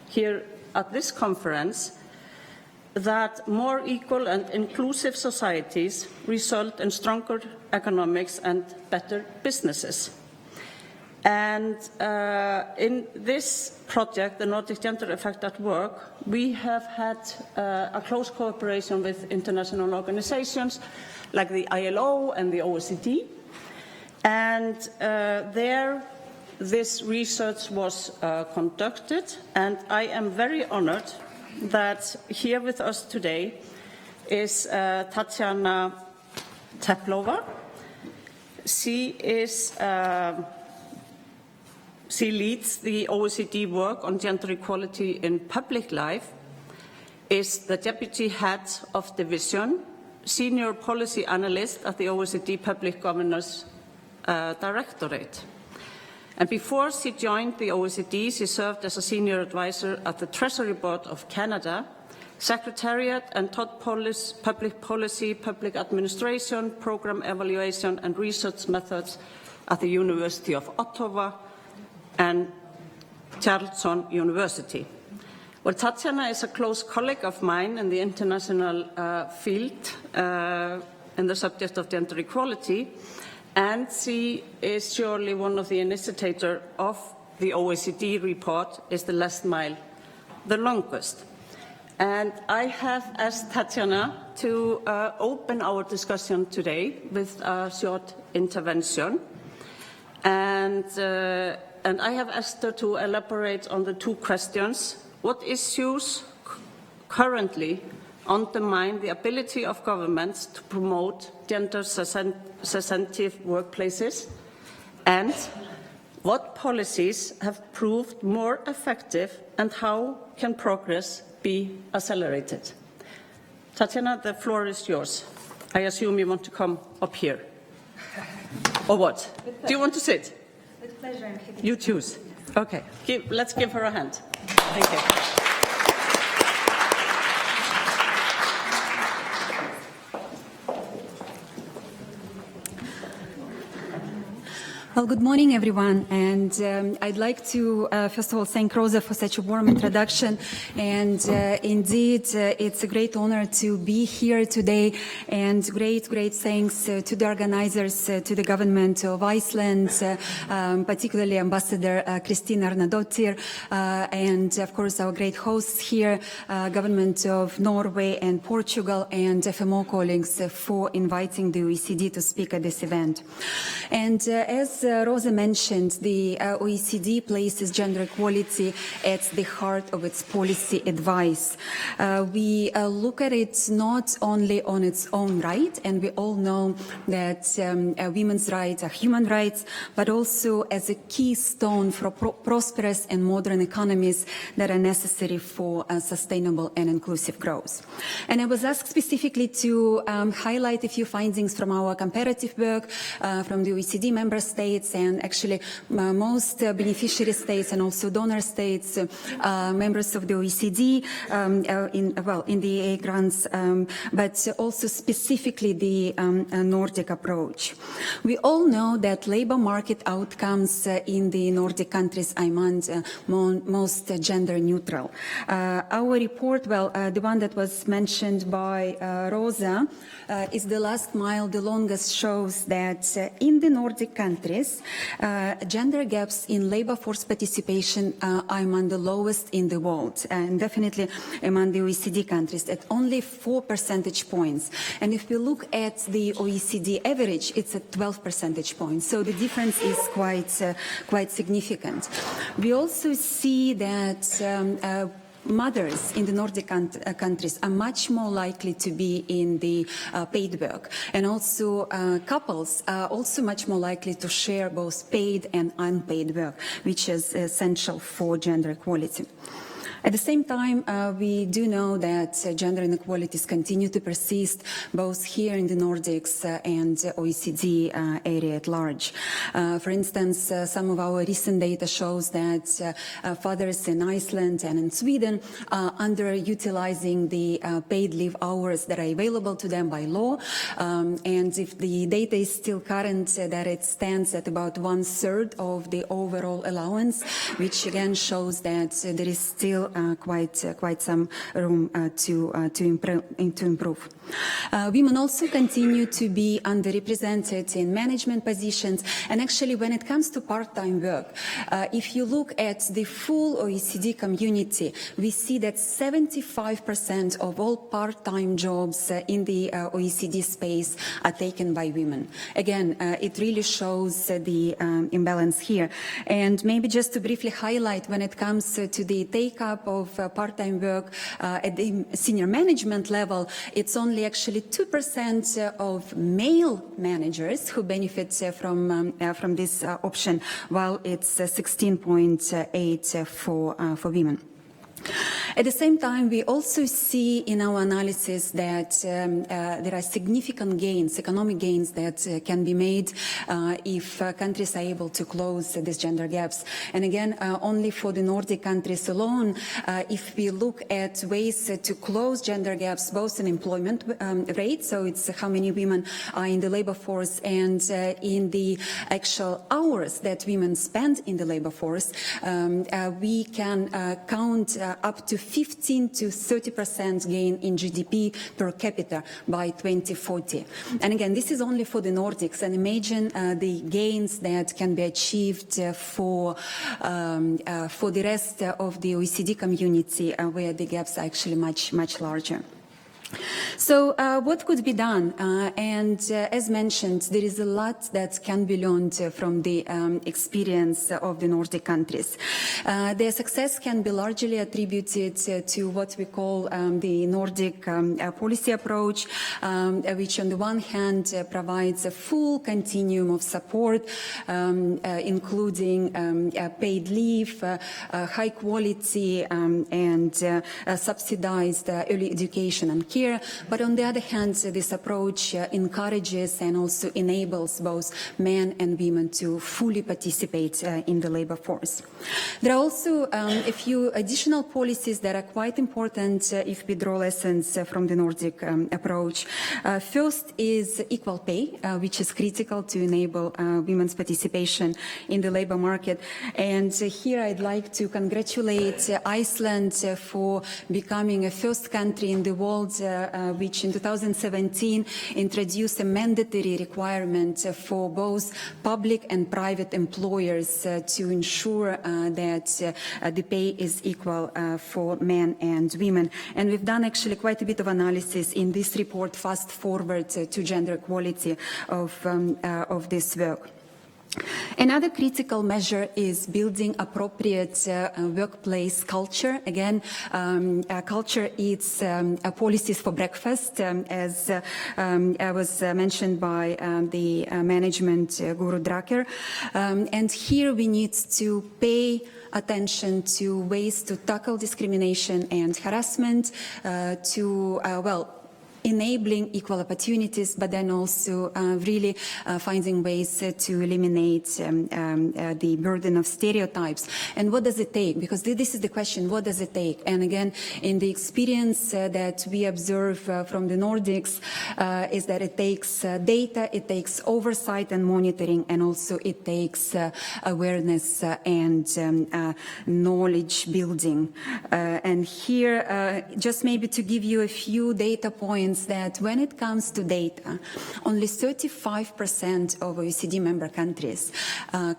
here at this conference, that more equal and inclusive societies result in stronger economics and better businesses. And in this project, the Nordic Gender Effect at Work, we have had a close cooperation with international organizations like the ILO and the OECD. And there, this research was conducted, and I am very honored that here with us today is Tatjana Teplova. She leads the OECD work on gender equality in public life, is the deputy head of division, senior policy analyst at the OECD Public Governance Directorate. And before she joined the OECD, she served as a senior advisor at the Treasury Board of Canada, Secretariat, and taught public policy, public administration, program evaluation, and research methods at the University of Ottawa and Charlton University. Well, Tatjana is a close colleague of mine in the international field in the subject of gender equality, and she is surely one of the initiators of the OECD report, Is the Last Mile the Longest? And I have asked Tatjana to open our discussion today with a short intervention. And I have asked her to elaborate on the two questions. What issues currently undermine the ability of governments to promote gender-sensitive workplaces? And what policies have proved more effective, and how can progress be accelerated? Tatjana, the floor is yours. I assume you want to come up here. Or what? Do you want to sit? With pleasure. I'm happy. You choose. Okay. Let's give her a hand. Thank you. Well, good morning, everyone. And I'd like to, first of all, thank Rosa for such a warm introduction. And indeed, it's a great honor to be here today. And great thanks to the organizers, to the government of Iceland, particularly Ambassador Kristín Arnardóttir, and of course our great hosts here, government of Norway and Portugal, and FMO colleagues for inviting the OECD to speak at this event. And as Rosa mentioned, the OECD places gender equality at the heart of its policy advice. We look at it not only on its own right, and we all know that women's rights are human rights, but also as a keystone for prosperous and modern economies that are necessary for sustainable and inclusive growth. And I was asked specifically to highlight a few findings from our comparative work from the OECD member states, and actually most beneficiary states and also donor states, members of the OECD in the EA grants, but also specifically the Nordic approach. We all know that labor market outcomes in the Nordic countries are most gender neutral. Our report, the one that was mentioned by Rosa, is the last mile, the longest, shows that in the Nordic countries, gender gaps in labor force participation are among the lowest in the world, and definitely among the OECD countries, at only 4 percentage points. And if we look at the OECD average, it's at 12 percentage points. So the difference is quite significant. We also see that mothers in the Nordic countries are much more likely to be in the paid work, and also couples are also much more likely to share both paid and unpaid work, which is essential for gender equality. At the same time, we do know that gender inequalities continue to persist both here in the Nordics and OECD area at large. For instance, some of our recent data shows that fathers in Iceland and in Sweden are underutilizing the paid leave hours that are available to them by law. And if the data is still current, that it stands at about 1/3 of the overall allowance, which again shows that there is still quite some room to improve. Women also continue to be underrepresented in management positions, and actually when it comes to part-time work, if you look at the full OECD community, we see that 75% of all part-time jobs in the OECD space are taken by women. Again, it really shows the imbalance here. And maybe just to briefly highlight, when it comes to the take-up of part-time work at the senior management level, it's only actually 2% of male managers who benefit from this option, while it's 16.8 for women. At the same time, we also see in our analysis that there are significant gains, economic gains that can be made if countries are able to close these gender gaps. And again, only for the Nordic countries alone, if we look at ways to close gender gaps, both in employment rate, so it's how many women are in the labor force, and in the actual hours that women spend in the labor force, we can count up to 15 to 30% gain in GDP per capita by 2040. And again, this is only for the Nordics, and imagine the gains that can be achieved for the rest of the OECD community, where the gaps are actually much larger. So what could be done? As mentioned, there is a lot that can be learned from the experience of the Nordic countries. Their success can be largely attributed to what we call the Nordic policy approach, which on the one hand provides a full continuum of support, including paid leave, high quality and subsidized early education and care. But on the other hand, this approach encourages and also enables both men and women to fully participate in the labor force. There are also a few additional policies that are quite important if we draw lessons from the Nordic approach. First is equal pay, which is critical to enable women's participation in the labor market. And here I'd like to congratulate Iceland for becoming a first country in the world which in 2017 introduced a mandatory requirement for both public and private employers to ensure that the pay is equal for men and women. And we've done actually quite a bit of analysis in this report, Fast Forward to Gender Equality, of this work. Another critical measure is building appropriate workplace culture. Again, culture is policies for breakfast, as was mentioned by the management guru Drucker. And here we need to pay attention to ways to tackle discrimination and harassment, enabling equal opportunities, but then also really finding ways to eliminate the burden of stereotypes. And what does it take? Because this is the question, what does it take? And again, in the experience that we observe from the Nordics, is that it takes data, it takes oversight and monitoring, and also it takes awareness and knowledge building. And here, just maybe to give you a few data points, that when it comes to data, only 35% of OECD member countries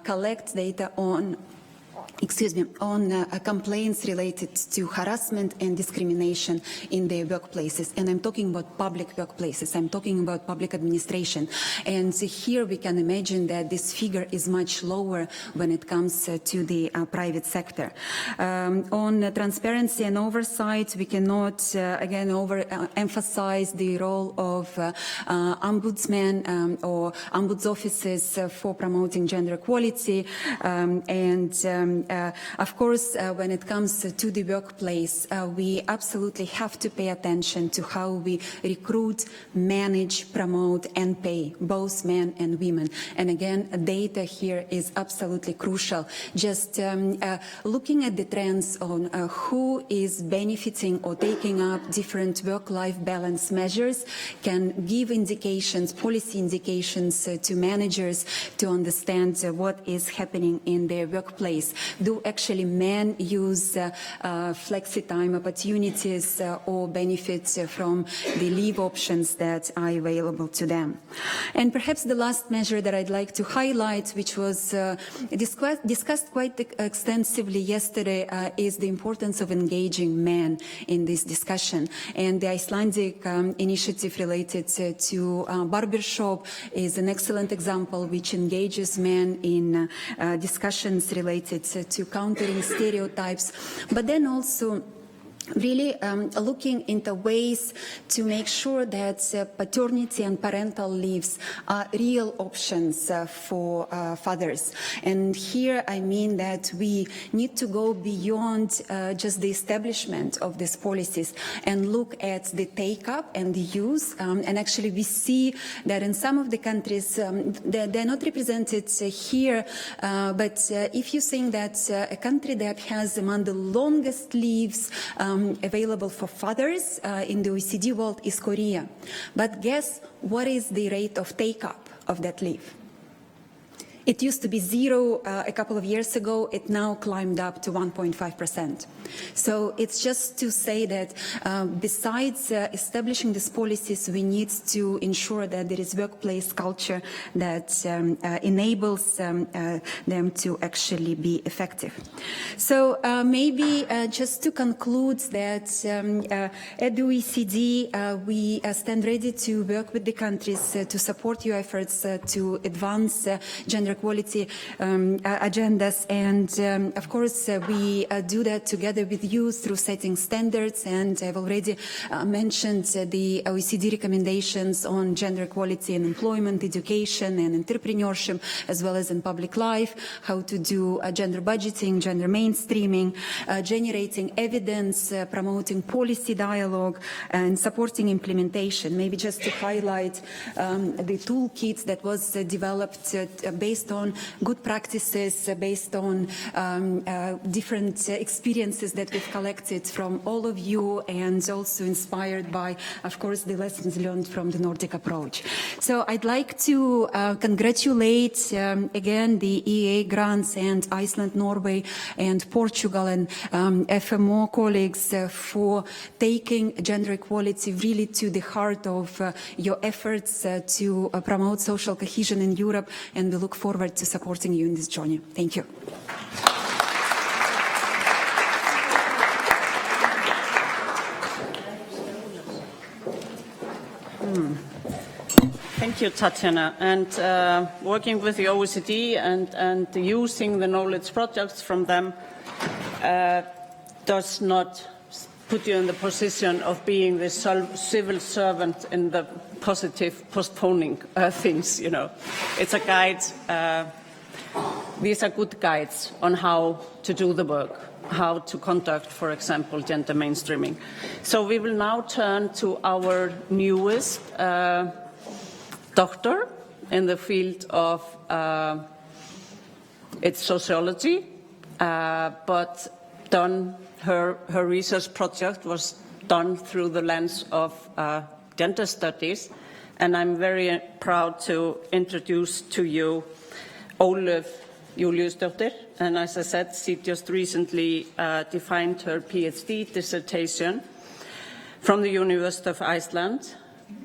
collect data on complaints related to harassment and discrimination in their workplaces. And I'm talking about public workplaces. I'm talking about public administration. And here we can imagine that this figure is much lower when it comes to the private sector. On transparency and oversight, we cannot, again, emphasize the role of ombudsmen or ombuds offices for promoting gender equality. Of course, when it comes to the workplace, we absolutely have to pay attention to how we recruit, manage, promote, and pay both men and women. And again, data here is absolutely crucial. Just looking at the trends on who is benefiting or taking up different work-life balance measures can give indications, policy indications to managers to understand what is happening in their workplace. Do actually men use flexi time opportunities or benefit from the leave options that are available to them? And perhaps the last measure that I'd like to highlight, which was discussed quite extensively yesterday, is the importance of engaging men in this discussion. And the Icelandic initiative related to barbershop is an excellent example which engages men in discussions related to countering stereotypes, but then also really looking into ways to make sure that paternity and parental leaves are real options for fathers. And here I mean that we need to go beyond just the establishment of these policies and look at the take-up and the use. And actually we see that in some of the countries, they're not represented here, but if you think that a country that has among the longest leaves available for fathers in the OECD world is Korea. But guess what is the rate of take-up of that leave? It used to be 0 a couple of years ago. It now climbed up to 1.5%. So it's just to say that besides establishing these policies, we need to ensure that there is workplace culture that enables them to actually be effective. So maybe just to conclude that at the OECD, we stand ready to work with the countries to support your efforts to advance gender equality agendas, and of course we do that together with you through setting standards, and I've already mentioned the OECD recommendations on gender equality in employment, education and entrepreneurship, as well as in public life, how to do gender budgeting, gender mainstreaming, generating evidence, promoting policy dialogue and supporting implementation. Maybe just to highlight the toolkit that was developed based on good practices, based on different experiences that we've collected from all of you, and also inspired by, of course, the lessons learned from the Nordic approach. So I'd like to congratulate again the EA grants and Iceland, Norway and Portugal and FMO colleagues for taking gender equality really to the heart of your efforts to promote social cohesion in Europe, and we look forward to supporting you in this journey. Thank you. Thank you, Tatiana. And working with the OECD and using the knowledge projects from them does not put you in the position of being the civil servant in the positive postponing things, you know. It's a guide. These are good guides on how to do the work, how to conduct, for example, gender mainstreaming. So we will now turn to our newest doctor in the field of it's sociology, but her research project was done through the lens of gender studies, and I'm very proud to introduce to you Ólöf Júlíusdóttir, and as I said, she just recently defined her PhD dissertation from the University of Iceland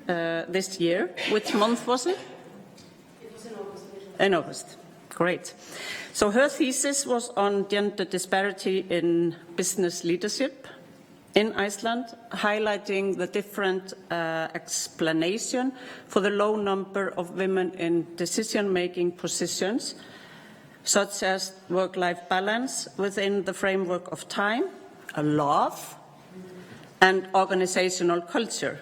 this year. Which month was it? It was in August. In August. Great. So her thesis was on gender disparity in business leadership in Iceland, highlighting the different explanation for the low number of women in decision-making positions, such as work-life balance within the framework of time, love, and organizational culture.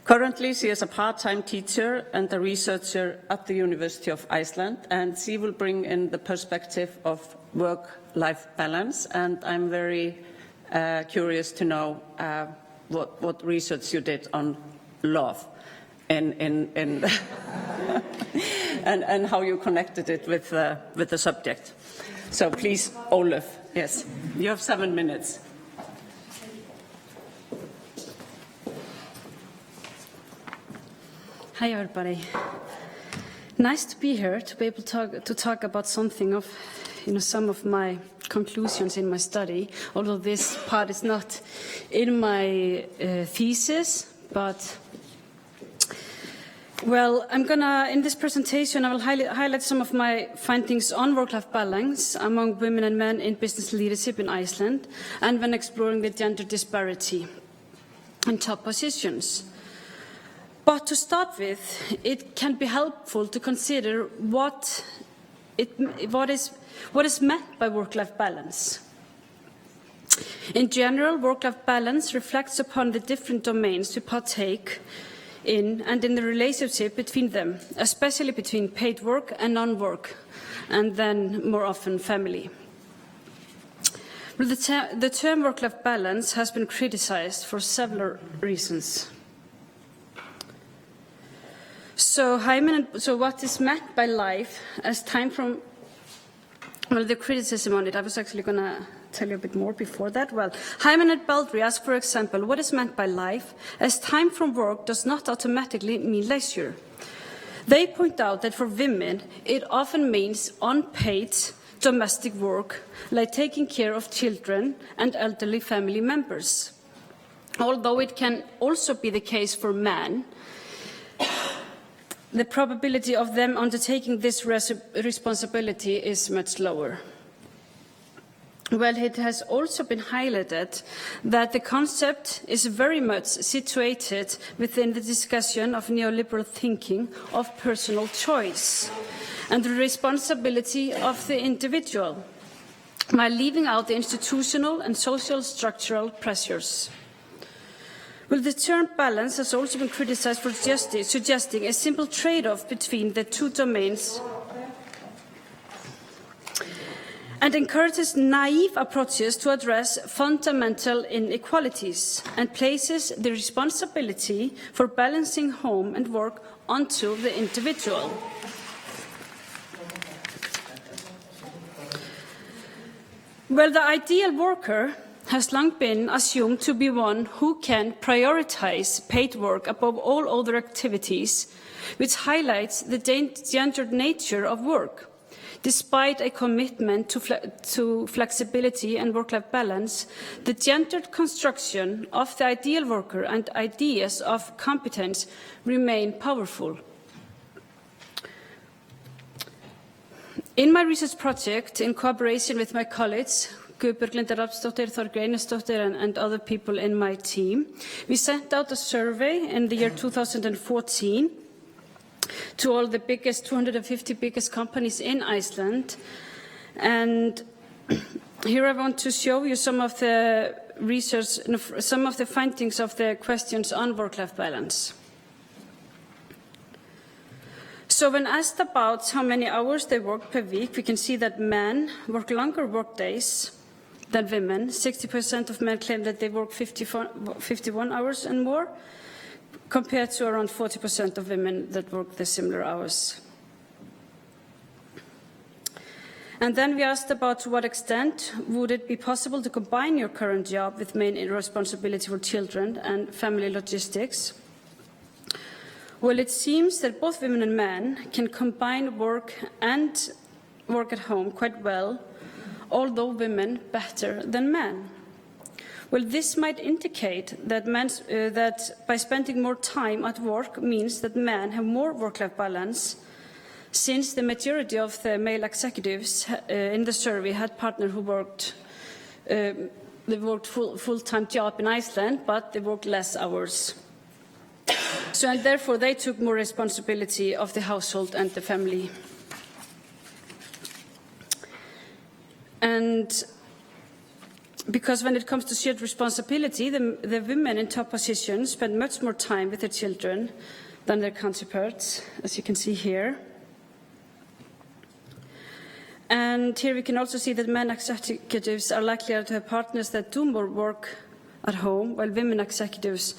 Currently, she is a part-time teacher and a researcher at the University of Iceland, and she will bring in the perspective of work-life balance, and I'm very curious to know what research you did on love and how you connected it with the subject. So please, Ólöf, yes, you have 7 minutes. Hi, everybody. Nice to be here, to be able to talk about something of, some of my conclusions in my study, although this part is not in my thesis, but well, in this presentation, I will highlight some of my findings on work-life balance among women and men in business leadership in Iceland, and when exploring the gender disparity in top positions. But to start with, it can be helpful to consider what is meant by work-life balance. In general, work-life balance reflects upon the different domains we partake in and in the relationship between them, especially between paid work and non-work, and then more often family. Well, the term work-life balance has been criticized for several reasons. So what is meant by life as time from, the criticism on it, I was actually going to tell you a bit more before that. Well, Hyman and Baldry ask, for example, what is meant by life as time from work does not automatically mean leisure. They point out that for women, it often means unpaid domestic work, like taking care of children and elderly family members. Although it can also be the case for men, the probability of them undertaking this responsibility is much lower. Well, it has also been highlighted that the concept is very much situated within the discussion of neoliberal thinking of personal choice and the responsibility of the individual, while leaving out the institutional and social structural pressures. Well, the term balance has also been criticized for suggesting a simple trade-off between the two domains and encourages naive approaches to address fundamental inequalities and places the responsibility for balancing home and work onto the individual. Well, the ideal worker has long been assumed to be one who can prioritize paid work above all other activities, which highlights the gendered nature of work. Despite a commitment to flexibility and work-life balance, the gendered construction of the ideal worker and ideas of competence remain powerful. In my research project, in cooperation with my colleagues, Guðbjörg Linda Rafnsdóttir, Þorgerður Einarsdóttir, and other people in my team, we sent out a survey in the year 2014 to all the 250 biggest companies in Iceland. And here I want to show you some of the research, some of the findings of the questions on work-life balance. So when asked about how many hours they work per week, we can see that men work longer work days than women. 60% of men claim that they work 51 hours and more, compared to around 40% of women that work the similar hours. And then we asked about to what extent would it be possible to combine your current job with main responsibility for children and family logistics. Well, it seems that both women and men can combine work and work at home quite well, although women better than men. Well, this might indicate that, that by spending more time at work means that men have more work-life balance, since the majority of the male executives in the survey had partners who worked full-time job in Iceland, but they worked less hours. So, and therefore, they took more responsibility of the household and the family. And because when it comes to shared responsibility, the women in top positions spend much more time with their children than their counterparts, as you can see here. And here we can also see that men executives are likelier to have partners that do more work at home, while women executives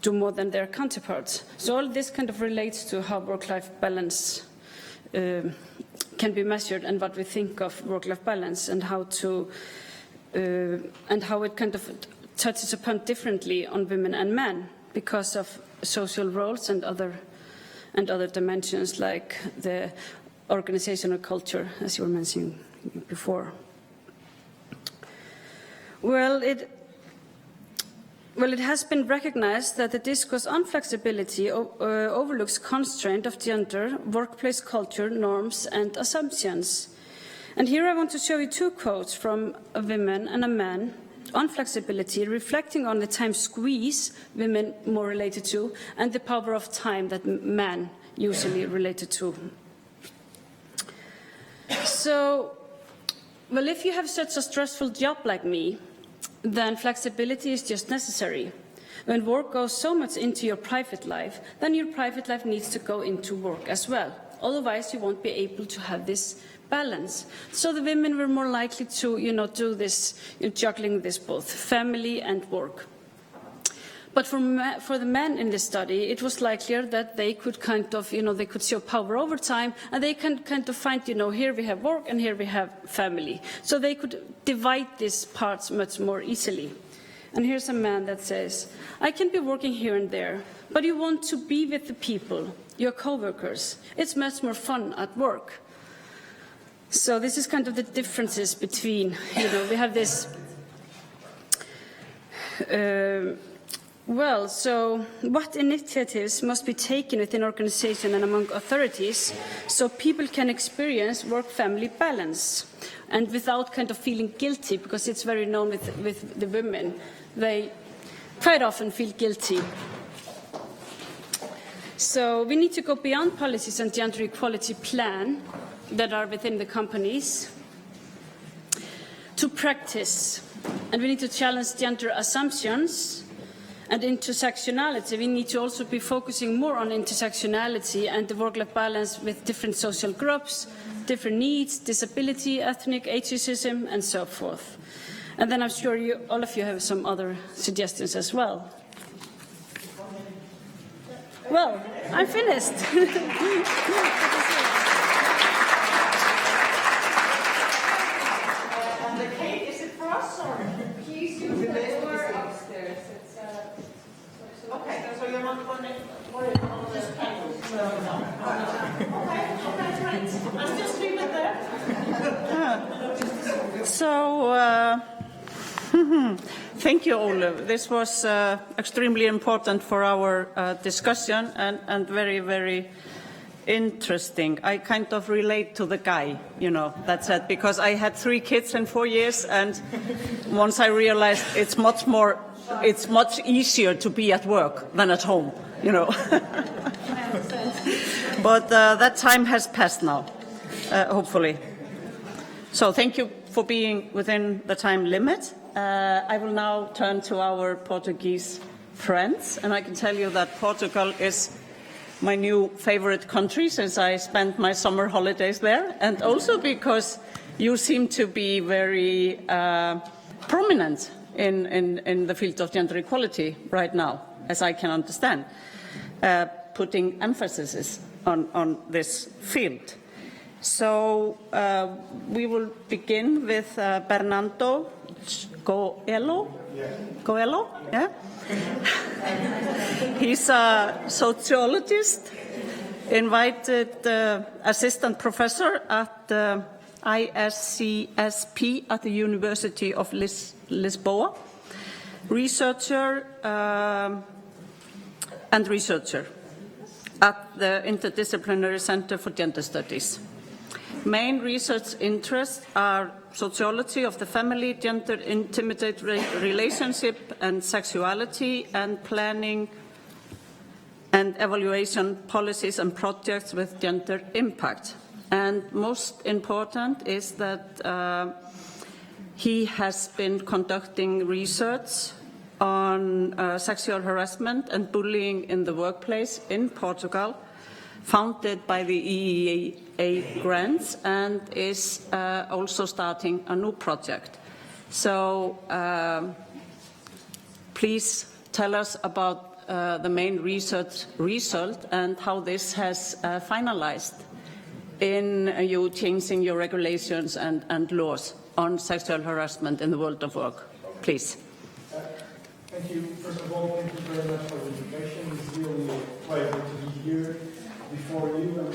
do more than their counterparts. So all this kind of relates to how work-life balance can be measured and what we think of work-life balance, and how it kind of touches upon differently on women and men because of social roles and and other dimensions like the organizational culture, as you were mentioning before. Well, it has been recognized that the discourse on flexibility overlooks constraint of gender, workplace culture, norms, and assumptions. And here I want to show you two quotes from a woman and a man on flexibility, reflecting on the time squeeze women more related to, and the power of time that men usually related to. So, well, if you have such a stressful job like me, then flexibility is just necessary. When work goes so much into your private life, then your private life needs to go into work as well. Otherwise, you won't be able to have this balance. So the women were more likely to, do this, juggling this both family and work. But for the men in this study, it was likelier that they could they could show power over time, and they can kind of find, here we have work and here we have family. So they could divide these parts much more easily. And here's a man that says, I can be working here and there, but you want to be with the people, your co-workers. It's much more fun at work. So this is kind of the differences between, we have this... Well, so what initiatives must be taken within organization and among authorities so people can experience work-family balance and without kind of feeling guilty, because it's very known with the women. They quite often feel guilty. So we need to go beyond policies and gender equality plan that are within the companies to practice. And we need to challenge gender assumptions and intersectionality. We need to also be focusing more on intersectionality and the work-life balance with different social groups, different needs, disability, ethnic, ageism, and so forth. And then I'm sure all of you have some other suggestions as well. Well, I'm finished. The cake, is it for us or? Please use the door upstairs. Okay, so you're not going to worry about this cake? Okay, right. I'll just leave it there. So, thank you, Ole. This was extremely important for our discussion and very, very interesting. I kind of relate to the guy, that said, because I had 3 kids in 4 years, and once I realized it's much easier to be at work than at home, But that time has passed now, hopefully. So thank you for being within the time limit. I will now turn to our Portuguese friends, and I can tell you that Portugal is my new favorite country since I spent my summer holidays there, and also because you seem to be very prominent in the field of gender equality right now, as I can understand, putting emphasis on this field. So we will begin with Bernardo Coelho. Coelho, yeah? He's a sociologist, invited assistant professor at ISCSP at the University of Lisboa, researcher and researcher at the Interdisciplinary Center for Gender Studies. Main research interests are sociology of the family, gender intimate relationship and sexuality, and planning and evaluation policies and projects with gender impact. And most important is that he has been conducting research on sexual harassment and bullying in the workplace in Portugal, founded by the EEA grants, and is also starting a new project. So please tell us about the main research result and how this has finalized in you changing your regulations and laws on sexual harassment in the world of work. Please. Thank you. First of all, thank you very much for the invitation. It's really a pleasure to be here. before you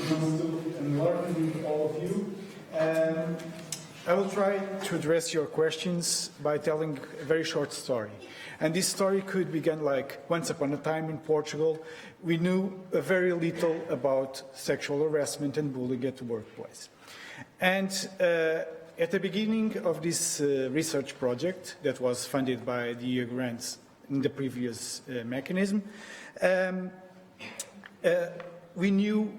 and learning with all of you. I will try to address your questions by telling a very short story. And this story could begin like, once upon a time in Portugal, we knew very little about sexual harassment and bullying at the workplace. And at the beginning of this research project that was funded by the EU grants in the previous mechanism, we knew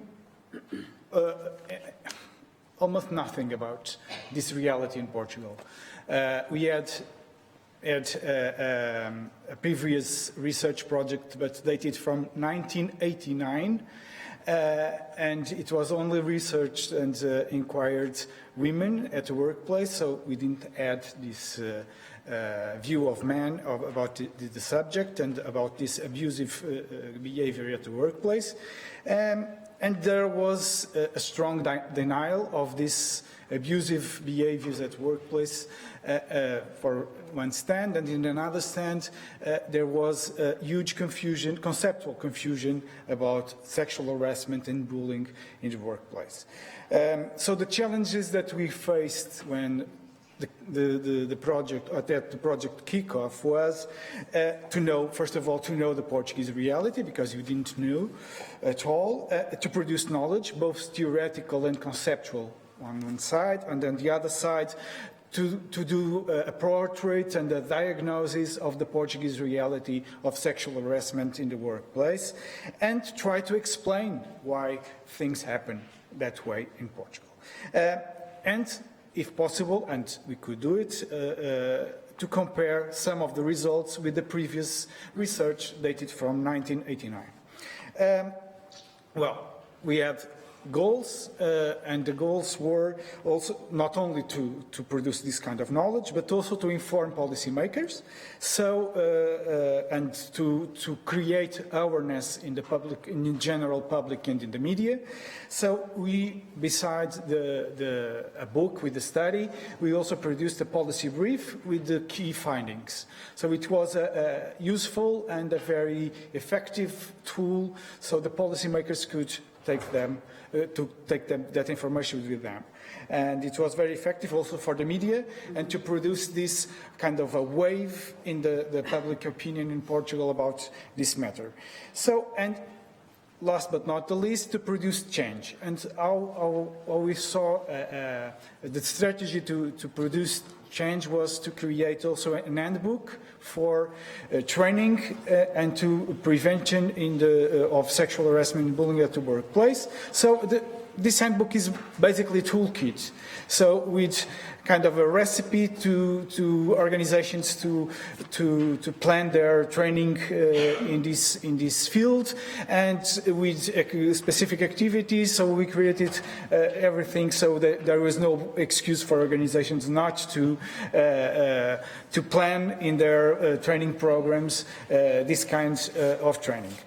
almost nothing about this reality in Portugal. We had a previous research project, but dated from 1989, and it was only researched and inquired women at the workplace, so we didn't add this view of men about the subject and about this abusive behavior at the workplace. And there was a strong denial of this abusive behaviors at workplace for one stand, and in another stand there was a huge confusion, conceptual confusion about sexual harassment and bullying in the workplace. So the challenges that we faced when the project, or that the project kickoff, was to know, first of all, to know the Portuguese reality, because you didn't know at all, to produce knowledge, both theoretical and conceptual on one side, and on the other side, to do a portrait and a diagnosis of the Portuguese reality of sexual harassment in the workplace, and try to explain why things happen that way in Portugal. And if possible, and we could do it, to compare some of the results with the previous research dated from 1989. Well, we had goals, and the goals were also not only to produce this kind of knowledge, but also to inform policymakers, so and to create awareness in the public, in the general public, and in the media. So we, besides a book with the study, we also produced a policy brief with the key findings. So it was a useful and a very effective tool, so the policymakers could take that information with them. And it was very effective also for the media, and to produce this kind of a wave in the public opinion in Portugal about this matter. So, and last but not the least, to produce change. And how we saw the strategy to produce change was to create also an handbook for training and to prevention of sexual harassment and bullying at the workplace. So this handbook is basically a toolkit. So with kind of a recipe to organizations to plan their training in this field, and with specific activities. So we created everything so that there was no excuse for organizations not to plan in their training programs this kind of training.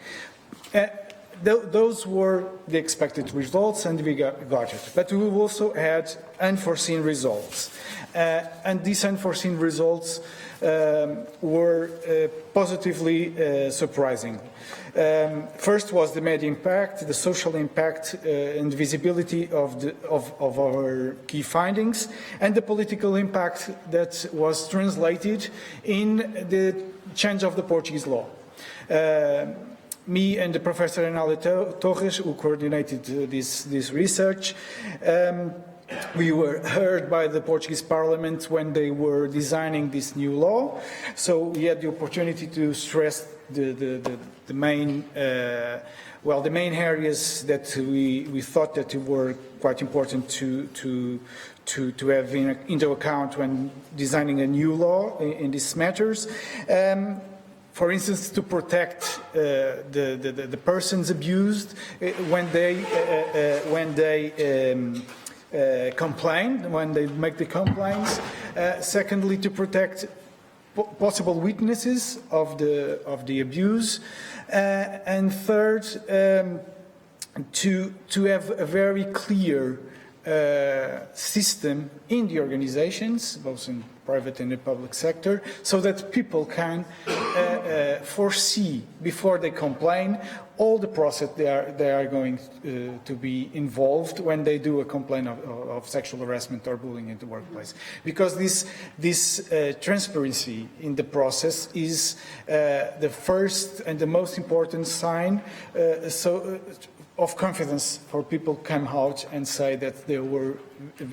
Those were the expected results, and we got it. But we also had unforeseen results. And these unforeseen results were positively surprising. First was the media impact, the social impact, and visibility of our key findings, and the political impact that was translated in the change of the Portuguese law. Me and the Professor Reinaldo Torres, who coordinated this research, we were heard by the Portuguese Parliament when they were designing this new law. So we had the opportunity to stress the main areas that we thought that were quite important to have into account when designing a new law in these matters. For instance, to protect the persons abused when they complain, when they make the complaints. Secondly, to protect possible witnesses of the abuse. And third, to have a very clear system in the organizations, both in private and the public sector, so that people can foresee before they complain all the process they are going to be involved when they do a complaint of sexual harassment or bullying in the workplace. Because this transparency in the process is the first and the most important sign of confidence for people to come out and say that they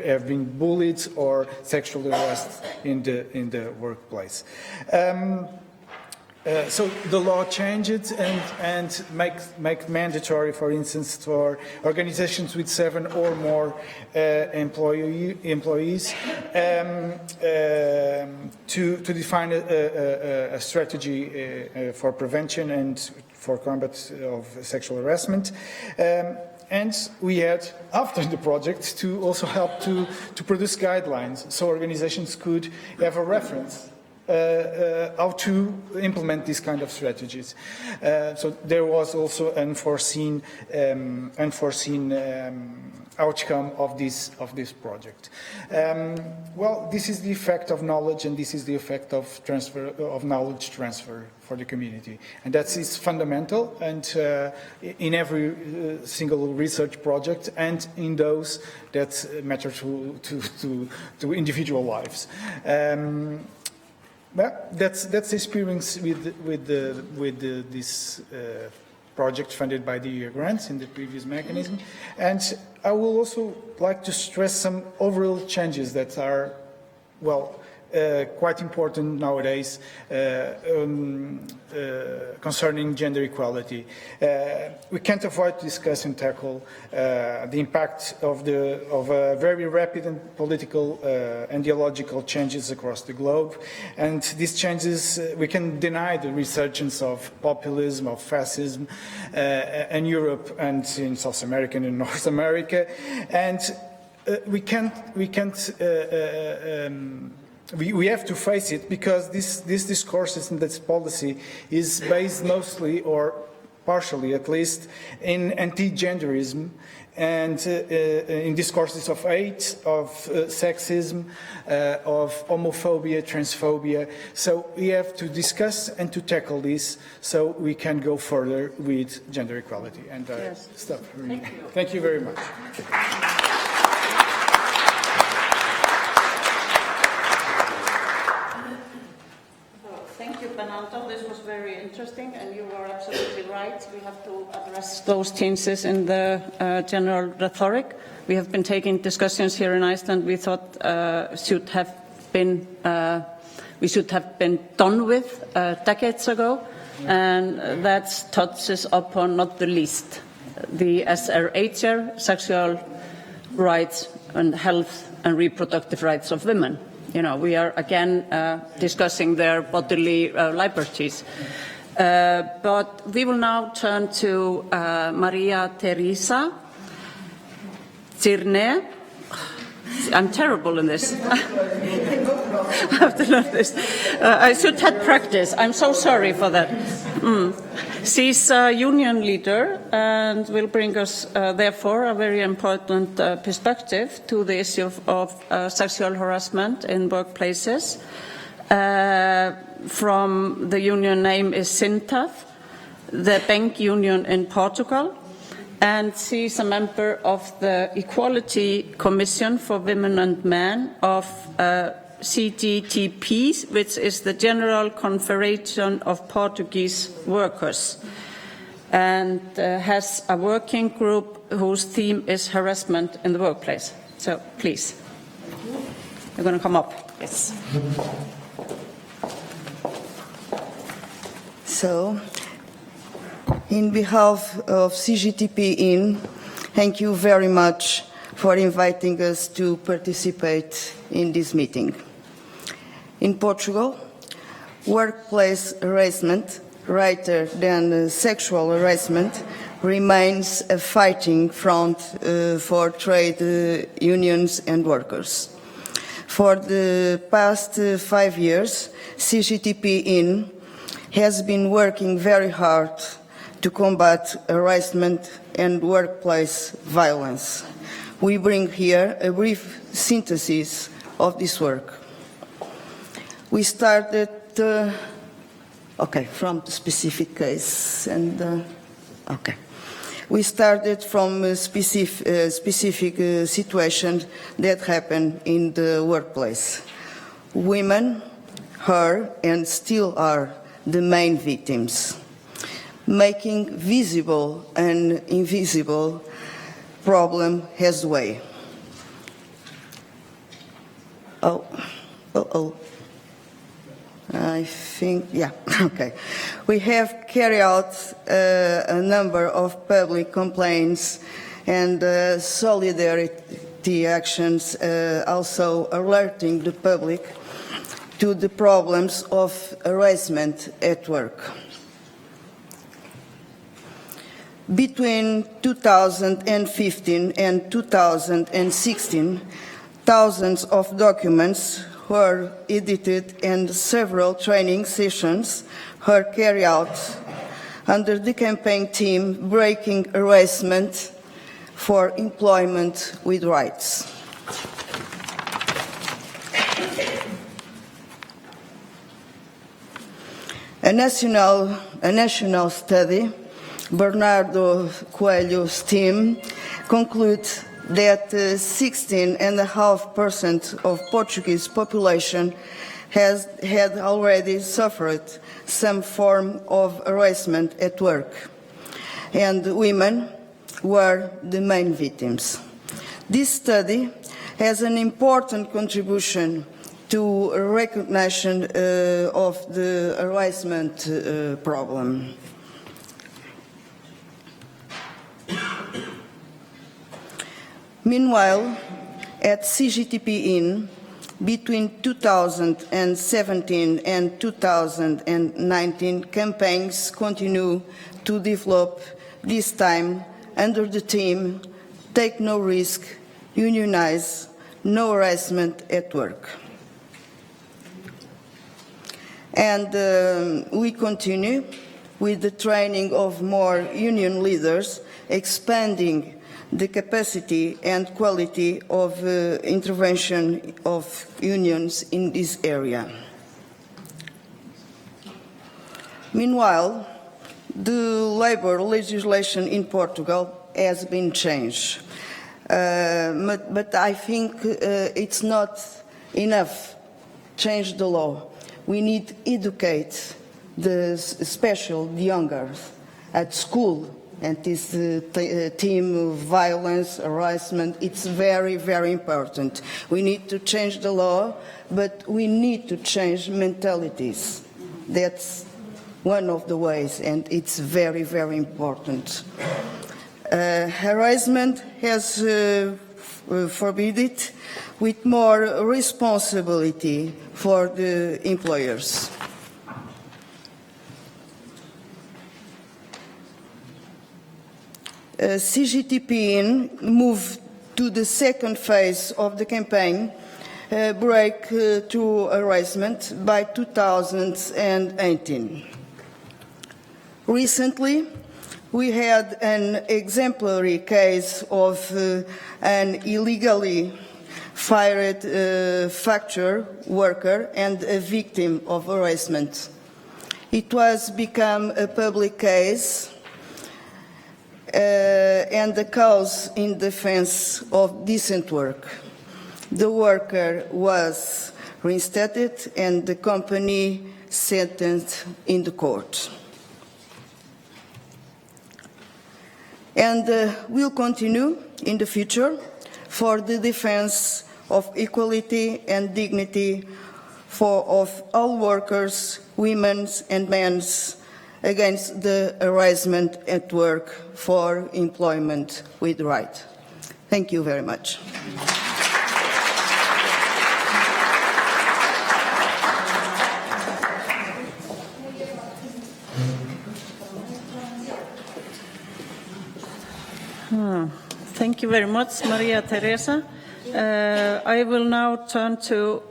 have been bullied or sexually harassed in the workplace. So the law changed and make mandatory, for instance, for organizations with 7 or more employees to define a strategy for prevention and for combat of sexual harassment. And we had, after the project, to also help to produce guidelines so organizations could have a reference how to implement these kind of strategies. So there was also unforeseen outcome of this project. Well, this is the effect of knowledge, and this is the effect of knowledge transfer for the community, and that is fundamental. And in every single research project, and in those that matter to individual lives. Well, that's the experience with this project funded by the EU grants in the previous mechanism. And I will also like to stress some overall changes that are, well, quite important nowadays concerning gender equality. We can't avoid to discuss and tackle the impact of very rapid and political and ideological changes across the globe. And these changes, we can deny the resurgence of populism, of fascism in Europe and in South America and in North America. And we have to face it, because this discourses and this policy is based mostly, or partially at least, in anti-genderism and in discourses of hate, of sexism, of homophobia, transphobia. So we have to discuss and to tackle this so we can go further with gender equality. And yes. Stop. Thank you very much. This was very interesting, and you were absolutely right. We have to address those changes in the general rhetoric. We have been taking discussions here in Iceland we thought we should have been done with decades ago, and that touches upon not the least the SRHR, sexual rights and health and reproductive rights of women. You know, we are again discussing their bodily liberties. But we will now turn to Maria Teresa Cirne. I'm terrible in this. I have to learn this. I should have practice. I'm so sorry for that. She's a union leader and will bring us, therefore, a very important perspective to the issue of sexual harassment in workplaces. From the union name is Sintav, the bank union in Portugal, and she's a member of the Equality Commission for Women and Men of CGTP, which is the General Confederation of Portuguese Workers, and has a working group whose theme is harassment in the workplace. So, please, you're going to come up. Yes. So, in behalf of CGTP, thank you very much for inviting us to participate in this meeting. In Portugal, workplace harassment, rather than sexual harassment, remains a fighting front for trade unions and workers. For the past 5 years, CGTP has been working very hard to combat harassment and workplace violence. we bring here a brief synthesis of this work. We started, from the specific case, and we started from a specific situation that happened in the workplace. Women were and still are the main victims, making visible and invisible problem has way. I think, We have carried out a number of public complaints and solidarity actions, also alerting the public to the problems of harassment at work. Between 2015 and 2016, thousands of documents were edited and several training sessions were carried out under the campaign team Breaking Harassment for Employment with Rights. A national study, Bernardo Coelho's team, concludes that 16.5% of Portuguese population had already suffered some form of harassment at work, and women were the main victims. This study has an important contribution to recognition of the harassment problem. Meanwhile, at CGTP-IN, between 2017 and 2019, campaigns continue to develop, this time under the theme Take No Risk, Unionize, No Harassment at Work. And we continue with the training of more union leaders, expanding the capacity and quality of intervention of unions in this area. Meanwhile, the labor legislation in Portugal has been changed, but I think it's not enough. Change the law. We need to educate especially the younger at school. And this theme of violence, harassment, it's very, very important. We need to change the law, but we need to change mentalities. That's one of the ways, and it's very, very important. Harassment has forbidden with more responsibility for the employers. CGTP-IN moved to the second phase of the campaign, Break Through Harassment, by 2018. Recently, we had an exemplary case of an illegally fired factory worker and a victim of harassment. It was become a public case and the cause in defense of decent work. The worker was reinstated and the company sentenced in the court. And will continue in the future for the defense of equality and dignity of all workers, women and men, against the harassment at work for employment with right. Thank you very much. Thank you very much, Maria Teresa. I will now turn to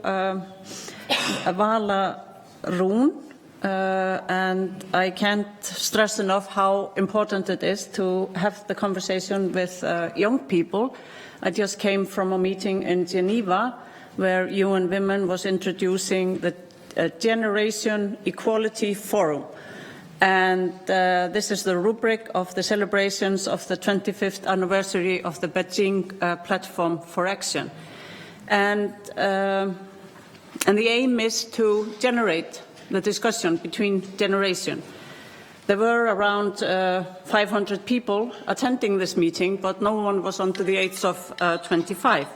Vala Rún. And I can't stress enough how important it is to have the conversation with young people I just came from a meeting in Geneva where UN Women was introducing the Generation Equality Forum. And this is the rubric of the celebrations of the 25th anniversary of the Beijing Platform for Action. And the aim is to generate the discussion between generations. There were around 500 people attending this meeting, but no one was under the age of 25.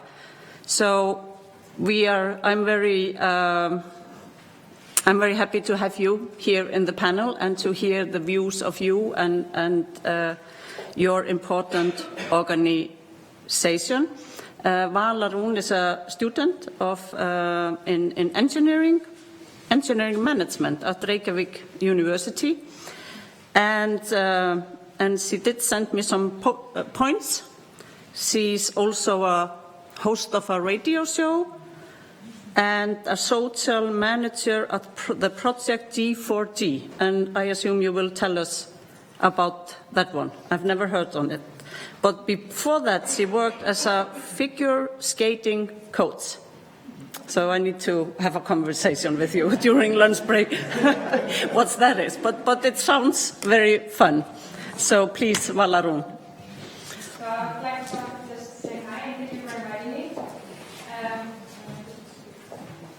So I'm very happy to have you here in the panel and to hear the views of you and your important organization. Vala Rún is a student in engineering management at Reykjavik University. And she did send me some points. She's also a host of a radio show and a social manager at the project G4G. And I assume you will tell us about that one. I've never heard on it. But before that, she worked as a figure skating coach. So I need to have a conversation with you during lunch break, what that is. But it sounds very fun. So please, Vala Rún. So I'd like to just say hi and thank you for inviting me.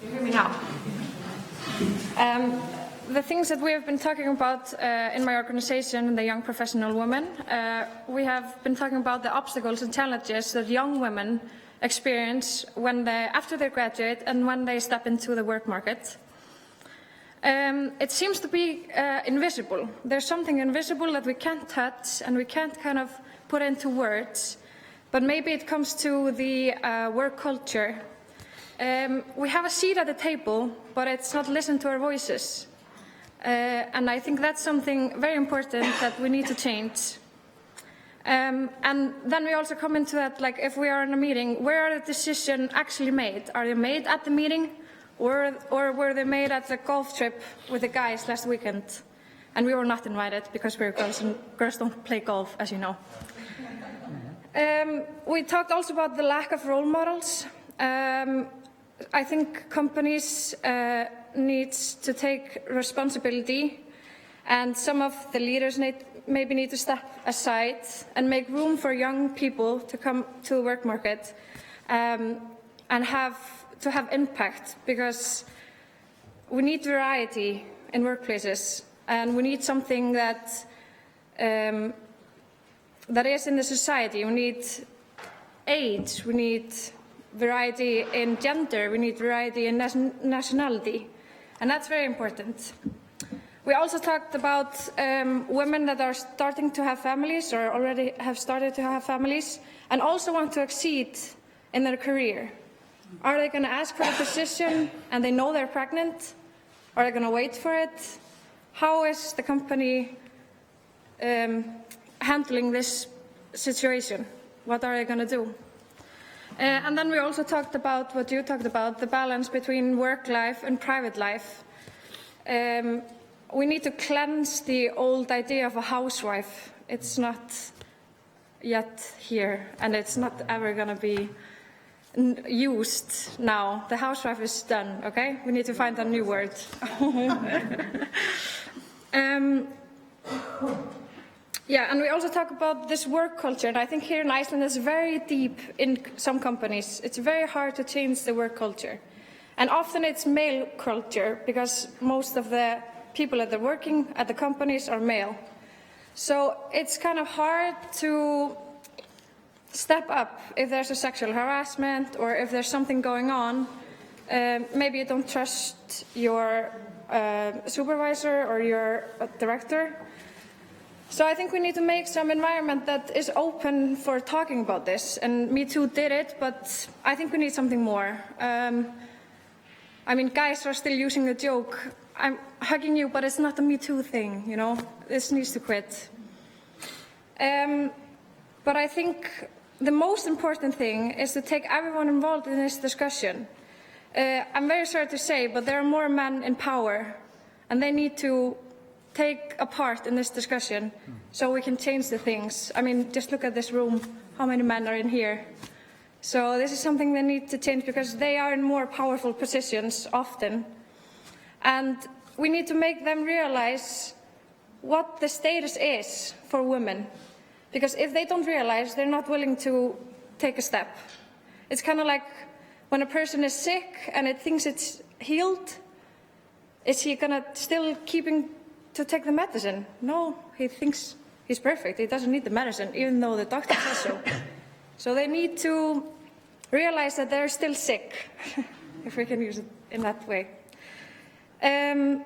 You hear me now? The things that we have been talking about in my organization, the Young Professional Women, we have been talking about the obstacles and challenges that young women experience after they graduate and when they step into the work market. It seems to be invisible. There's something invisible that we can't touch and we can't kind of put into words, but maybe it comes to the work culture. We have a seat at the table, but it's not listened to our voices. And I think that's something very important that we need to change. And then we also come into that, like if we are in a meeting, where are the decisions actually made? Are they made at the meeting or were they made at the golf trip with the guys last weekend? And we were not invited because we're girls and girls don't play golf, as you know. We talked also about the lack of role models. I think companies need to take responsibility and some of the leaders maybe need to step aside and make room for young people to come to the work market and have impact, because we need variety in workplaces and we need something that is in the society. We need age, we need variety in gender, we need variety in nationality, and that's very important. We also talked about women that are starting to have families or already have started to have families and also want to exceed in their career. Are they going to ask for a position and they know they're pregnant? Are they going to wait for it? How is the company handling this situation? What are they going to do? And then we also talked about what you talked about, the balance between work life and private life. We need to cleanse the old idea of a housewife. It's not yet here, and it's not ever going to be used now. The housewife is done, okay? We need to find a new word. Yeah, and we also talk about this work culture, and I think here in Iceland it's very deep in some companies. It's very hard to change the work culture. And often it's male culture, because most of the people that are working at the companies are male. So it's kind of hard to step up if there's a sexual harassment or if there's something going on. Maybe you don't trust your supervisor or your director. So I think we need to make some environment that is open for talking about this. And Me Too did it, but I think we need something more. I mean, guys are still using the joke, I'm hugging you, but it's not a Me Too thing, you know? This needs to quit. But I think the most important thing is to take everyone involved in this discussion. I'm very sorry to say, but there are more men in power, and they need to take a part in this discussion so we can change the things. I mean, just look at this room. How many men are in here? So this is something they need to change because they are in more powerful positions often. And we need to make them realize what the status is for women. Because if they don't realize, they're not willing to take a step. It's kind of like when a person is sick and it thinks it's healed, is he gonna still keeping to take the medicine? No, he thinks he's perfect. He doesn't need the medicine, even though the doctor says so. So they need to realize that they're still sick, if we can use it in that way. And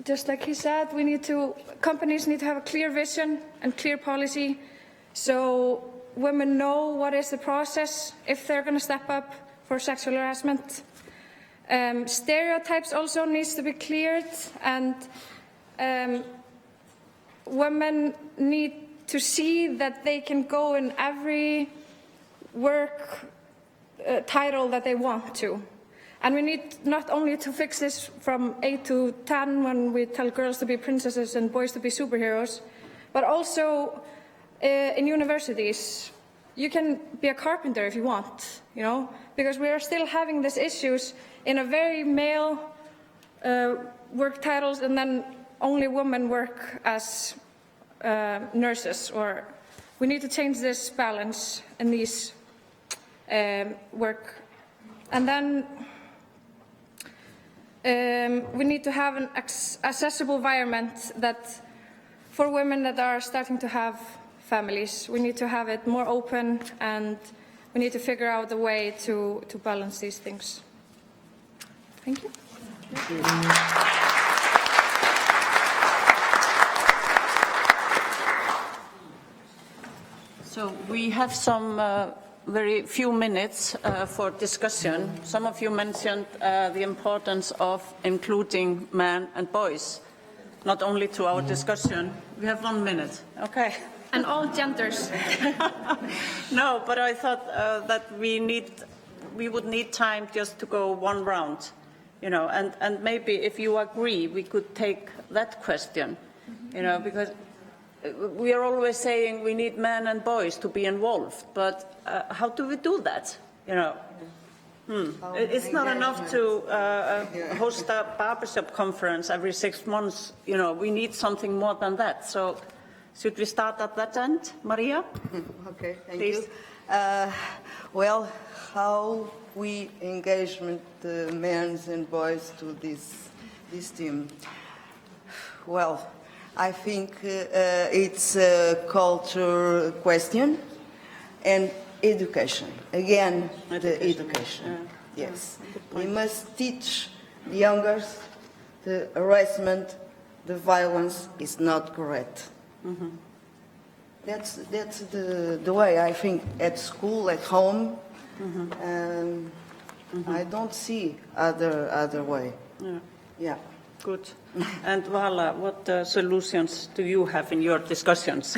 just like he said, companies need to have a clear vision and clear policy so women know what is the process if they're going to step up for sexual harassment. Stereotypes also needs to be cleared, and women need to see that they can go in every work title that they want to. And we need not only to fix this from 8 to 10 when we tell girls to be princesses and boys to be superheroes, but also in universities. You can be a carpenter if you want, you know, because we are still having these issues in a very male work titles, and then only women work as nurses. Or we need to change this balance in these work. And then we need to have an accessible environment that for women that are starting to have families. We need to have it more open, and we need to figure out a way to balance these things. Thank you. So we have some very few minutes for discussion. Some of you mentioned the importance of including men and boys, not only to our discussion. We have 1 minute. Okay. And all genders. No, but I thought that we would need time just to go one round, you know, and maybe if you agree, we could take that question, you know, because we are always saying we need men and boys to be involved, but how do we do that, you know? It's not enough to host a barbershop conference every 6 months, you know, we need something more than that. So should we start at that end, Maria? Okay, thank Please. you. Well, how we engage the men and boys to this team? Well, I think it's a culture question and education. Again, the education. Yes. We must teach the youngers the harassment, the violence is not correct. Mm-hmm. That's the way I think at school, at home. Mm-hmm. I don't see other way. Yeah. Good. And Vala, what solutions do you have in your discussions?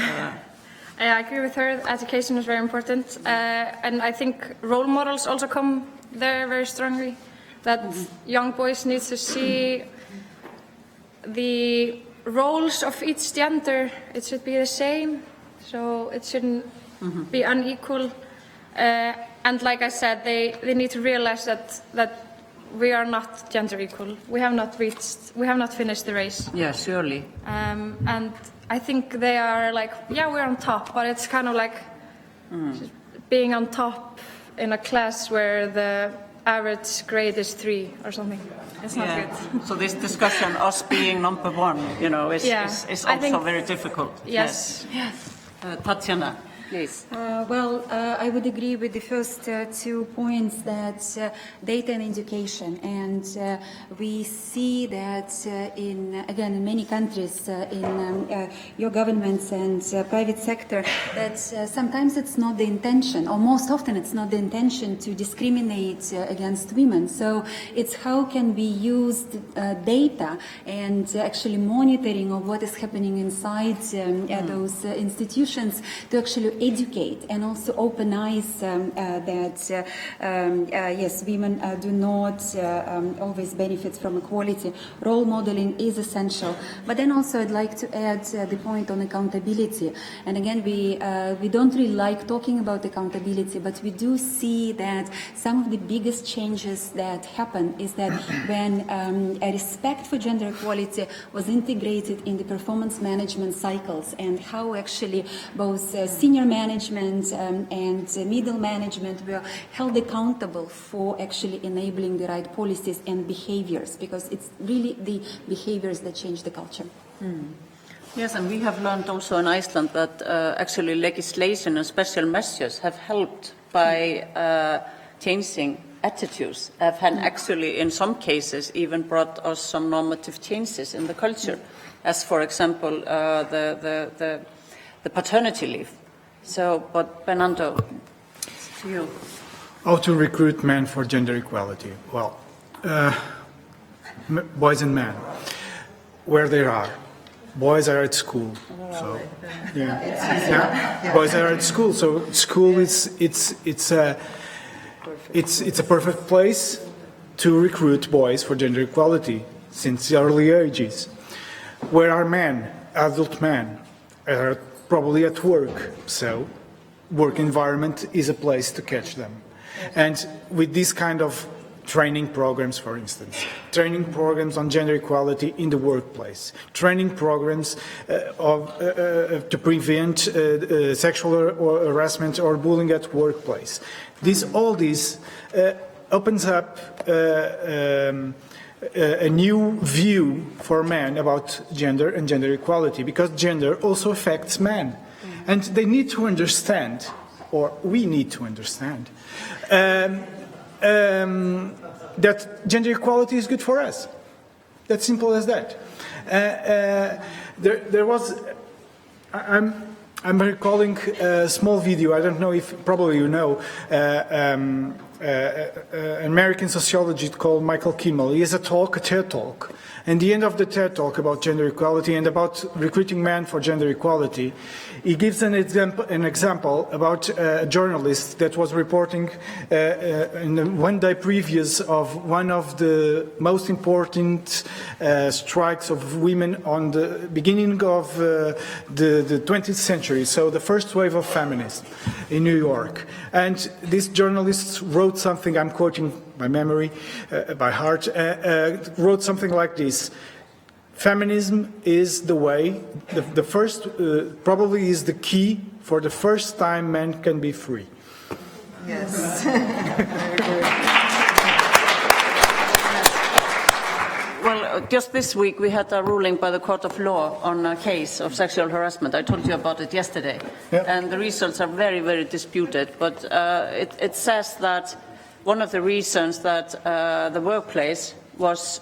I agree with her. Education is very important, and I think role models also come there very strongly. That young boys need to see the roles of each gender. It should be the same, so it shouldn't be unequal. And like I said, they need to realize that we are not gender equal. We have not finished the race. Yeah, surely. And I think they are like, yeah, we're on top, but it's kind of like being on top in a class where the average grade is 3 or something. It's not good. So this discussion, us being number 1, you know, is also very difficult. Yes. Tatiana, please. I would agree with the first 2 points, that data and education. And we see that in many countries, in your governments and private sector, that sometimes it's not the intention, or most often it's not the intention to discriminate against women. So it's how can we use data and actually monitoring of what is happening inside those institutions to actually educate and also open eyes that yes, women do not always benefit from equality. Role modeling is essential. But then also I'd like to add the point on accountability. And again, we don't really like talking about accountability, but we do see that some of the biggest changes that happen is that when a respect for gender equality was integrated in the performance management cycles, and how actually both senior management and middle management were held accountable for actually enabling the right policies and behaviors, because it's really the behaviors that change the culture. Yes, and we have learned also in Iceland that actually legislation and special measures have helped by changing attitudes, have actually in some cases even brought us some normative changes in the culture, as for example the paternity leave. So, but Bernardo, to you. How to recruit men for gender equality? Well, boys and men, where they are. Boys are at school, so yeah. Boys are at school, so school it's a perfect place to recruit boys for gender equality since the early ages. Where are men, adult men, are probably at work, so work environment is a place to catch them. And with this kind of training programs, for instance, training programs on gender equality in the workplace, training programs to prevent sexual harassment or bullying at workplace. All this opens up a new view for men about gender and gender equality, because gender also affects men. And they need to understand, or we need to understand, that gender equality is good for us. That's simple as that. There was, I'm recalling a small video, I don't know if probably you know, an American sociologist called Michael Kimmel. He has a TED Talk. And the end of the TED Talk about gender equality and about recruiting men for gender equality, he gives an example about a journalist that was reporting in the one day previous of one of the most important strikes of women on the beginning of the 20th century, so the first wave of feminism in New York. And this journalist wrote something, I'm quoting by memory, by heart, wrote something like this: feminism is the way, the first, probably is the key for the first time men can be free. Yes. Well, just this week we had a ruling by the Court of Law on a case of sexual harassment. I told you about it yesterday. Yep. And the results are very, very disputed. But it says that one of the reasons that the workplace was,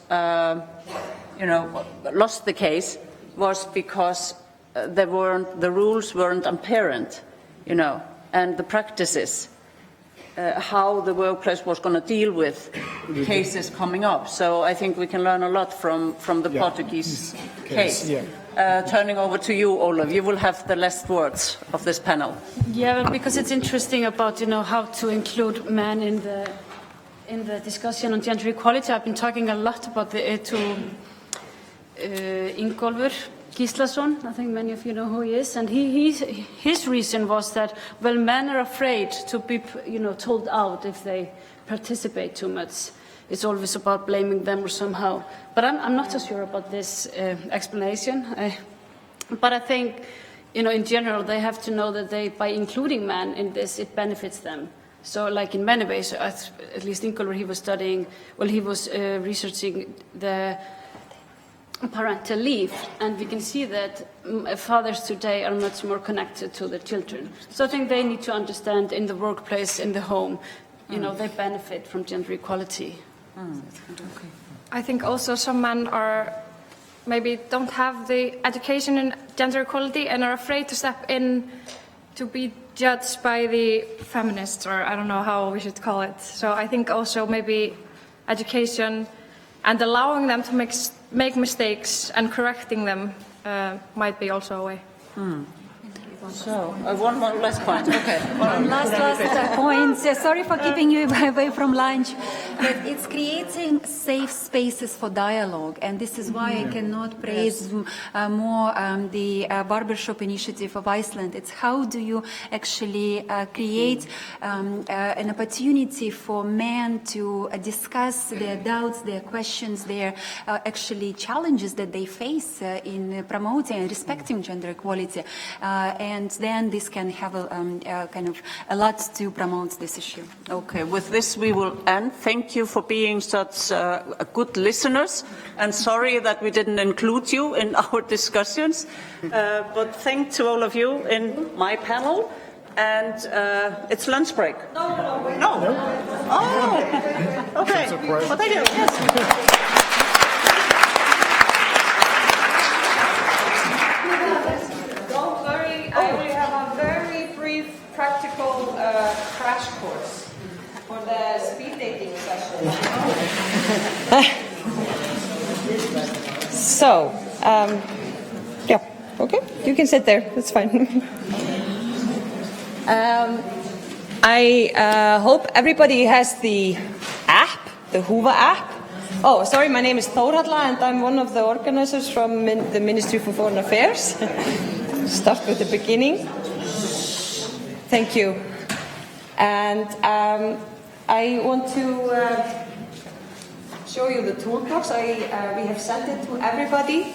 lost the case was because the rules weren't apparent, and the practices, how the workplace was going to deal with cases coming up. So I think we can learn a lot from the Portuguese case. Yeah. Turning over to you, Ólöf, you will have the last words of this panel. Yeah, because it's interesting about how to include men in the discussion on gender equality. I've been talking a lot about to Ingólfur Gíslason. I think many of you know who he is, and his reason was that, well, men are afraid to be told out if they participate too much. It's always about blaming them or somehow. But I'm not so sure about this explanation. But I think, in general, they have to know that by including men in this, it benefits them. So, like in many ways, at least Ingólfur, he was researching the parental leave, and we can see that fathers today are much more connected to their children. So I think they need to understand in the workplace, in the home, they benefit from gender equality. Okay. I think also some men don't have the education in gender equality and are afraid to step in to be judged by the feminists, or I don't know how we should call it. So I think also maybe education and allowing them to make mistakes and correcting them might be also a way. So, one more last point. Okay. One last point. Sorry for keeping you away from lunch, but it's creating safe spaces for dialogue, and this is why I cannot praise more the barbershop initiative of Iceland. It's how do you actually create an opportunity for men to discuss their doubts, their questions, their actually challenges that they face in promoting and respecting gender equality. And then this can have a kind of a lot to promote this issue. Okay, with this we will end. Thank you for being such good listeners, and sorry that we didn't include you in our discussions. But thanks to all of you in my panel, and it's lunch break. No. Oh, okay. Well, thank you. Yes. I only have a very brief practical crash course for the speed dating session. So, yeah, okay, you can sit there, that's fine. I hope everybody has the app, the Hoover app. Oh, sorry, my name is Þórhalla and I'm one of the organizers from the Ministry for Foreign Affairs. Start with the beginning. Thank you. And I want to show you the toolbox. We have sent it to everybody,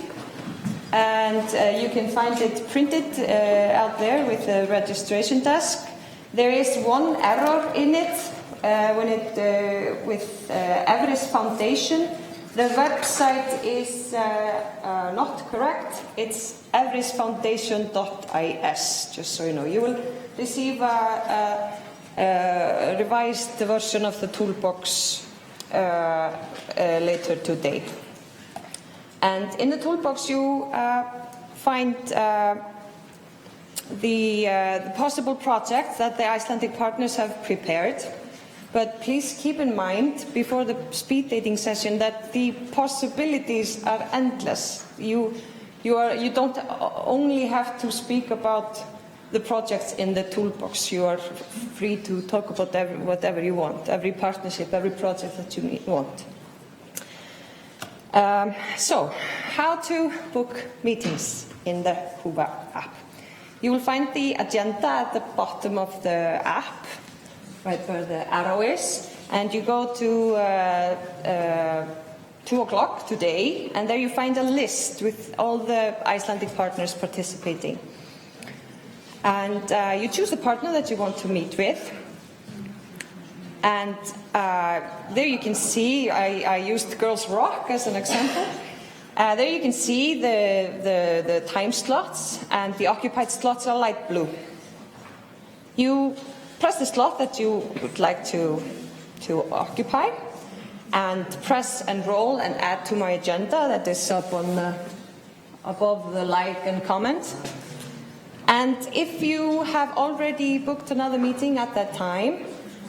and you can find it printed out there with the registration desk. There is one error in it with Everest Foundation. The website is not correct. It's everestfoundation.is, just so you know. You will receive a revised version of the toolbox later today. And in the toolbox you find the possible projects that the Icelandic partners have prepared. But please keep in mind before the speed dating session that the possibilities are endless. You don't only have to speak about the projects in the toolbox. You are free to talk about whatever you want, every partnership, every project that you want. So, how to book meetings in the Hoover app. You will find the agenda at the bottom of the app, right where the arrow is, and you go to 2 o'clock today, and there you find a list with all the Icelandic partners participating. And you choose the partner that you want to meet with. And there you can see, I used Girls Rock as an example. There you can see the time slots, and the occupied slots are light blue. You press the slot that you would like to occupy, and press enroll and add to my agenda. That is up on above the like and comment. And if you have already booked another meeting at that time,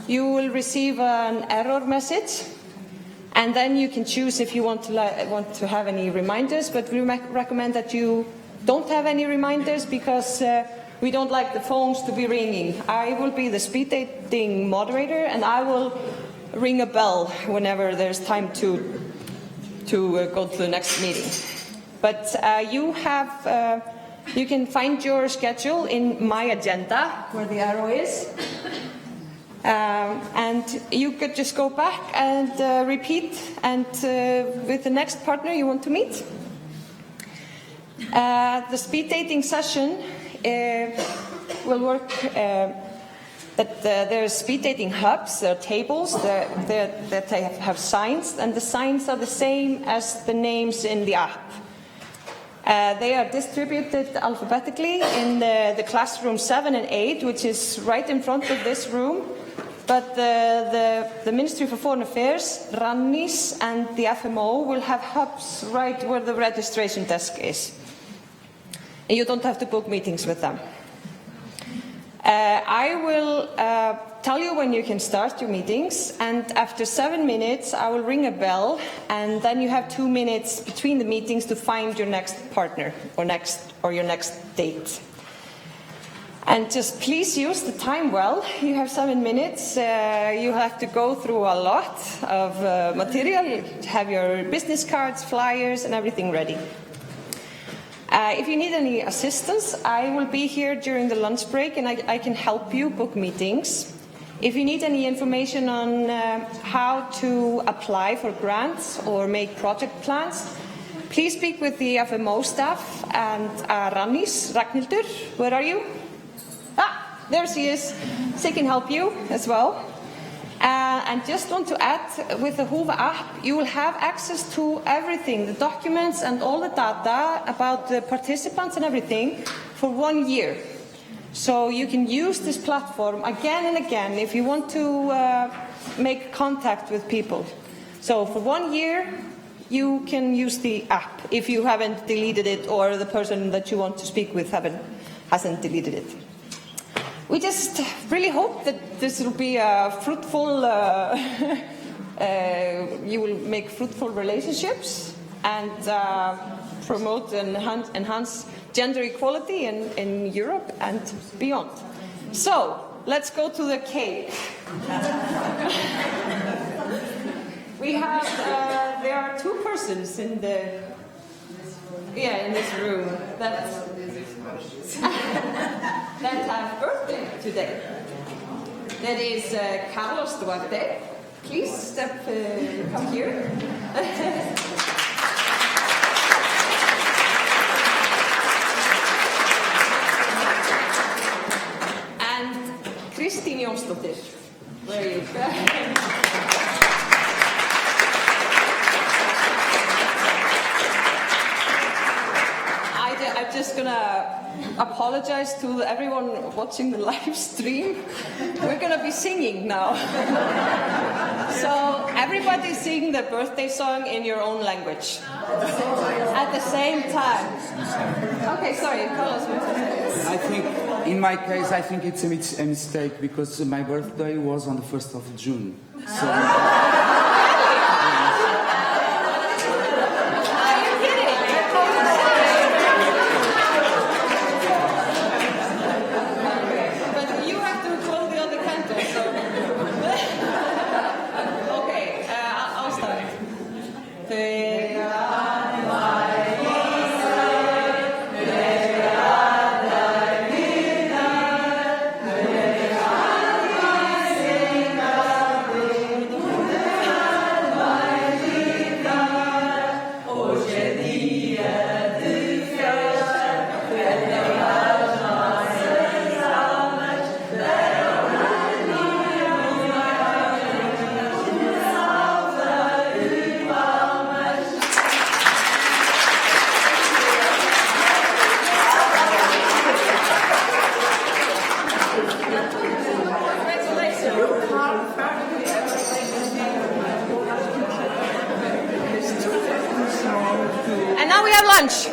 you will receive an error message, and then you can choose if you want to have any reminders. But we recommend that you don't have any reminders, because we don't like the phones to be ringing. I will be the speed dating moderator, and I will ring a bell whenever there's time to go to the next meeting. But you can find your schedule in my agenda, where the arrow is. And you could just go back and repeat and with the next partner you want to meet. The speed dating session will work that there's speed dating hubs, there are tables that they have signs, and the signs are the same as the names in the app. They are distributed alphabetically in the classroom 7 and 8, which is right in front of this room. But the Ministry for Foreign Affairs, RANNIS, and the FMO will have hubs right where the registration desk is. And you don't have to book meetings with them. I will tell you when you can start your meetings, and after 7 minutes I will ring a bell, and then you have 2 minutes between the meetings to find your next partner or your next date. And just please use the time well. You have 7 minutes. You have to go through a lot of material. Have your business cards, flyers, and everything ready. If you need any assistance, I will be here during the lunch break and I can help you book meetings. If you need any information on how to apply for grants or make project plans, please speak with the FMO staff and Ragnhildur, where are you? Ah, there she is. She can help you as well. And just want to add, with the Hoover app, you will have access to everything, the documents and all the data about the participants and everything for 1 year. So you can use this platform again and again if you want to make contact with people. So for 1 year, you can use the app if you haven't deleted it or the person that you want to speak with hasn't deleted it. We just really hope that this will be a fruitful, you will make fruitful relationships and promote and enhance gender equality in Europe and beyond. So, let's go to the cake. We have, there are 2 persons in this room that have birthday today. That is Carlos Duarte. Please come here. And Kristín Jónsdóttir. Where are you? I'm just gonna apologize to everyone watching the live stream. We're gonna be singing now. So everybody sing the birthday song in your own language at the same time. Okay, sorry, Carlos. I think, in my case, I think it's a mistake because my birthday was on the 1st of June. So. And now we have lunch.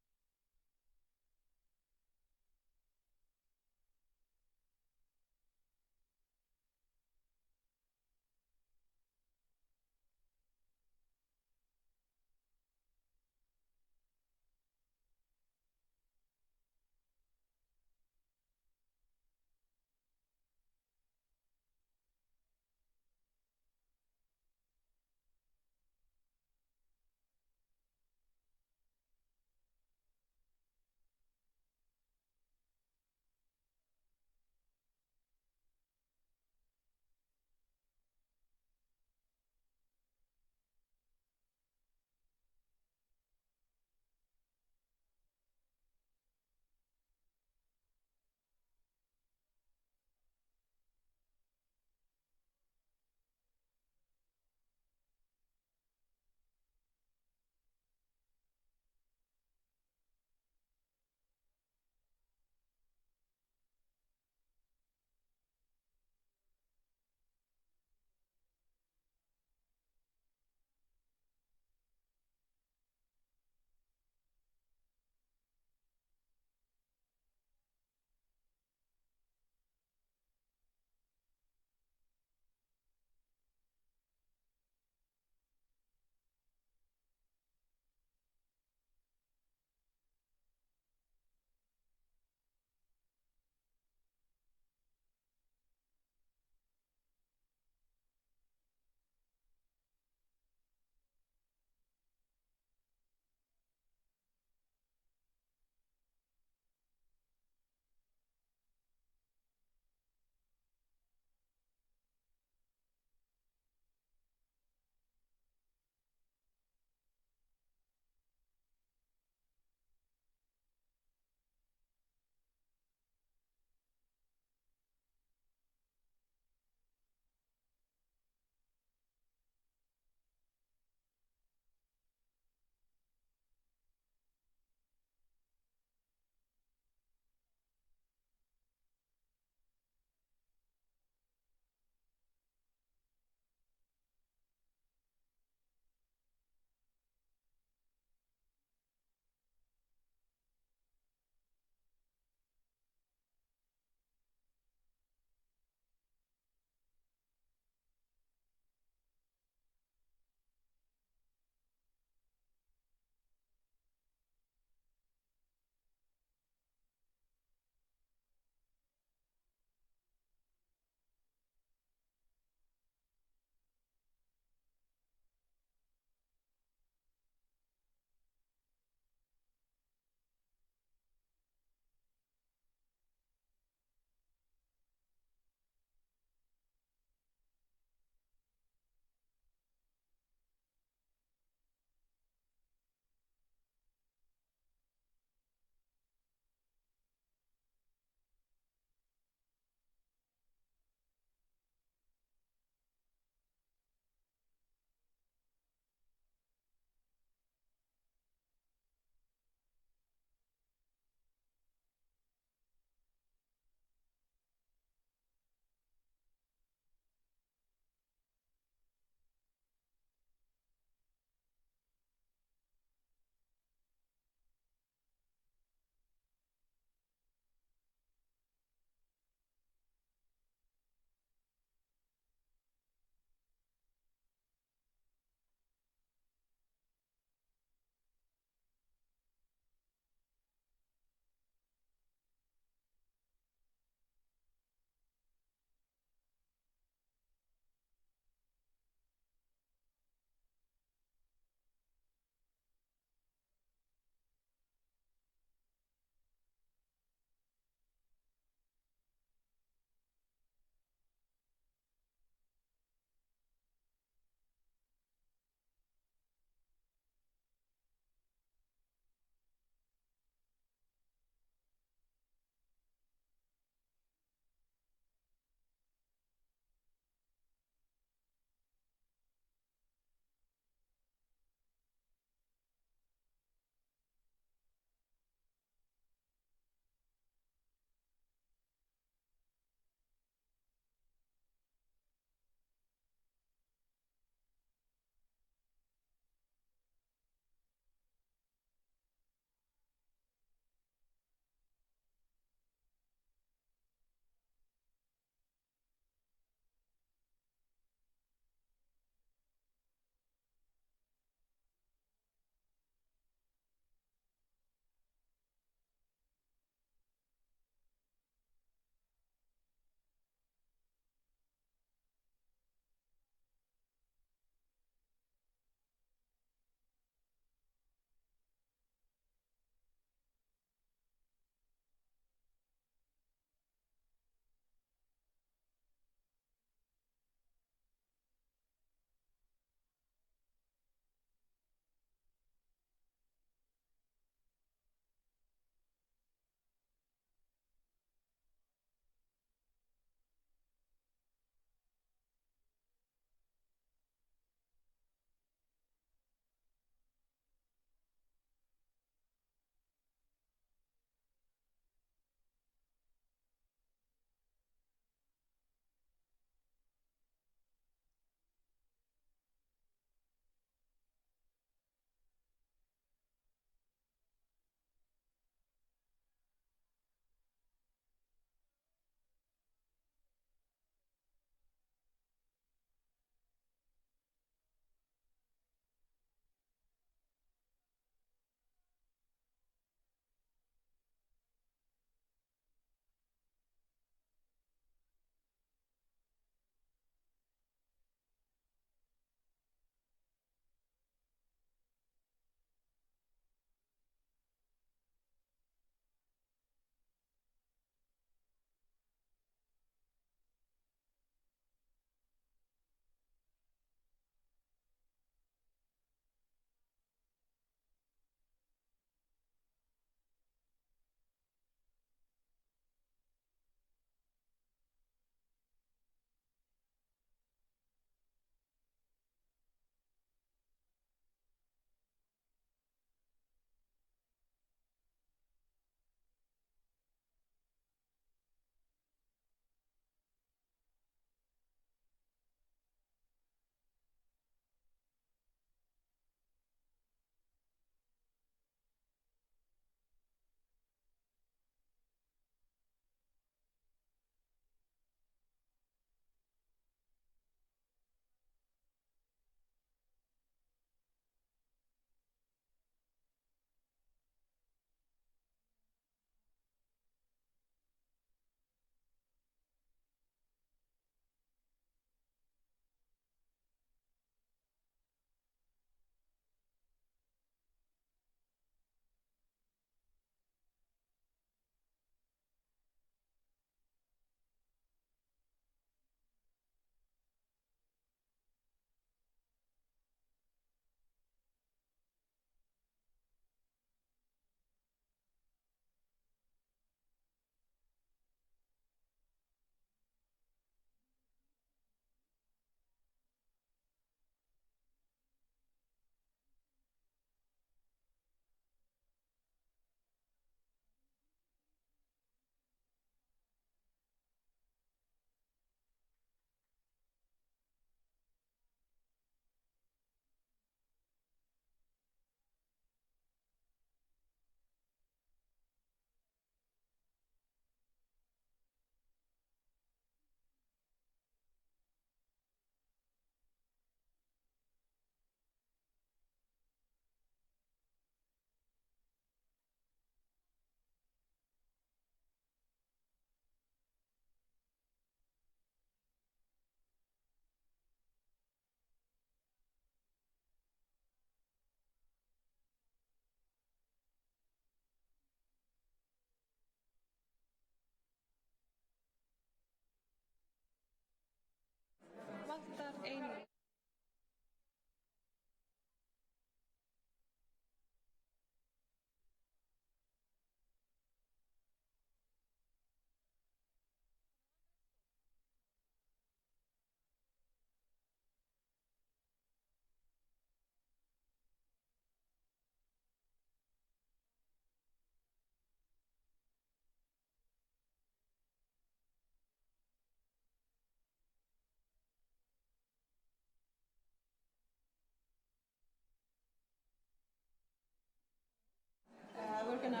going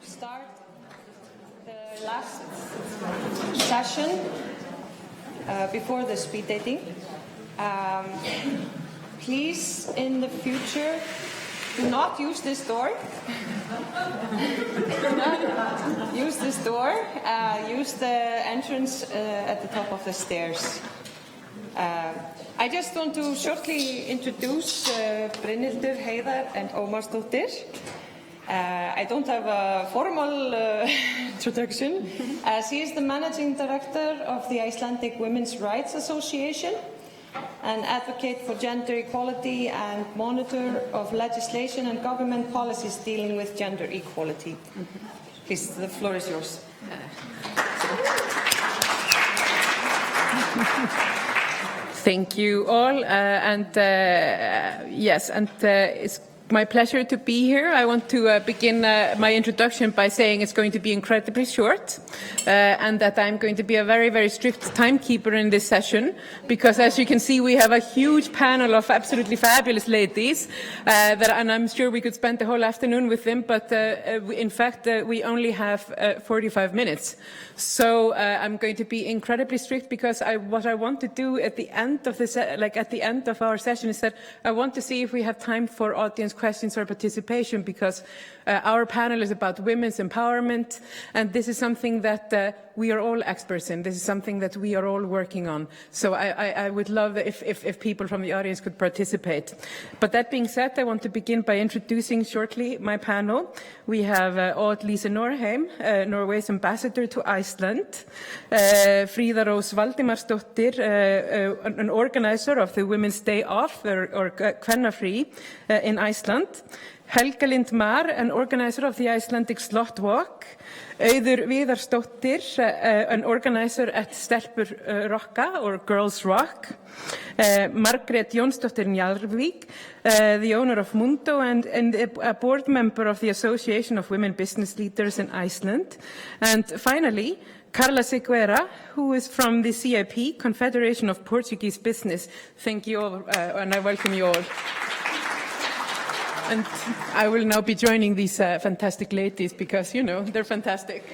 to start the last session before the speed dating. Please, in the future, do not use this door. Do not use this door. Use the entrance at the top of the stairs. I just want to shortly introduce Brynhildur, Heiðar and Ómarsdóttir. I don't have a formal introduction. She is the Managing Director of the Icelandic Women's Rights Association, an advocate for gender equality and monitor of legislation and government policies dealing with gender equality. Please, the floor is yours. Thank you all, yes, it's my pleasure to be here. I want to begin my introduction by saying it's going to be incredibly short and that I'm going to be a very, very strict timekeeper in this session because, as you can see, we have a huge panel of absolutely fabulous ladies and I'm sure we could spend the whole afternoon with them, but in fact we only have 45 minutes. So I'm going to be incredibly strict because what I want to do at the end of at the end of our session is that I want to see if we have time for audience questions or participation because our panel is about women's empowerment and this is something that we are all experts in. This is something that we are all working on. So I would love if people from the audience could participate. But that being said, I want to begin by introducing shortly my panel. We have Odd Lise Norheim, Norway's ambassador to Iceland, Fríða Rós Valdimarsdóttir, an organizer of the Women's Day Off or Kvennafrí in Iceland, Helga Lind Mar, an organizer of the Icelandic Slot Walk, Auður Viðarsdóttir, an organizer at Stelpur Rocka or Girls Rock, Margrét Jónsdóttir Njarðvík, the owner of Mundo and a board member of the Association of Women Business Leaders in Iceland, and finally, Carla Seguera, who is from the CIP, Confederation of Portuguese Business. Thank you all, and I welcome you all. And I will now be joining these fantastic ladies because, you know, they're fantastic.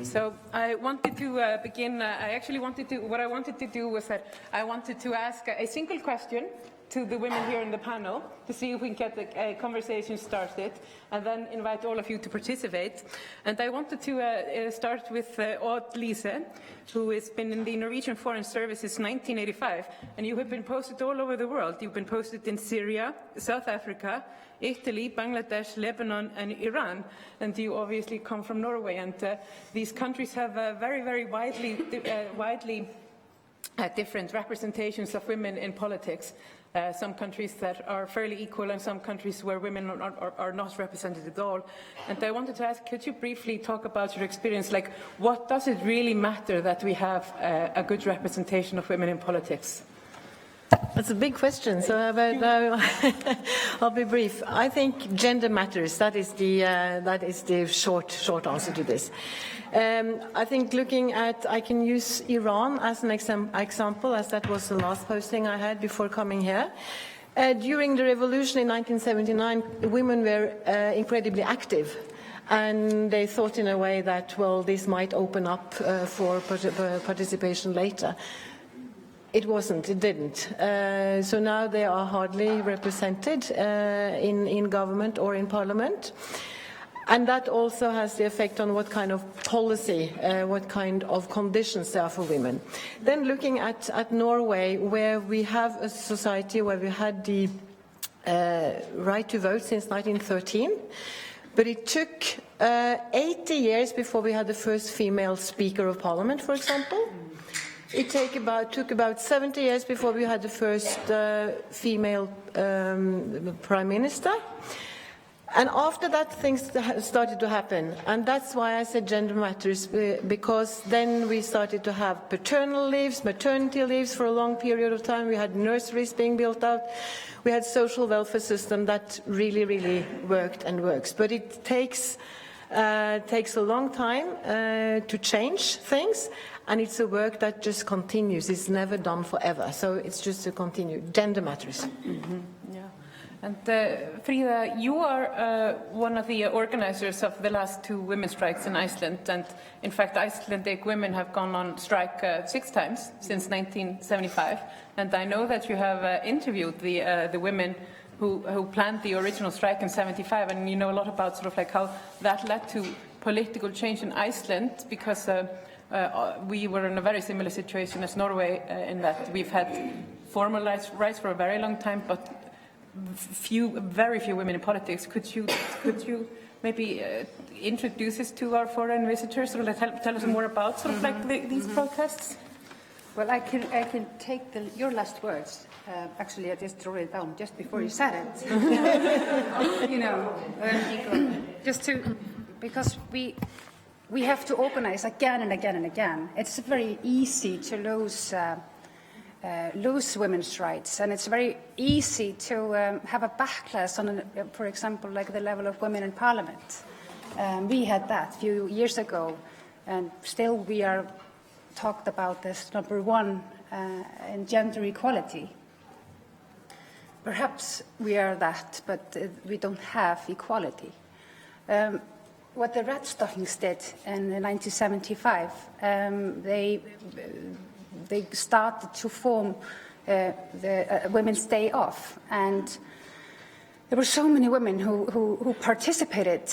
So I wanted to begin, what I wanted to do was that I wanted to ask a single question to the women here in the panel to see if we can get a conversation started and then invite all of you to participate. And I wanted to start with Odd Lise, who has been in the Norwegian Foreign Service since 1985, and you have been posted all over the world. You've been posted in Syria, South Africa, Italy, Bangladesh, Lebanon, and Iran. And you obviously come from Norway, and these countries have very, very widely different representations of women in politics. Some countries that are fairly equal and some countries where women are not represented at all. And I wanted to ask, could you briefly talk about your experience? Like, what does it really matter that we have a good representation of women in politics? That's a big question, so I'll be brief. I think gender matters. That is the short answer to this. I think I can use Iran as an example, as that was the last posting I had before coming here. During the revolution in 1979, women were incredibly active. And they thought in a way that, well, this might open up for participation later. It wasn't, it didn't. So now they are hardly represented in government or in parliament. And that also has the effect on what kind of policy, what kind of conditions there are for women. Then looking at Norway, where we have a society where we had the right to vote since 1913, but it took 80 years before we had the first female Speaker of Parliament, for example. It took about 70 years before we had the first female Prime Minister. And after that, things started to happen. And that's why I said gender matters, because then we started to have paternal leaves, maternity leaves for a long period of time. We had nurseries being built out. We had social welfare system that really, really worked and works. But it takes a long time to change things. and it's a work that just continues. It's never done forever, so it's just to continue. Gender matters. Yeah. And Frida, you are one of the organizers of the last 2 women's strikes in Iceland, and in fact Icelandic women have gone on strike 6 times since 1975, and I know that you have interviewed the women who planned the original strike in 75, and you know a lot about sort of like how that led to political change in Iceland, because we were in a very similar situation as Norway in that we've had formal rights for a very long time, but very few women in politics. Could you maybe introduce us to our foreign visitors, or tell us more about sort of like these protests? Well, I can take your last words. Actually, I just wrote it down just before you said it. You know, because we have to organize again and again and again. It's very easy to lose women's rights, and it's very easy to have a backlash on, for example, like the level of women in parliament. We had that a few years ago, and still we are talked about as #1 in gender equality. Perhaps we are that, but we don't have equality. What the Red Stockings did in 1975, they started to form the Women's Day Off, and there were so many women who participated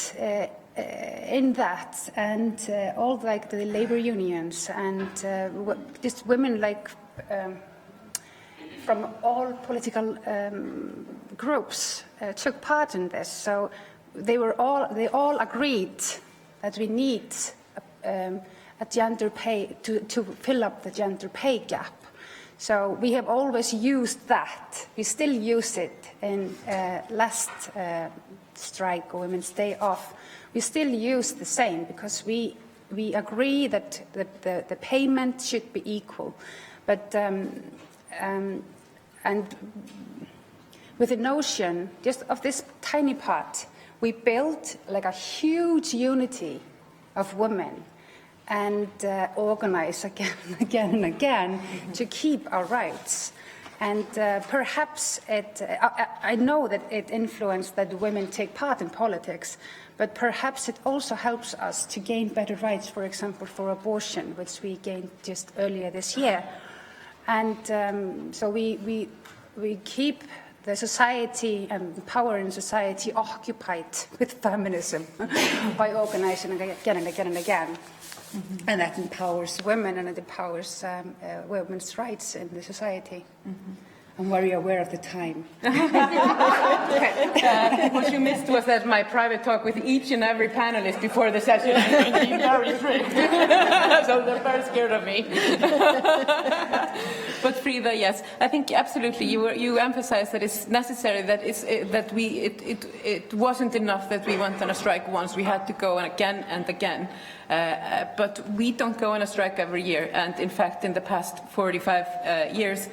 in that, and all like the labor unions and just women like from all political groups took part in this. So they all agreed that we need a gender pay to fill up the gender pay gap. So we have always used that. We still use it in last strike or Women's Day Off. We still use the same because we agree that the payment should be equal. But and with the notion just of this tiny part, we built like a huge unity of women and organize again and again to keep our rights. And perhaps I know that it influenced that women take part in politics, but perhaps it also helps us to gain better rights, for example, for abortion, which we gained just earlier this year. And so we keep the society and power in society occupied with feminism by organizing again and again and again. Mm-hmm. And that empowers women and it empowers women's rights in the society. Mm-hmm. I'm very aware of the time. What you missed was that my private talk with each and every panelist before the session. I'm going to be very strict. So they're very scared of me. But Frida, yes, I think absolutely you emphasized that it's necessary that it wasn't enough that we went on a strike once. We had to go again and again. But we don't go on a strike every year, and in fact, in the past 45 years,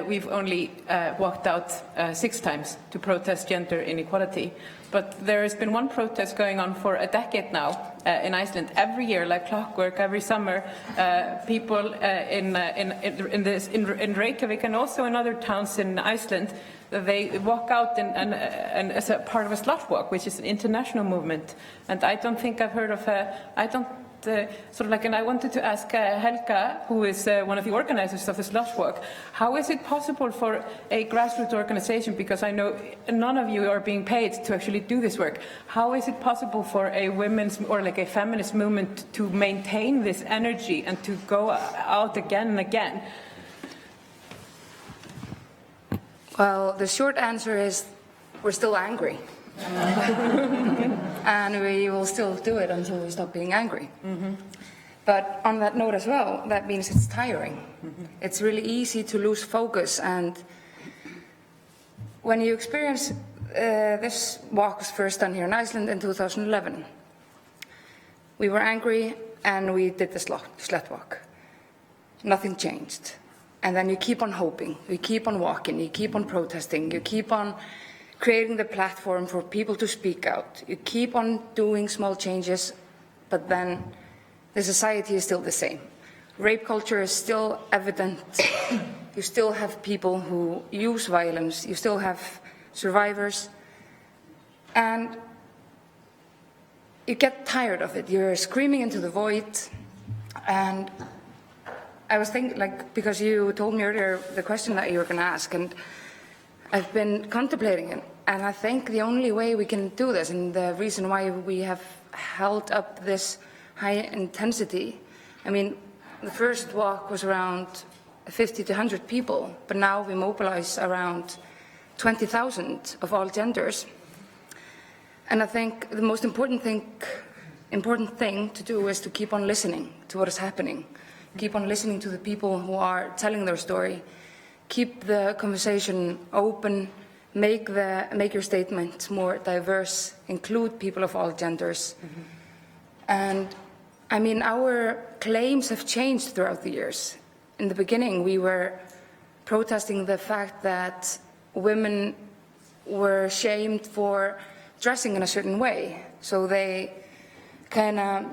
we've only walked out 6 times to protest gender inequality. But there has been one protest going on for a decade now in Iceland. Every year, like clockwork, every summer, people in Reykjavik and also in other towns in Iceland, they walk out and as a part of a slut walk, which is an international movement. And I don't think I've heard of and I wanted to ask Helga, who is one of the organizers of the slut walk, how is it possible for a grassroots organization, because I know none of you are being paid to actually do this work, how is it possible for a women's or like a feminist movement to maintain this energy and to go out again and again? Well, the short answer is we're still angry. And we will still do it until we stop being angry. Mm-hmm. But on that note as well, that means it's tiring. Mm-hmm. It's really easy to lose focus. And when you experience this walk was first done here in Iceland in 2011, we were angry and we did the slut walk. Nothing changed. And then you keep on hoping, you keep on walking, you keep on protesting, you keep on creating the platform for people to speak out. You keep on doing small changes, but then the society is still the same. rape culture is still evident. You still have people who use violence. You still have survivors. And you get tired of it. You're screaming into the void. And I was thinking, like, because you told me earlier the question that you were going to ask, and I've been contemplating it. And I think the only way we can do this, and the reason why we have held up this high intensity, I mean, the first walk was around 50 to 100 people, but now we mobilize around 20,000 of all genders. And I think the most important thing to do is to keep on listening to what is happening, keep on listening to the people who are telling their story, keep the conversation open, make your statement more diverse, include people of all genders. Mm-hmm. And I mean, our claims have changed throughout the years. In the beginning, we were protesting the fact that women were shamed for dressing in a certain way. So they kind of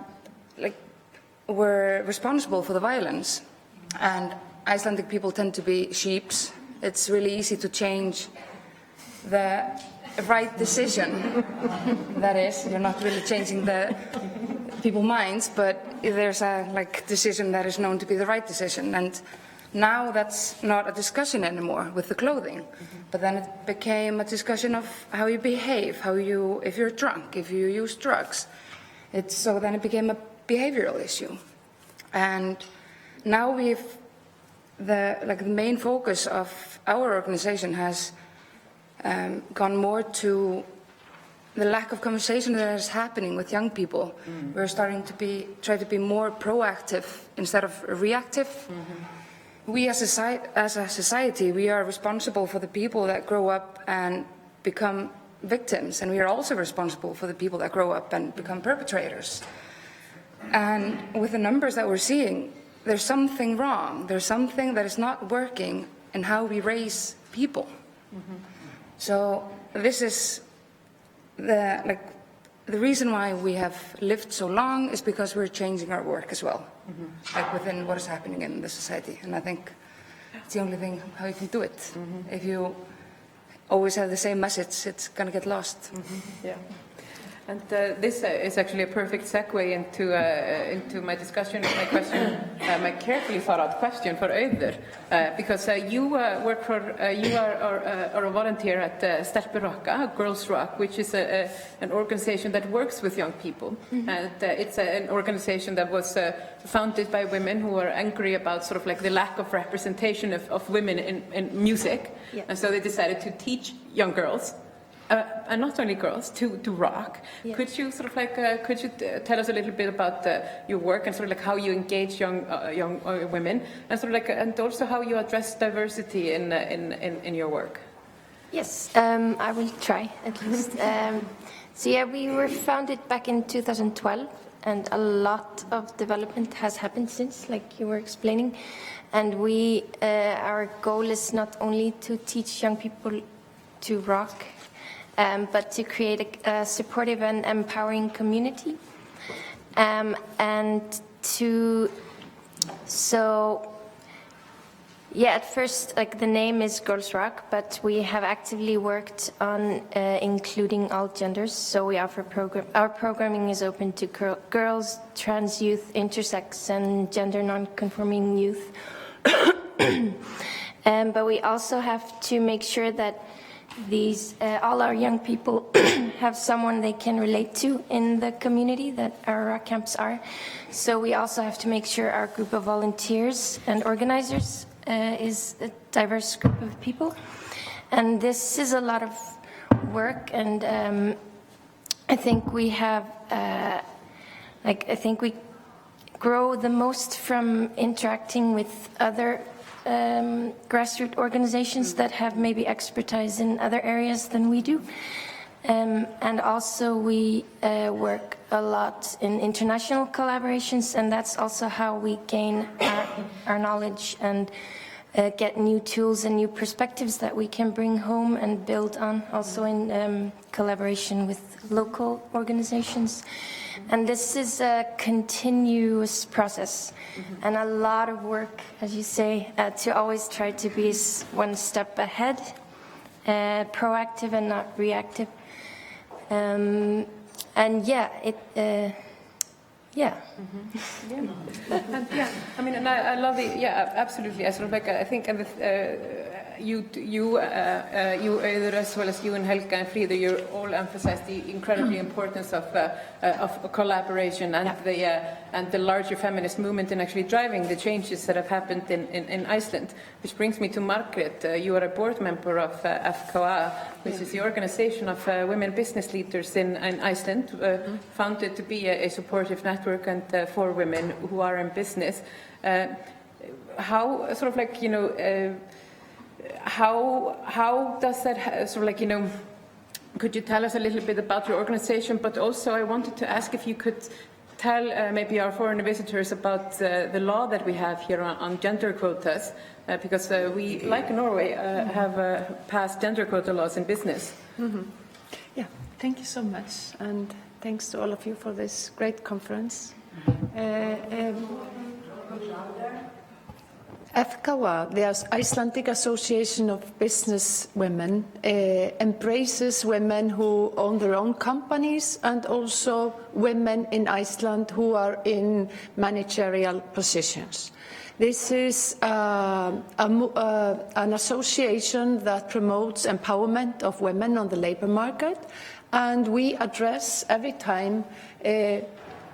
were responsible for the violence. And Icelandic people tend to be sheeps. It's really easy to change the right decision. That is, you're not really changing the people's minds, but there's a decision that is known to be the right decision. And now that's not a discussion anymore with the clothing. Mm-hmm. But then it became a discussion of how you behave, if you're drunk, if you use drugs. So then it became a behavioral issue. And now the main focus of our organization has gone more to the lack of conversation that is happening with young people. Mm. We're starting to try to be more proactive instead of reactive. Mm-hmm. We as a society, we are responsible for the people that grow up and become victims, and we are also responsible for the people that grow up and become perpetrators. And with the numbers that we're seeing, there's something wrong. There's something that is not working in how we raise people. Mm-hmm. So this is the reason why we have lived so long is because we're changing our work as well, within what is happening in the society. And I think it's the only thing how you can do it. Mm-hmm. If you always have the same message, it's going to get lost. Mm-hmm. Yeah. And this is actually a perfect segue into my discussion, my question, my carefully thought out question for Auður, because you work for, you are a volunteer at Stelpur Rocka, Girls Rock, which is an organization that works with young people. Mm-hmm. And it's an organization that was founded by women who were angry about sort of the lack of representation of women in music. Yeah. And so they decided to teach young girls. And not only girls, to rock. Yeah. Could you sort of could you tell us a little bit about your work and sort of how you engage young women, and sort of and also how you address diversity in your work? Yes, I will try at least. So yeah, we were founded back in 2012, and a lot of development has happened since, like you were explaining. And our goal is not only to teach young people to rock, but to create a supportive and empowering community. At first, the name is Girls Rock, but we have actively worked on including all genders. So we offer our programming is open to girls, trans youth, intersex, and gender non-conforming youth. But we also have to make sure that all our young people have someone they can relate to in the community that our rock camps are. So we also have to make sure our group of volunteers and organizers is a diverse group of people. And this is a lot of work, and I think we have, I think we grow the most from interacting with other grassroots organizations that have maybe expertise in other areas than we do. And also we work a lot in international collaborations, and that's also how we gain our knowledge and get new tools and new perspectives that we can bring home and build on, also in collaboration with local organizations. And this is a continuous process and a lot of work, as you say, to always try to be one step ahead, proactive and not reactive. And yeah, Yeah. And yeah, I mean, and I love it. Yeah, absolutely. I sort of like, I think you Auður, as well as you and Helga and Frida, you all emphasize the incredibly importance of collaboration and the larger feminist movement in actually driving the changes that have happened in Iceland. Which brings me to Margaret. You are a board member of FKA, which is the organization of women business leaders in Iceland, founded to be a supportive network and for women who are in business. How sort of like, you know, how does that sort of like, you know, could you tell us a little bit about your organization? But also I wanted to ask if you could tell maybe our foreign visitors about the law that we have here on gender quotas, because we, like Norway, have passed gender quota laws in business. Mm-hmm. Yeah, thank you so much, and thanks to all of you for this great conference. FKA, the Icelandic Association of Business Women, embraces women who own their own companies and also women in Iceland who are in managerial positions. This is an association that promotes empowerment of women on the labor market, and we address every time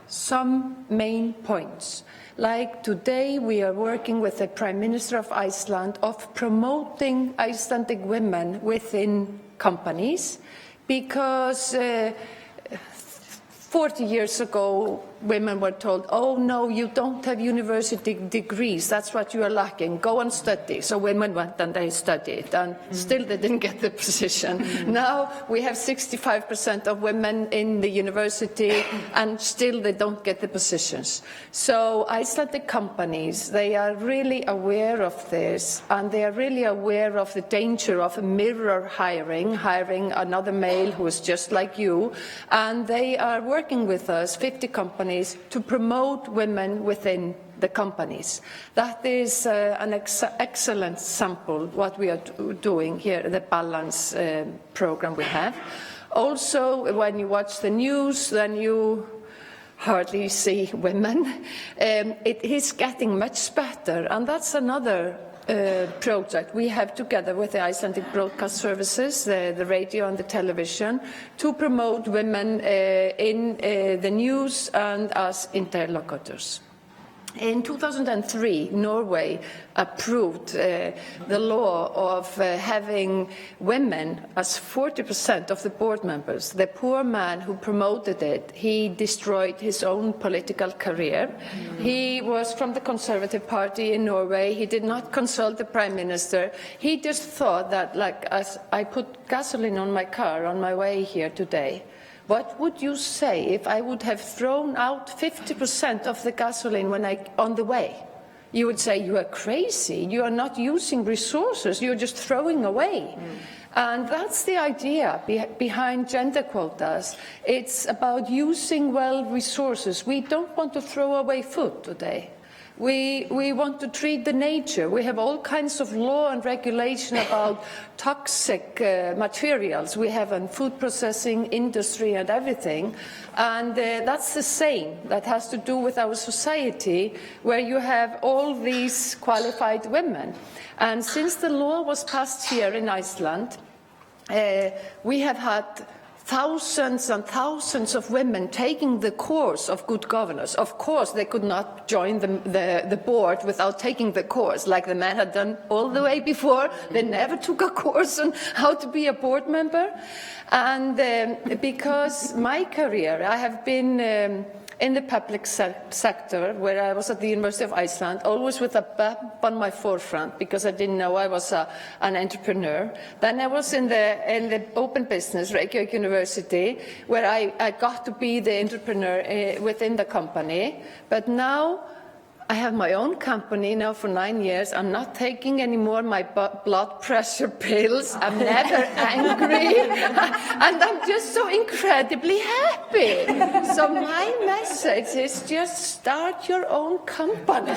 some main points. Like today, we are working with the Prime Minister of Iceland of promoting Icelandic women within companies, because 40 years ago, women were told, oh no, you don't have university degrees, that's what you are lacking, go and study. So women went and they studied, and still they didn't get the position. Now we have 65% of women in the university, and still they don't get the positions. So Icelandic companies, they are really aware of this, and they are really aware of the danger of mirror hiring another male who is just like you, and they are working with us, 50 companies, to promote women within the companies. That is an excellent sample what we are doing here, the Balance program we have. Also, when you watch the news, then you hardly see women. It is getting much better, and that's another project we have together with the Icelandic Broadcast Services, the radio and the television, to promote women in the news and as interlocutors. In 2003, Norway approved the law of having women as 40% of the board members. The poor man who promoted it, he destroyed his own political career. He was from the Conservative Party in Norway. He did not consult the Prime Minister. He just thought that, like, as I put gasoline on my car on my way here today, what would you say if I would have thrown out 50% of the gasoline on the way? You would say, you are crazy, you are not using resources, you're just throwing away. And that's the idea behind gender quotas. It's about using well resources. We don't want to throw away food today. We want to treat the nature. We have all kinds of law and regulation about toxic materials. We have a food processing industry and everything. And that's the same. That has to do with our society, where you have all these qualified women. And since the law was passed here in Iceland, we have had thousands and thousands of women taking the course of good governance. Of course, they could not join the board without taking the course, like the men had done all the way before. They never took a course on how to be a board member. And because my career, I have been in the public sector, where I was at the University of Iceland, always with a BEP on my forefront, because I didn't know I was an entrepreneur. Then I was in the open business, Reykjavik University, where I got to be the entrepreneur within the company. But now I have my own company now for 9 years. I'm not taking anymore my blood pressure pills. I'm never angry. And I'm just so incredibly happy. So my message is just start your own company.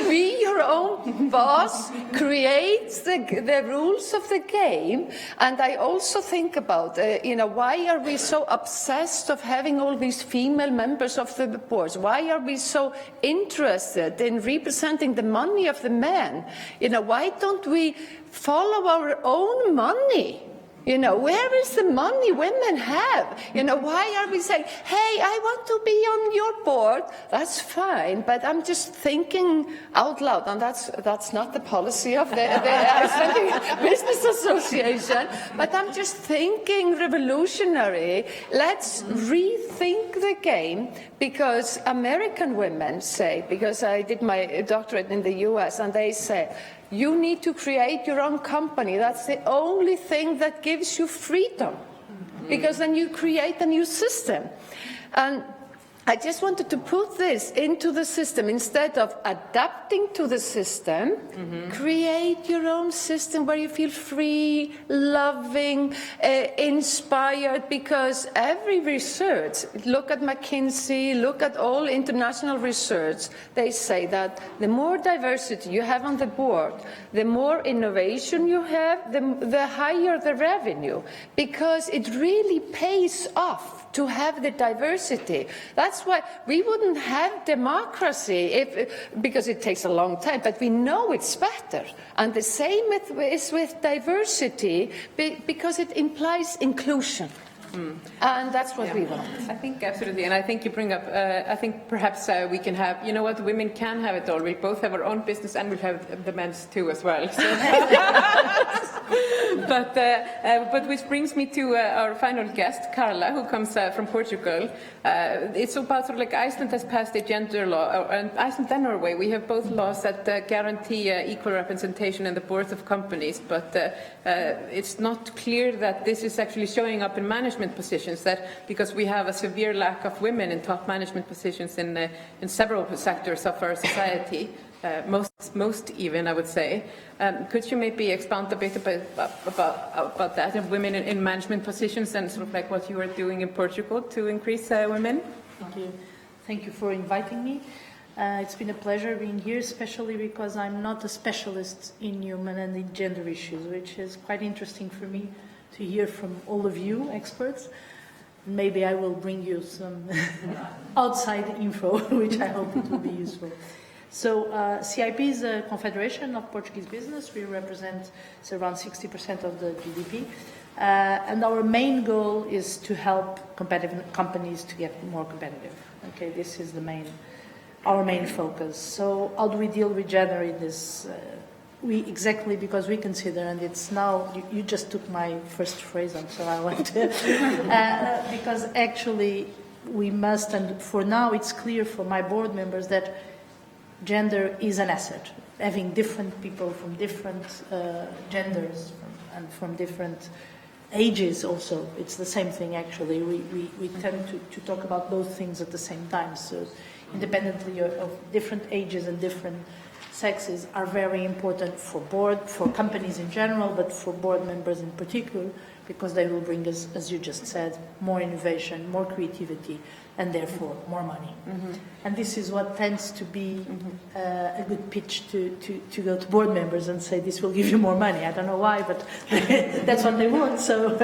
Be your own boss. Create the rules of the game. And I also think about, why are we so obsessed of having all these female members of the boards? Why are we so interested in representing the money of the men? Why don't we follow our own money? Where is the money women have? Why are we saying, hey, I want to be on your board? That's fine, but I'm just thinking out loud, and that's not the policy of the Icelandic Business Association, but I'm just thinking revolutionary. Let's rethink the game, because American women say, because I did my doctorate in the US, and they say, you need to create your own company. That's the only thing that gives you freedom, because then you create a new system. And I just wanted to put this into the system. Instead of adapting to the system, create your own system where you feel free, loving, inspired, because every research, look at McKinsey, look at all international research, they say that the more diversity you have on the board, the more innovation you have, the higher the revenue, because it really pays off to have the diversity. That's why we wouldn't have democracy because it takes a long time, but we know it's better. And the same is with diversity, because it implies inclusion. And that's what we want. I think absolutely, and I think you bring up, I think perhaps we can have, women can have it all. We both have our own business and we have the men's too as well. So. But which brings me to our final guest, Carla, who comes from Portugal. It's about sort of like Iceland has passed a gender law, and Iceland and Norway, we have both laws that guarantee equal representation in the boards of companies, but it's not clear that this is actually showing up in management positions, that because we have a severe lack of women in top management positions in several sectors of our society, most even, I would say. Could you maybe expound a bit about that, of women in management positions, and sort of like what you are doing in Portugal to increase women? Thank you. Thank you for inviting me. It's been a pleasure being here, especially because I'm not a specialist in human and in gender issues, which is quite interesting for me to hear from all of you experts. Maybe I will bring you some outside info, which I hope it will be useful. So CIP is a confederation of Portuguese business. We represent around 60% of the GDP. And our main goal is to help competitive companies to get more competitive. Okay, this is our main focus. So how do we deal with gender in this? Exactly because we consider, and it's now, you just took my first phrase on, so I want to, because actually we must, and for now it's clear for my board members that gender is an asset. Having different people from different genders and from different ages also, it's the same thing actually. We tend to talk about both things at the same time, so independently of different ages and different sexes are very important for companies in general, but for board members in particular, because they will bring us, as you just said, more innovation, more creativity, and therefore more money. And this is what tends to be a good pitch to go to board members and say, this will give you more money. I don't know why, but that's what they want. So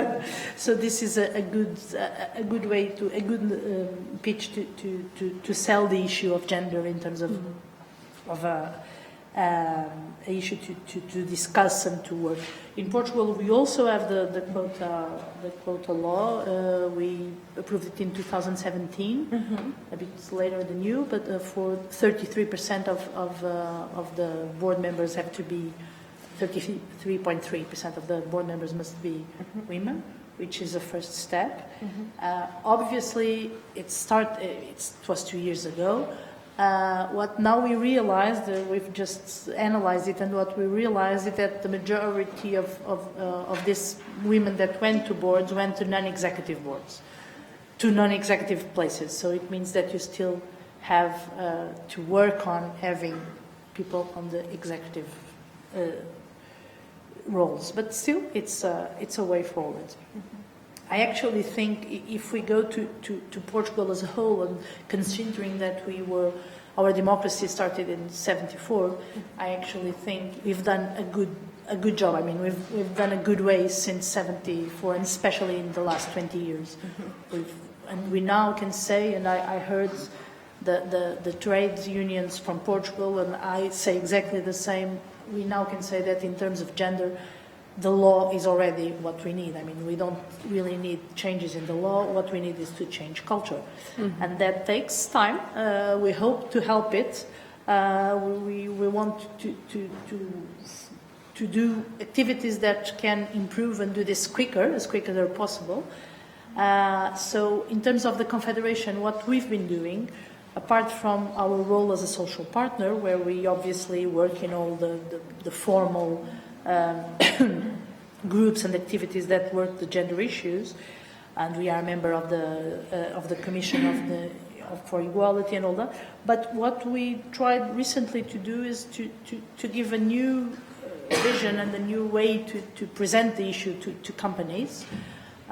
this is a good way to, a good pitch to sell the issue of gender in terms of an issue to discuss and to work. In Portugal, we also have the quota law. We approved it in 2017, a bit later than you, but for 33% of the board members have to be, 33.3% of the board members must be women, which is a first step. Obviously, it was 2 years ago. What now we realized, we've just analyzed it, and what we realized is that the majority of these women that went to boards went to non-executive boards, to non-executive places. So it means that you still have to work on having people on the executive roles. But still, it's a way forward. I actually think if we go to Portugal as a whole, and considering that our democracy started in '74, I actually think we've done a good job. I mean, we've done a good way since '74, and especially in the last 20 years. And we now can say, and I heard the trade unions from Portugal, and I say exactly the same. We now can say that in terms of gender, the law is already what we need. I mean, we don't really need changes in the law. What we need is to change culture. And that takes time. We hope to help it. We want to do activities that can improve and do this as quick as possible. So in terms of the Confederation, what we've been doing, apart from our role as a social partner, where we obviously work in all the formal groups and activities that work the gender issues, and we are a member of the Commission for Equality and all that. But what we tried recently to do is to give a new vision and a new way to present the issue to companies.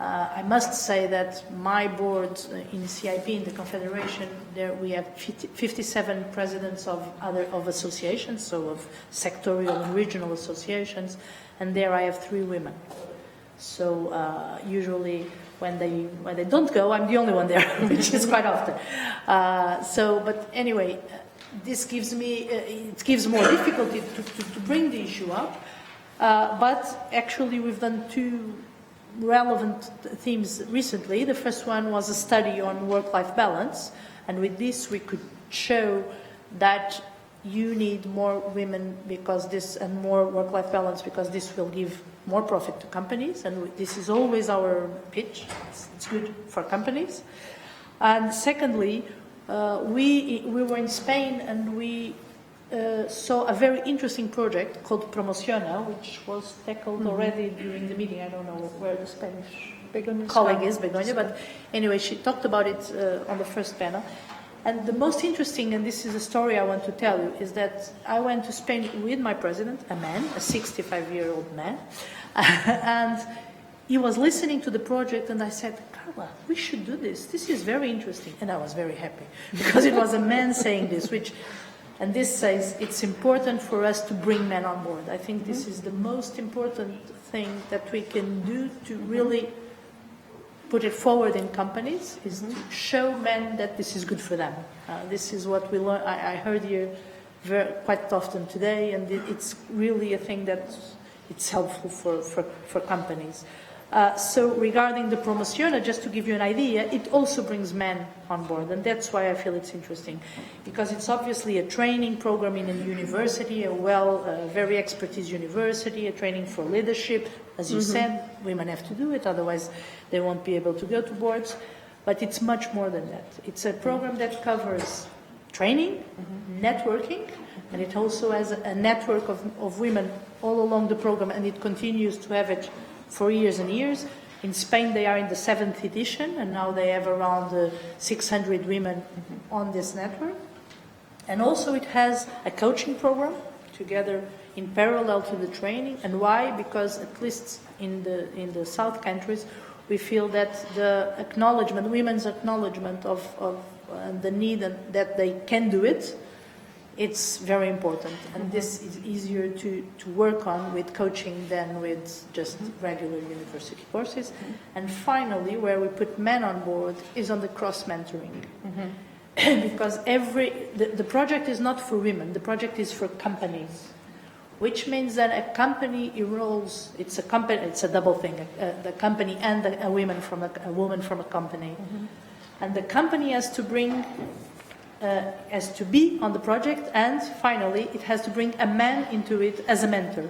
I must say that my board in CIP, in the Confederation, there we have 57 presidents of associations, so of sectorial and regional associations, and there I have 3 women. So usually when they don't go, I'm the only one there, which is quite often. But anyway, this gives more difficulty to bring the issue up. But actually, we've done 2 relevant themes recently. The first one was a study on work-life balance, and with this we could show that you need more women and more work-life balance because this will give more profit to companies, and this is always our pitch. It's good for companies. And secondly, we were in Spain and we saw a very interesting project called Promociona, which was tackled already during the meeting. I don't know where the Spanish colleague is, Begoña, but anyway, she talked about it on the first panel. And the most interesting, and this is a story I want to tell you, is that I went to Spain with my president, a man, a 65-year-old man, and he was listening to the project, and I said, Carla, we should do this. This is very interesting. And I was very happy, because it was a man saying this, and this says it's important for us to bring men on board. I think this is the most important thing that we can do to really put it forward in companies, is to show men that this is good for them. This is what we learn. I heard here quite often today, and it's really a thing that it's helpful for companies. So regarding the Promociona, just to give you an idea, it also brings men on board, and that's why I feel it's interesting, because it's obviously a training program in a university, a very expertise university, a training for leadership. As you said, women have to do it, otherwise they won't be able to go to boards. But it's much more than that. It's a program that covers training, networking, and it also has a network of women all along the program, and it continues to have it for years and years. In Spain, they are in the 7th edition, and now they have around 600 women on this network. And also it has a coaching program together in parallel to the training. And why? Because at least in the South countries, we feel that the acknowledgement, women's acknowledgement of the need that they can do it, it's very important, and this is easier to work on with coaching than with just regular university courses. And finally, where we put men on board is on the cross-mentoring. Because the project is not for women, the project is for companies, which means that a company enrolls, it's a double thing, the company and a woman from a company. And the company has to be on the project, and finally it has to bring a man into it as a mentor.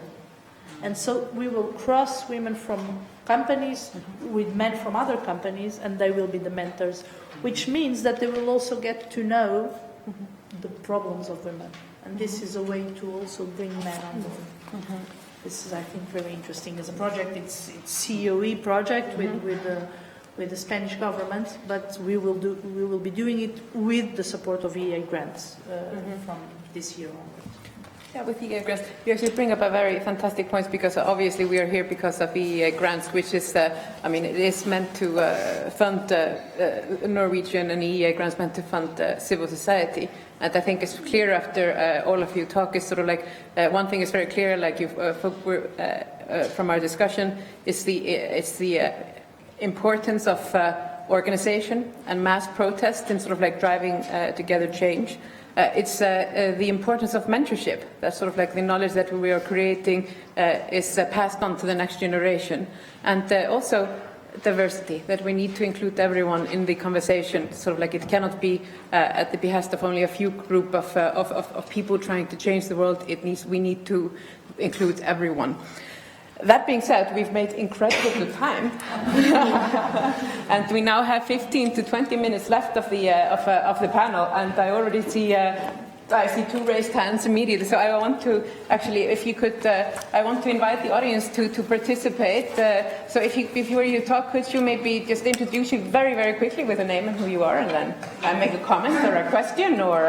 And so we will cross women from companies with men from other companies, and they will be the mentors, which means that they will also get to know the problems of women. And this is a way to also bring men on board. This is, I think, very interesting as a project. It's COE project with with the Spanish government, but we will be doing it with the support of EA grants from this year on. Yeah, with EEA grants, you actually bring up a very fantastic point, because obviously we are here because of EEA grants, which is, I mean, it is meant to fund Norwegian, and EEA grants meant to fund civil society. And I think it's clear after all of you talk, is sort of like, one thing is very clear, like you from our discussion, is the importance of organization and mass protest in sort of like driving together change. It's the importance of mentorship. That's sort of like the knowledge that we are creating is passed on to the next generation. And also diversity, that we need to include everyone in the conversation. Sort of like it cannot be at the behest of only a few group of people trying to change the world. We need to include everyone. That being said, we've made incredibly good time, and we now have 15 to 20 minutes left of the panel. And I already see I see two raised hands immediately. So I want to actually, if you could, I want to invite the audience to participate. So if you were to talk, could you maybe just introduce you very, very quickly with a name and who you are, and then make a comment or a question or.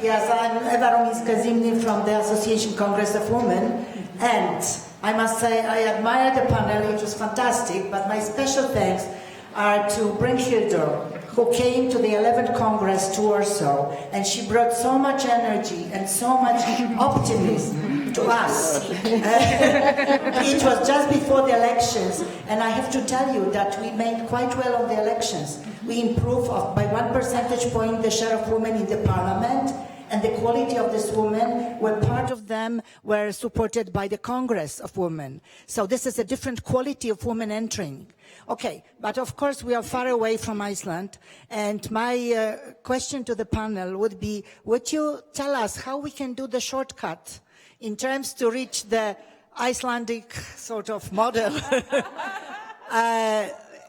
Yes, I'm Eva Romiska-Zimny from the Association Congress of Women, and I must say I admire the panel, it was fantastic, but my special thanks are to Brynhildur, who came to the 11th Congress to Warsaw, and she brought so much energy and so much optimism to us. It was just before the elections, and I have to tell you that we made quite well on the elections. We improved by 1 percentage point the share of women in the parliament, and the quality of these women, were part of them were supported by the Congress of Women. So this is a different quality of women entering. Okay, but of course we are far away from Iceland, and my question to the panel would be, would you tell us how we can do the shortcut in terms to reach the Icelandic sort of model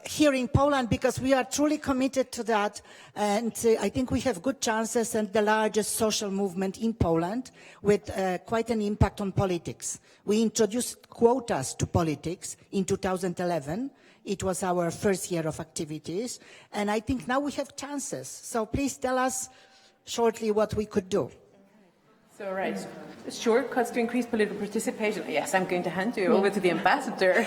here in Poland, because we are truly committed to that, and I think we have good chances and the largest social movement in Poland with quite an impact on politics. We introduced quotas to politics in 2011. It was our first year of activities, and I think now we have chances. So please tell us shortly what we could do. So, right. Shortcuts to increase political participation. Yes, I'm going to hand you over to the ambassador.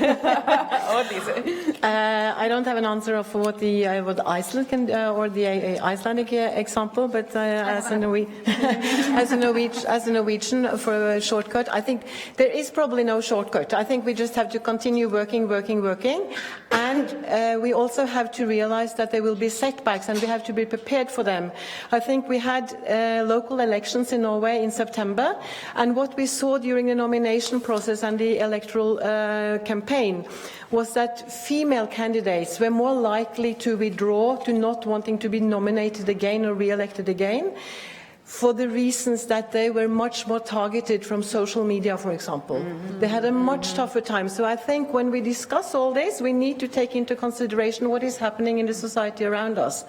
I don't have an answer for what Iceland can, or the Icelandic example, but as a Norwegian for a shortcut, I think there is probably no shortcut. I think we just have to continue working, and we also have to realize that there will be setbacks, and we have to be prepared for them. I think we had local elections in Norway in September, and what we saw during the nomination process and the electoral campaign was that female candidates were more likely to withdraw, to not wanting to be nominated again or re-elected again, for the reasons that they were much more targeted from social media, for example. They had a much tougher time. So I think when we discuss all this, we need to take into consideration what is happening in the society around us.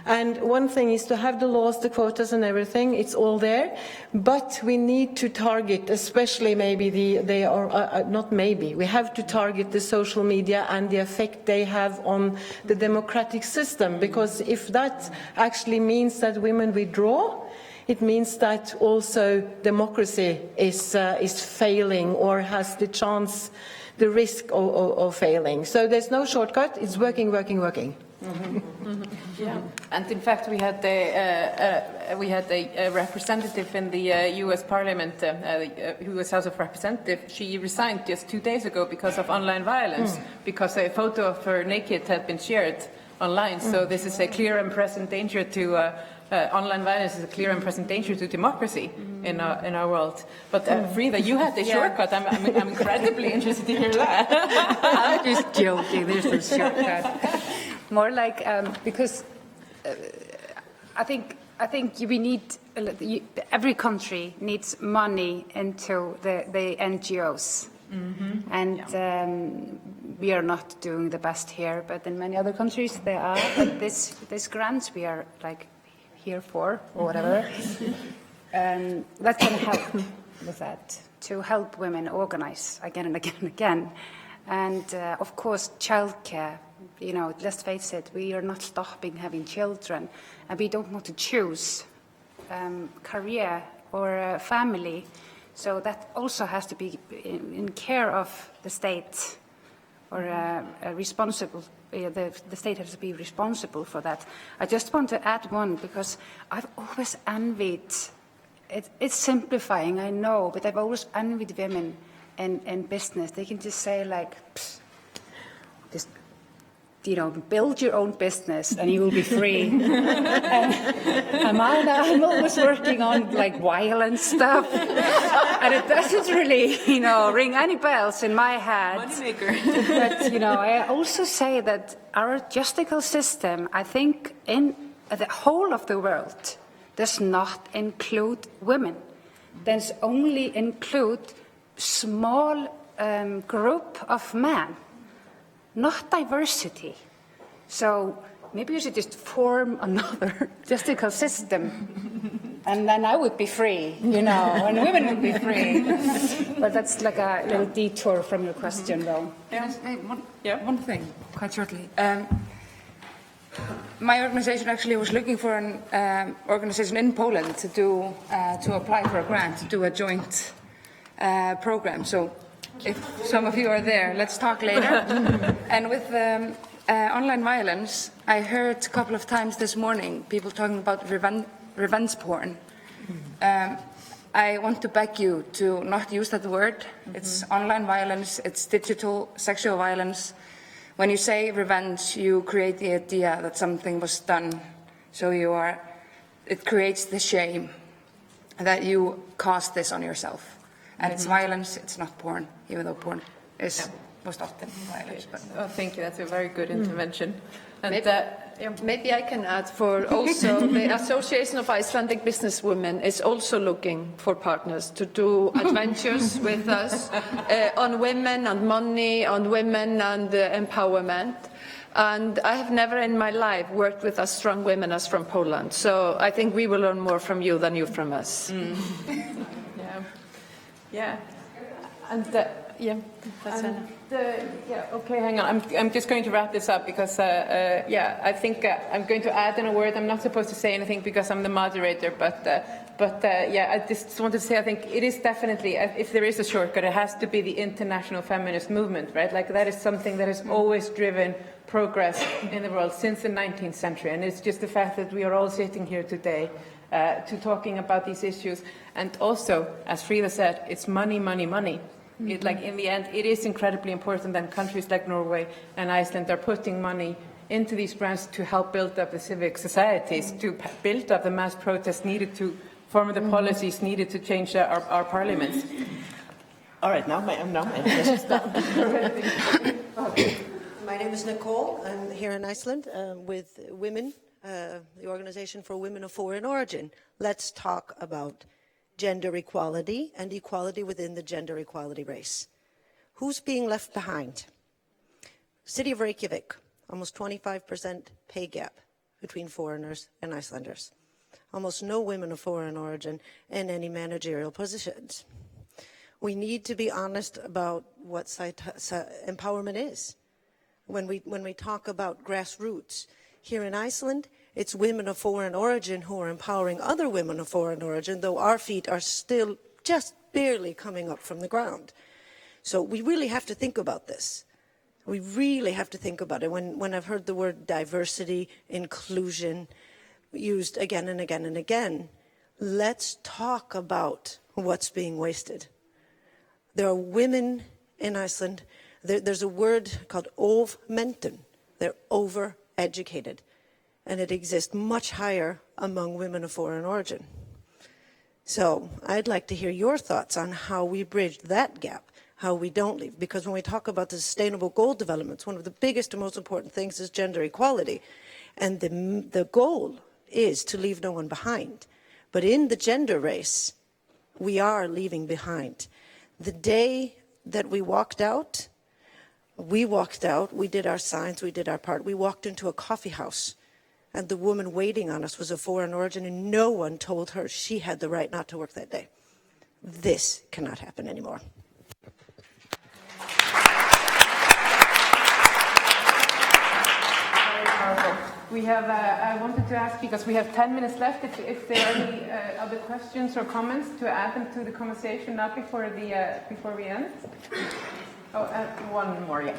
And one thing is to have the laws, the quotas and everything, it's all there, but we need to target, especially maybe we have to target the social media and the effect they have on the democratic system, because if that actually means that women withdraw, it means that also democracy is failing or has the risk of failing. So there's no shortcut. It's working. Yeah. And in fact, we had a representative in the U.S. Parliament, who was House of Representatives. She resigned just 2 days ago because of online violence, because a photo of her naked had been shared online. So this is a clear and present danger to. Online violence is a clear and present danger to democracy in our world. But Frida, you had the shortcut. I'm incredibly interested to hear that. I'm just joking. There's no shortcut. More like because I think we need every country needs money into the NGOs. And we are not doing the best here, but in many other countries they are. But this grants we are like here for or whatever, that can help with that, to help women organize again and again and again. And of course, childcare, you know, let's face it, we are not stopping having children, and we don't want to choose career or family. So that also has to be in care of the state, or responsible. The state has to be responsible for that. I just want to add one, because I've always envied. It's simplifying, I know, but I've always envied women in business. They can just say like, just, you know, build your own business and you will be free. I'm always working on like violent stuff, and it doesn't really, you know, ring any bells in my head. Moneymaker. But, you know, I also say that our justical system, I think, in the whole of the world, does not include women. Does only include small group of men, not diversity. So maybe you should just form another justical system, and then I would be free, you know, and women would be free. But that's like a little detour from your question, though. One thing, quite shortly. My organization actually was looking for an organization in Poland to apply for a grant to do a joint program. So if some of you are there, let's talk later. And with online violence, I heard a couple of times this morning people talking about revenge porn. I want to beg you to not use that word. It's online violence, it's digital sexual violence. When you say revenge, you create the idea that something was done. So it creates the shame that you caused this on yourself. And it's violence, it's not porn, even though porn is most often violence. But. Oh, thank you, that's a very good intervention. And maybe I can add for also the Association of Icelandic Businesswomen is also looking for partners to do adventures with us on women and money, on women and empowerment. And I have never in my life worked with as strong women as from Poland. So I think we will learn more from you than you from us. Yeah. And okay, hang on. I'm just going to wrap this up because, I think I'm going to add in a word. I'm not supposed to say anything because I'm the moderator, but I just wanted to say I think it is definitely, if there is a shortcut, it has to be the international feminist movement, right? Like that is something that has always driven progress in the world since the 19th century, and it's just the fact that we are all sitting here today to talking about these issues. And also, as Frida said, it's money, money, money. Like in the end, it is incredibly important that countries like Norway and Iceland are putting money into these grants to help build up the civic societies, to build up the mass protests needed to form the policies needed to change our parliaments. All right, now my stop. My name is Nicole. I'm here in Iceland with Women, the Organization for Women of Foreign Origin. Let's talk about gender equality and equality within the gender equality race. Who's being left behind? City of Reykjavik, almost 25% pay gap between foreigners and Icelanders. Almost no women of foreign origin in any managerial positions. We need to be honest about what empowerment is. When we talk about grassroots, here in Iceland, it's women of foreign origin who are empowering other women of foreign origin, though our feet are still just barely coming up from the ground. So we really have to think about this. We really have to think about it. When I've heard the word diversity, inclusion used again and again and again, let's talk about what's being wasted. There are women in Iceland, there's a word called ofmenntun. They're over-educated. And it exists much higher among women of foreign origin. So I'd like to hear your thoughts on how we bridge that gap, how we don't leave. Because when we talk about the sustainable goal developments, one of the biggest and most important things is gender equality. And the goal is to leave no one behind. But in the gender race, we are leaving behind. The day that we walked out, we did our signs, we did our part. We walked into a coffee house. And the woman waiting on us was of foreign origin, and no one told her she had the right not to work that day. This cannot happen anymore. We have, I wanted to ask, because we have 10 minutes left, if there are any other questions or comments to add them to the conversation now before we end. Oh, one more, yeah.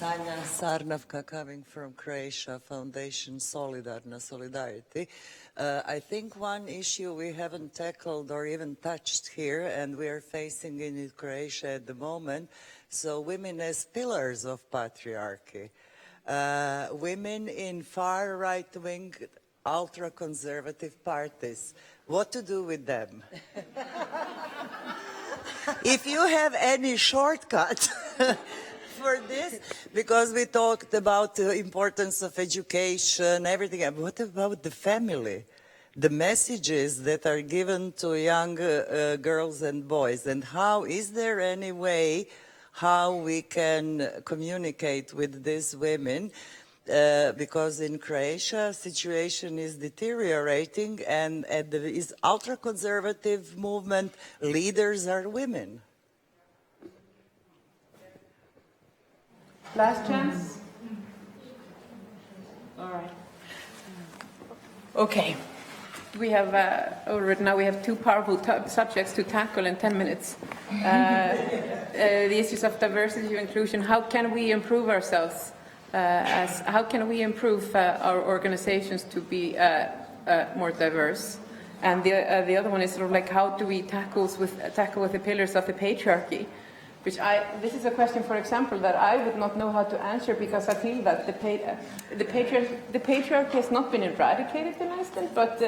Sanja Sarnavka, coming from Croatia Foundation Solidarna Solidarity. I think one issue we haven't tackled or even touched here, and we are facing in Croatia at the moment, so women as pillars of patriarchy. Women in far right-wing, ultra-conservative parties. What to do with them? If you have any shortcut for this, because we talked about the importance of education, everything. What about the family? The messages that are given to young girls and boys, and how is there any way how we can communicate with these women? Because in Croatia, situation is deteriorating, and this ultra-conservative movement, leaders are women. Last chance? All right. Okay. We have, already now we have two powerful subjects to tackle in 10 minutes. The issues of diversity and inclusion. How can we improve ourselves? How can we improve our organizations to be more diverse? And the other one is sort of like, how do we tackle with the pillars of the patriarchy? This is a question, for example, that I would not know how to answer, because I feel that the patriarchy has not been eradicated in Iceland, but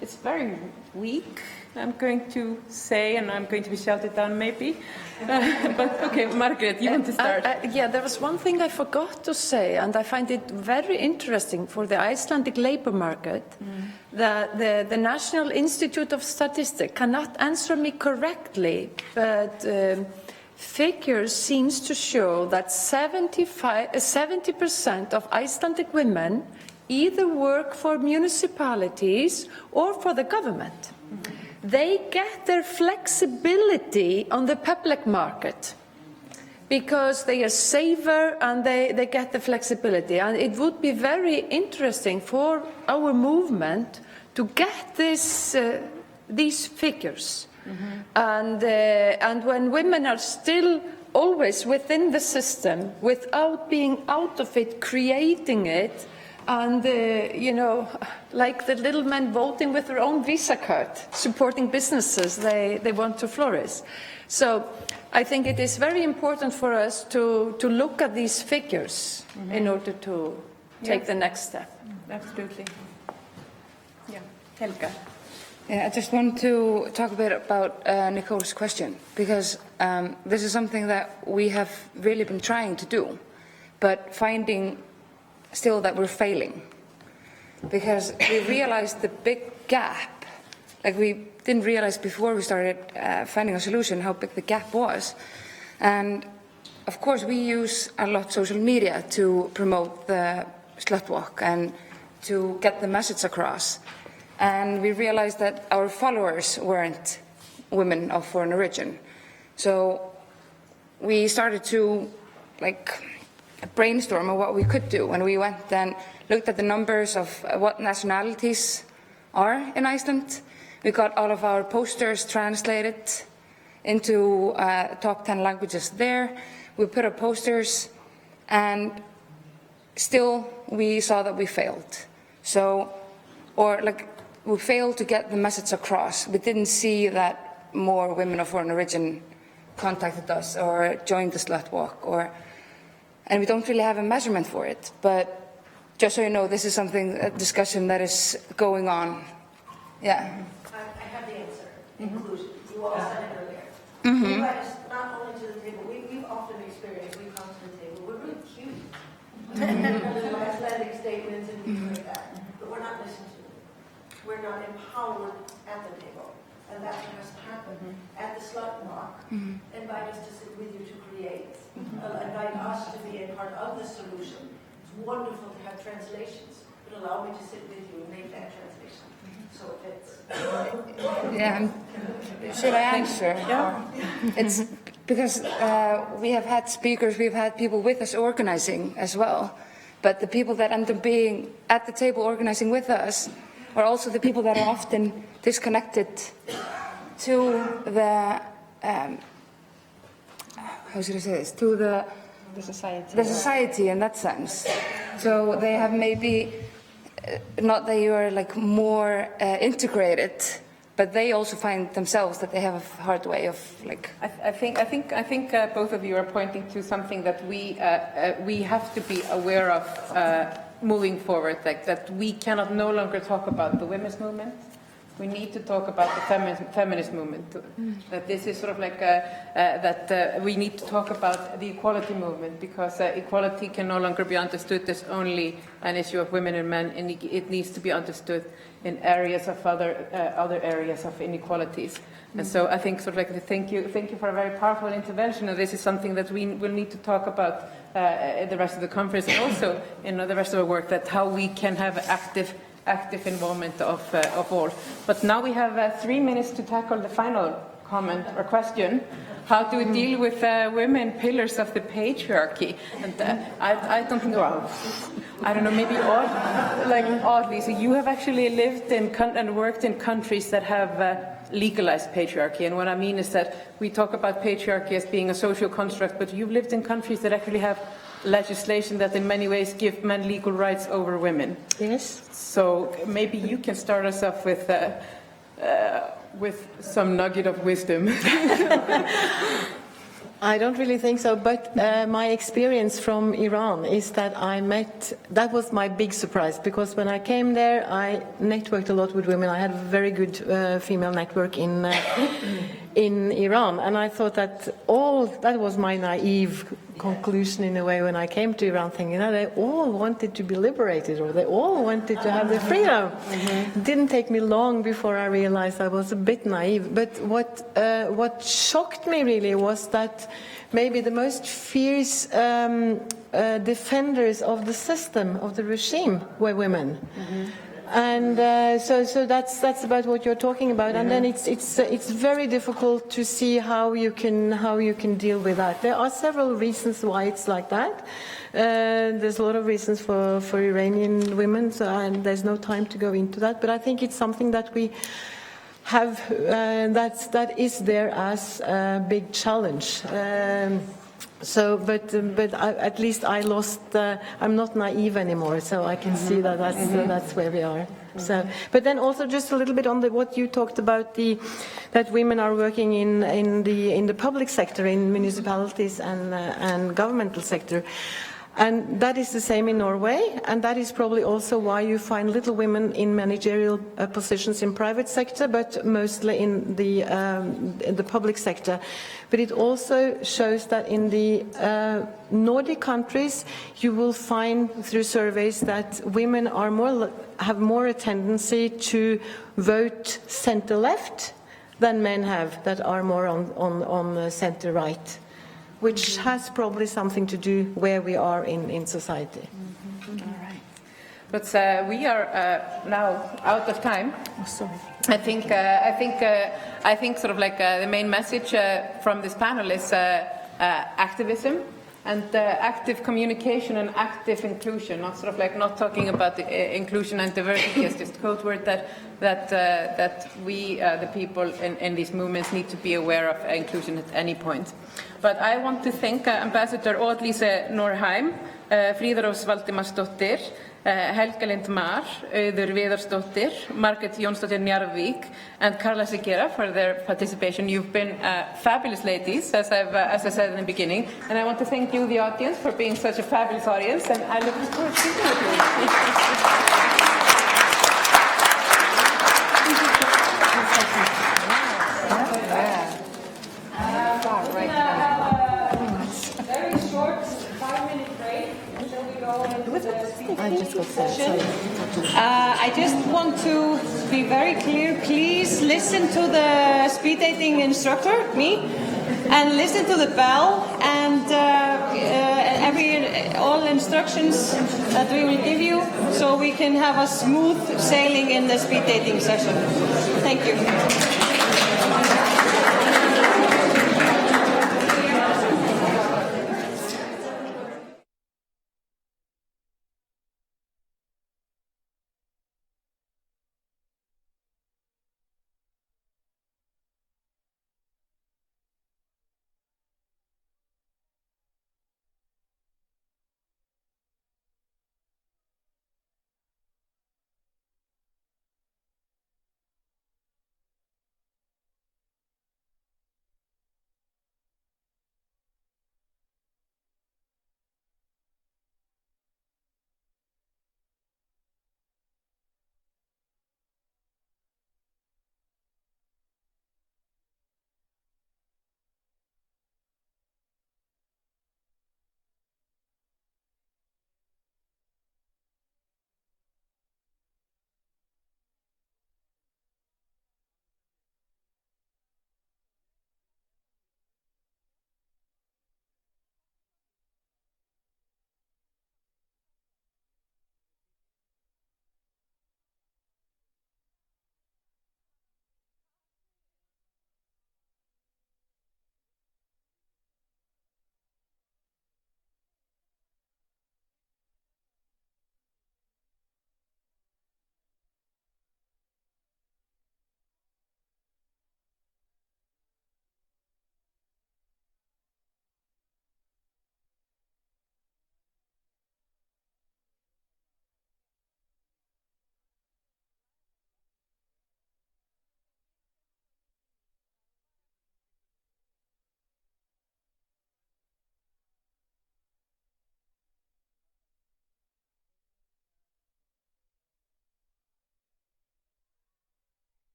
it's very weak, I'm going to say, and I'm going to be shouted down maybe. But okay, Margaret, you want to start? Yeah, there was one thing I forgot to say, and I find it very interesting for the Icelandic labor market, that the National Institute of Statistics cannot answer me correctly, but figures seems to show that 70% of Icelandic women either work for municipalities or for the government. They get their flexibility on the public market because they are safer and they get the flexibility. And it would be very interesting for our movement to get these figures. And when women are still always within the system, without being out of it, creating it, and like the little men voting with their own Visa card, supporting businesses they want to flourish. So I think it is very important for us to look at these figures in order to take the next step. Absolutely. Yeah, Helga. Yeah, I just want to talk a bit about Nicole's question, because this is something that we have really been trying to do, but finding still that we're failing, because we realized the big gap. Like, we didn't realize before we started finding a solution how big the gap was. And of course we use a lot social media to promote the slut walk and to get the message across. And we realized that our followers weren't women of foreign origin. So we started to brainstorm on what we could do. And we went and looked at the numbers of what nationalities are in Iceland. We got all of our posters translated into top 10 languages there. We put up posters, and still we saw that we failed. We failed to get the message across. We didn't see that more women of foreign origin contacted us or joined the slut walk, and we don't really have a measurement for it. But just so you know, this is a discussion that is going on. Yeah. I have the answer. Inclusion. You all said it earlier. Mm-hmm. Not only to the table, we've often experienced, we come to the table, we're really cute. Little Icelandic statements and things like that. But we're not listened to. We're not empowered at the table. And that's what has to happen. At the slut walk, invite us to sit with you to create. Invite us to be a part of the solution. It's wonderful to have translations, but allow me to sit with you and make that translation so it fits. Yeah. Should I answer? Yeah. because we have had speakers, we've had people with us organizing as well, but the people that end up being at the table organizing with us are also the people that are often disconnected to the, how should I say this, to the society in that sense. So they have maybe, not that you are like more integrated, but they also find themselves that they have a hard way of like. I think both of you are pointing to something that we have to be aware of moving forward. Like that we cannot no longer talk about the women's movement. We need to talk about the feminist movement. That this is sort of like that we need to talk about the equality movement, because equality can no longer be understood as only an issue of women and men, and it needs to be understood in areas of other areas of inequalities. And so I think sort of like thank you for a very powerful intervention. And this is something that we will need to talk about in the rest of the conference, and also in the rest of our work, that how we can have active involvement of all. But now we have 3 minutes to tackle the final comment or question. How do we deal with women pillars of the patriarchy? And I don't think, well, I don't know, maybe oddly. So you have actually lived in and worked in countries that have legalized patriarchy. And what I mean is that we talk about patriarchy as being a social construct, but you've lived in countries that actually have legislation that in many ways give men legal rights over women. Yes. So maybe you can start us off with some nugget of wisdom. I don't really think so, but my experience from Iran is that that was my big surprise, because when I came there, I networked a lot with women. I had a very good female network in Iran, and I thought that was my naive conclusion in a way when I came to Iran, thinking, they all wanted to be liberated, or they all wanted to have their freedom. It didn't take me long before I realized I was a bit naive. But what shocked me really was that maybe the most fierce defenders of the system, of the regime, were women. And so that's about what you're talking about. And then it's very difficult to see how you can deal with that. There are several reasons why it's like that. There's a lot of reasons for Iranian women, and there's no time to go into that. But I think it's something that we have that is there as a big challenge. But at least I lost. I'm not naive anymore, so I can see that that's where we are. So, but then also just a little bit on what you talked about, that women are working in the public sector, in municipalities and governmental sector. And that is the same in Norway, and that is probably also why you find little women in managerial positions in private sector, but mostly in the public sector. But it also shows that in the Nordic countries, you will find through surveys that women have more a tendency to vote center-left than men have, that are more on center-right, which has probably something to do where we are in society. All right. But we are now out of time. Oh, sorry. I think sort of like the main message from this panel is activism and active communication and active inclusion. Not sort of like not talking about the, inclusion and diversity as just code word that we the people in these movements need to be aware of inclusion at any point. But I want to thank Ambassador Oddlise Norheim, Fríða Rós Valdimarsdóttir, Helga Lind Mar, Auður Viðarsdóttir, Margrét Jónsdóttir Njarðvík, and Carla Sigera for their participation. You've been fabulous ladies, as I said in the beginning, and I want to thank you, the audience, for being such a fabulous audience, and I look forward to speaking with you. I just want to be very clear. Please listen to the speed dating instructor, me, and listen to the bell and all instructions that we will give you, so we can have a smooth sailing in the speed dating session. Thank you.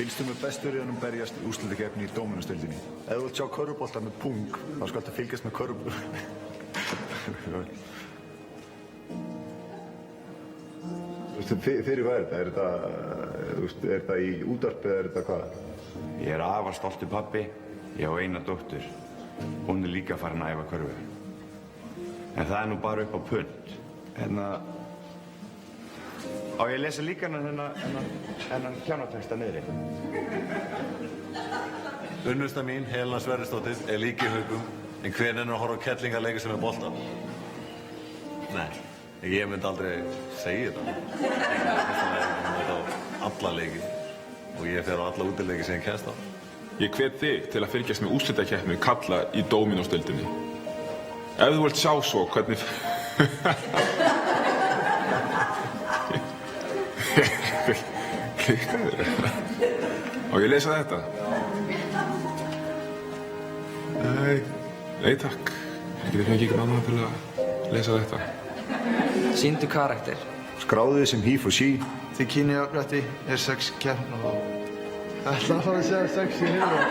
Vilstu með bestu riðanum berjast í úrslitakeppni í Dóminusdeildinni? Ef þú vilt sjá körfubolta með pung, þá skaltu fylgjast með Fyrir hvað er þetta? Er þetta í útvarpi eða er þetta hvað? Ég er afar stoltur pabbi. Ég á eina dóttur. Hún er líka farin að æfa körfu. En það er nú bara upp á punt. Á ég að lesa líka hennan kjánatexta niðri. Unnusta mín, Helena Sverrisdóttir, er líka í haugum, en hver að horfa á kettlinga leika sem er bolta? Nei, ég myndi aldrei segja þetta. Ég myndi á alla leiki og ég fer á alla útileiki sem ég kemst á. Ég hvet þig til að fylgjast með úrslitakeppni karla í Dóminusdeildinni. Ef þú vilt sjá svo hvernig... Á ég að lesa þetta? Nei takk. Ég geti fengið ykkur annað til að lesa þetta. Sýndu karakter. Skráðu þið sem he for she. Þið kynjajafnrétti er sex keppni og það ætla að fara að segja sex í niður.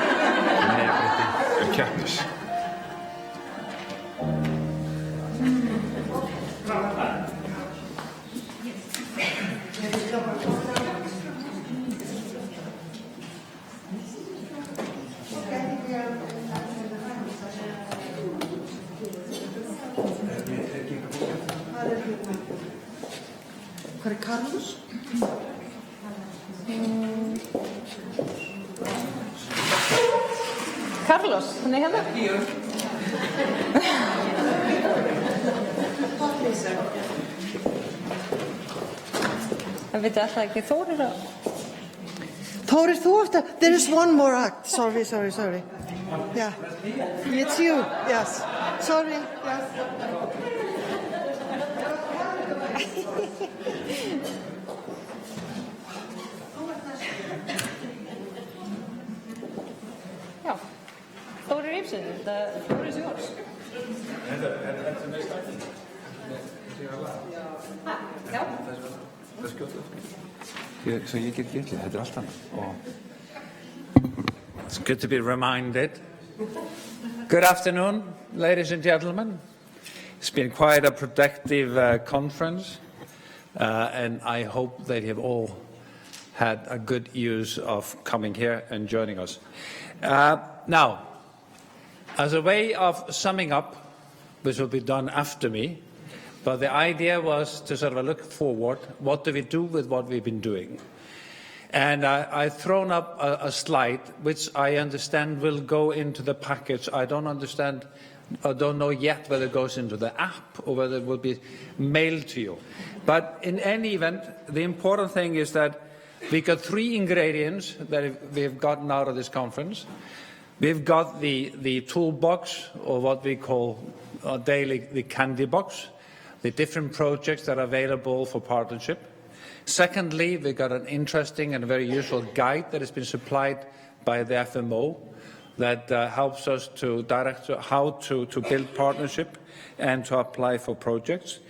Kynjajafnrétti er keppnis. Hvað er Carlos? Carlos, hann er hérna. Það veit alltaf ekki Þórir að... Þórir, þú ert að... There is one more act. Sorry. Yeah. It's you. Yes. Sorry. Yes. Já, Þórir Ibsen, the floor is yours. Já. Så ég get litli, þetta allt annað. It's good to be reminded. Good afternoon, ladies and gentlemen. It's been quite a productive conference, and I hope that you have all had a good use of coming here and joining us. Now, as a way of summing up, which will be done after me, but the idea was to sort of look forward, what do we do with what we've been doing? And I've thrown up a slide, which I understand will go into the package. I don't know yet whether it goes into the app or whether it will be mailed to you. But in any event, the important thing is that we got 3 ingredients that we've gotten out of this conference. We've got the toolbox, or what we call daily the candy box, the different projects that are available for partnership. Secondly, we got an interesting and very useful guide that has been supplied by the FMO that helps us to direct how to build partnership and to apply for projects.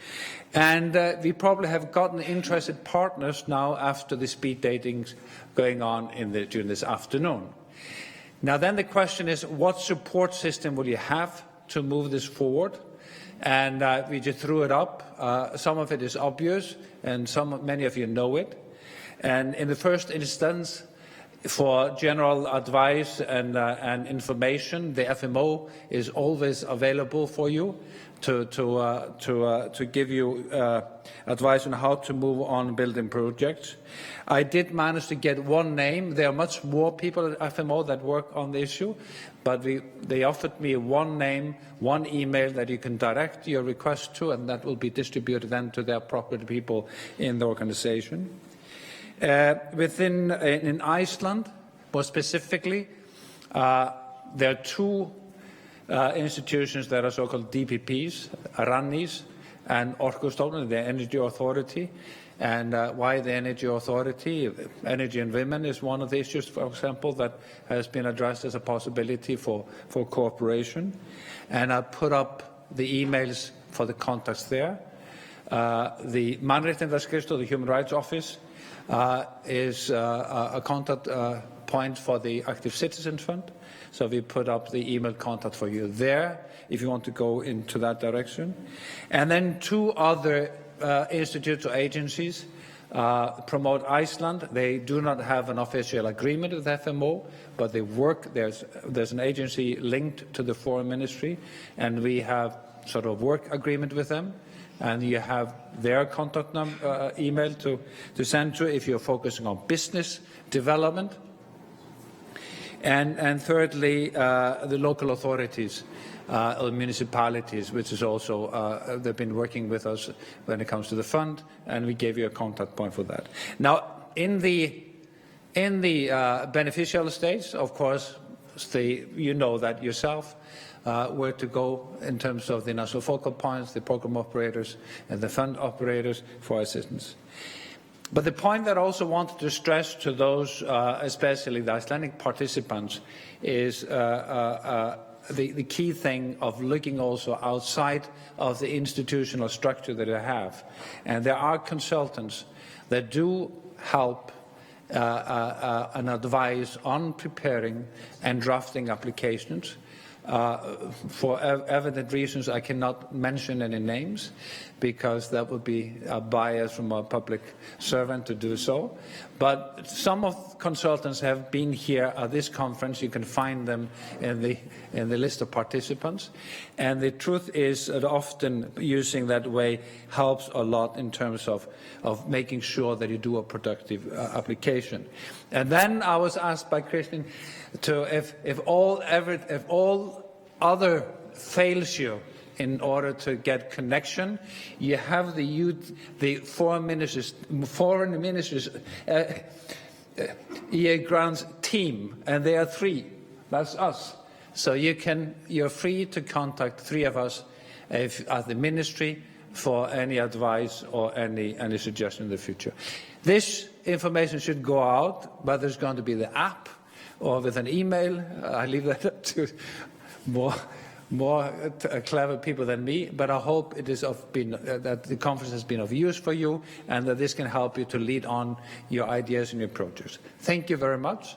And we probably have gotten interested partners now after the speed datings going on during this afternoon. Now then the question is, what support system will you have to move this forward? And we just threw it up. Some of it is obvious, and many of you know it. And in the first instance, for general advice and information, the FMO is always available for you to give you advice on how to move on building projects. I did manage to get one name. There are much more people at FMO that work on the issue, but they offered me one name, one email that you can direct your request to, and that will be distributed then to the appropriate people in the organization. In Iceland, more specifically, there are 2 institutions that are so-called DPPs, RANNIs, and Orkustofnun, the Energy Authority. And why the Energy Authority? Energy and women is one of the issues, for example, that has been addressed as a possibility for cooperation. And I put up the emails for the contacts there. The Mannréttindaskrifstofa, the Human Rights Office, is a contact point for the Active Citizen Fund. So we put up the email contact for you there if you want to go into that direction. And then 2 other institutes or agencies, Promote Iceland. They do not have an official agreement with FMO, but they work. There's an agency linked to the Foreign Ministry, and we have sort of work agreement with them. And you have their contact email to send to if you're focusing on business development. And thirdly, the local authorities, municipalities, which is also, they've been working with us when it comes to the fund, and we gave you a contact point for that. Now, in the beneficial states, of course, you know that yourself, where to go in terms of the national focal points, the program operators, and the fund operators for assistance. But the point that I also wanted to stress to those, especially the Icelandic participants, is the key thing of looking also outside of the institutional structure that I have. And there are consultants that do help and advise on preparing and drafting applications. For evident reasons, I cannot mention any names because that would be a bias from a public servant to do so. But some of consultants have been here at this conference. You can find them in the list of participants. And the truth is that often using that way helps a lot in terms of making sure that you do a productive application. And then I was asked by Kristin to if all other fails you in order to get connection, you have the foreign ministers EA grants team, and they are 3. That's us. So you're free to contact 3 of us at the ministry for any advice or any suggestion in the future. This information should go out, but there's going to be the app or with an email. I leave that up to more clever people than me, but I hope it is that the conference has been of use for you and that this can help you to lead on your ideas and your projects. Thank you very much,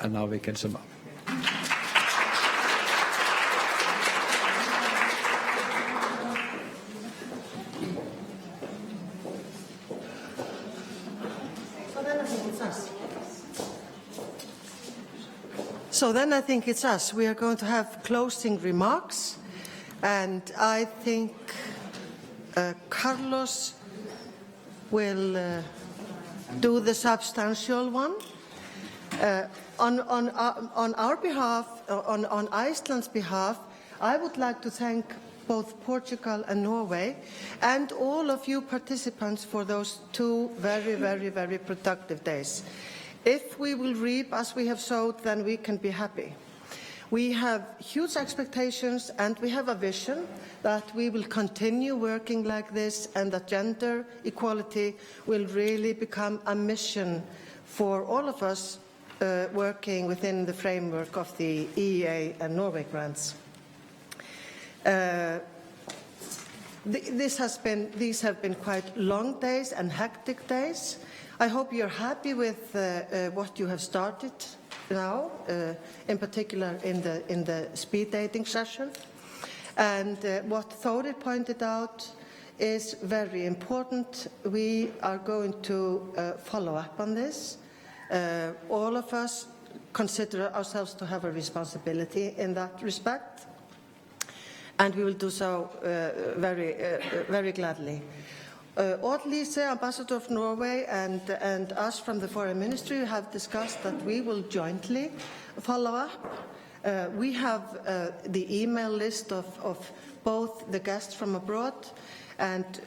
and now we can sum up. So then I think it's us. We are going to have closing remarks, and I think Carlos will do the substantial one. On our behalf, on Iceland's behalf, I would like to thank both Portugal and Norway and all of you participants for those 2 very, very, very productive days. If we will reap as we have sowed, then we can be happy. We have huge expectations and we have a vision that we will continue working like this and that gender equality will really become a mission for all of us working within the framework of the EEA and Norway grants. These have been quite long days and hectic days. I hope you're happy with what you have started now, in particular in the speed dating session. And what Þórir pointed out is very important. We are going to follow up on this. All of us consider ourselves to have a responsibility in that respect, and we will do so very gladly. Odd Lise, Ambassador of Norway, and us from the Foreign Ministry have discussed that we will jointly follow up. We have the email list of both the guests from abroad and,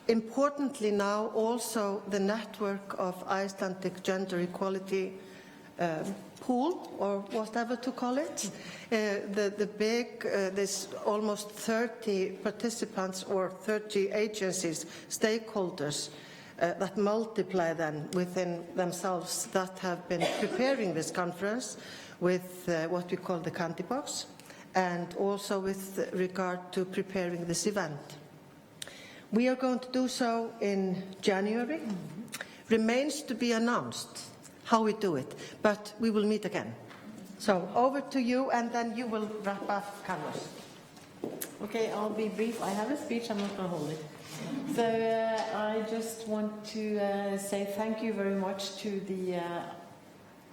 importantly now, also the network of Icelandic gender equality pool, or whatever to call it. The big, there's almost 30 participants or 30 agencies, stakeholders that multiply then within themselves that have been preparing this conference with what we call the candy box, and also with regard to preparing this event. We are going to do so in January. Remains to be announced how we do it. But we will meet again. So over to you, and then you will wrap up, Carlos. Okay, I'll be brief. I have a speech, I'm not going to hold it. So I just want to say thank you very much to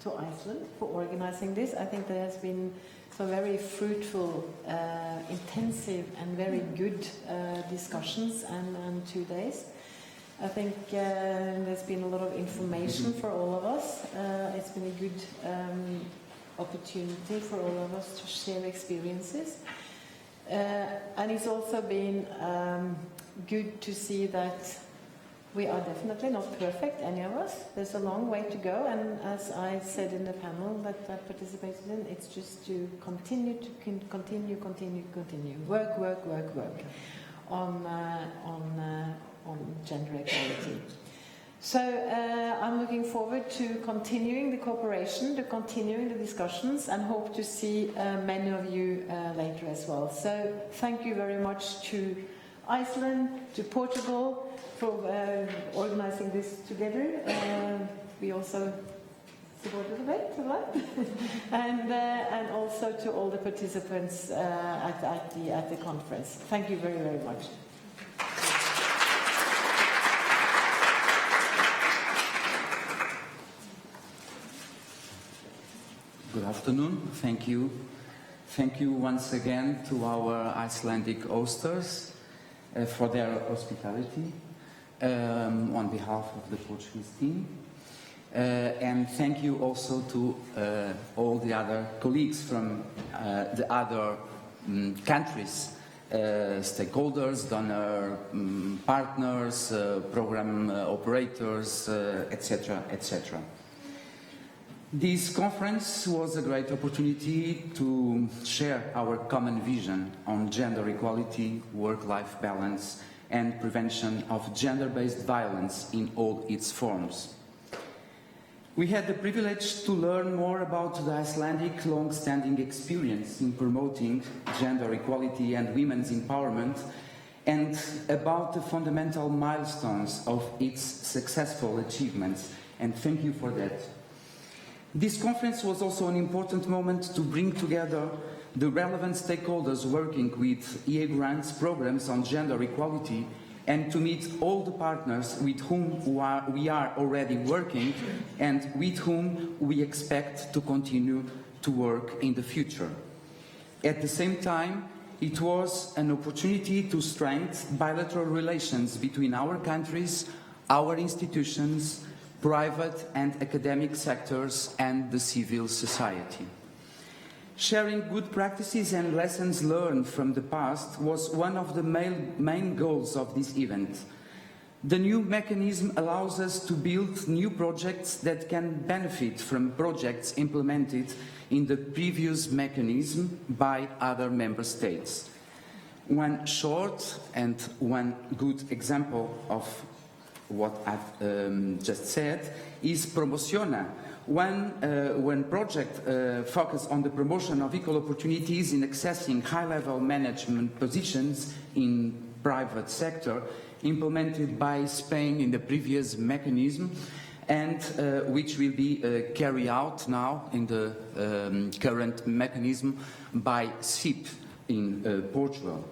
Iceland for organizing this. I think there has been some very fruitful, intensive and very good discussions and 2 days. I think there's been a lot of information for all of us. It's been a good opportunity for all of us to share experiences. And it's also been good to see that we are definitely not perfect, any of us. There's a long way to go, and as I said in the panel that I participated in, it's just to continue, work on gender equality. So I'm looking forward to continuing the cooperation, to continuing the discussions, and hope to see many of you later as well. So thank you very much to Iceland, to Portugal for organizing this together. We also supported a bit, right? And also to all the participants at the conference. Thank you very, very much. Good afternoon. Thank you. Thank you once again to our Icelandic hosters for their hospitality on behalf of the Portuguese team. And thank you also to all the other colleagues from the other countries, stakeholders, donor partners, program operators, etc., etc. This conference was a great opportunity to share our common vision on gender equality, work-life balance, and prevention of gender-based violence in all its forms. We had the privilege to learn more about the Icelandic long-standing experience in promoting gender equality and women's empowerment, and about the fundamental milestones of its successful achievements, and thank you for that. This conference was also an important moment to bring together the relevant stakeholders working with EA grants programs on gender equality, and to meet all the partners with whom we are already working and with whom we expect to continue to work in the future. At the same time, it was an opportunity to strengthen bilateral relations between our countries, our institutions, private and academic sectors, and the civil society. Sharing good practices and lessons learned from the past was one of the main goals of this event. The new mechanism allows us to build new projects that can benefit from projects implemented in the previous mechanism by other member states. One short and one good example of what I've just said is Promociona, one project focused on the promotion of equal opportunities in accessing high-level management positions in private sector, implemented by Spain in the previous mechanism, and which will be carried out now in the current mechanism by SIP in Portugal.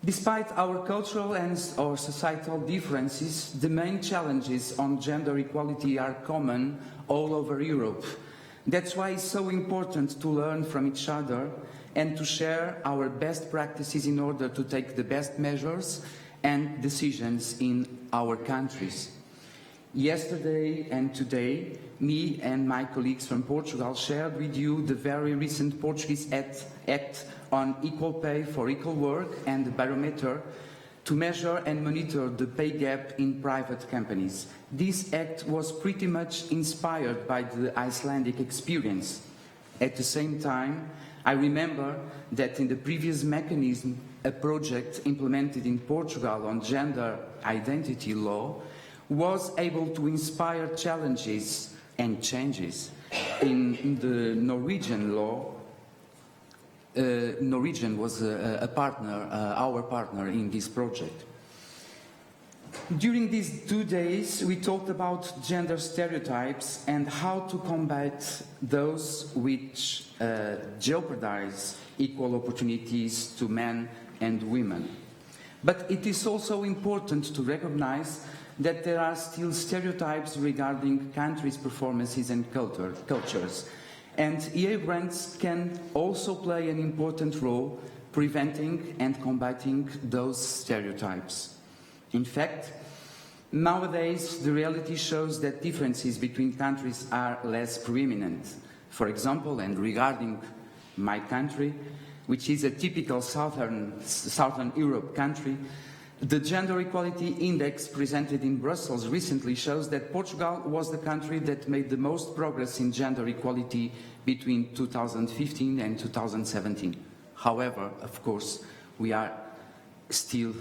Despite our cultural and our societal differences, the main challenges on gender equality are common all over Europe. That's why it's so important to learn from each other and to share our best practices in order to take the best measures and decisions in our countries. Yesterday and today, me and my colleagues from Portugal shared with you the very recent Portuguese Act on equal pay for equal work and the barometer to measure and monitor the pay gap in private companies. This act was pretty much inspired by the Icelandic experience. At the same time, I remember that in the previous mechanism, a project implemented in Portugal on gender identity law was able to inspire challenges and changes. In the Norwegian law, Norwegian was a partner, our partner in this project. During these 2 days, we talked about gender stereotypes and how to combat those which jeopardize equal opportunities to men and women. But it is also important to recognize that there are still stereotypes regarding countries' performances and cultures. And EA grants can also play an important role preventing and combating those stereotypes. In fact, nowadays the reality shows that differences between countries are less preeminent. For example, and regarding my country, which is a typical Southern Europe country, the Gender Equality Index presented in Brussels recently shows that Portugal was the country that made the most progress in gender equality between 2015 and 2017. However, of course, we are still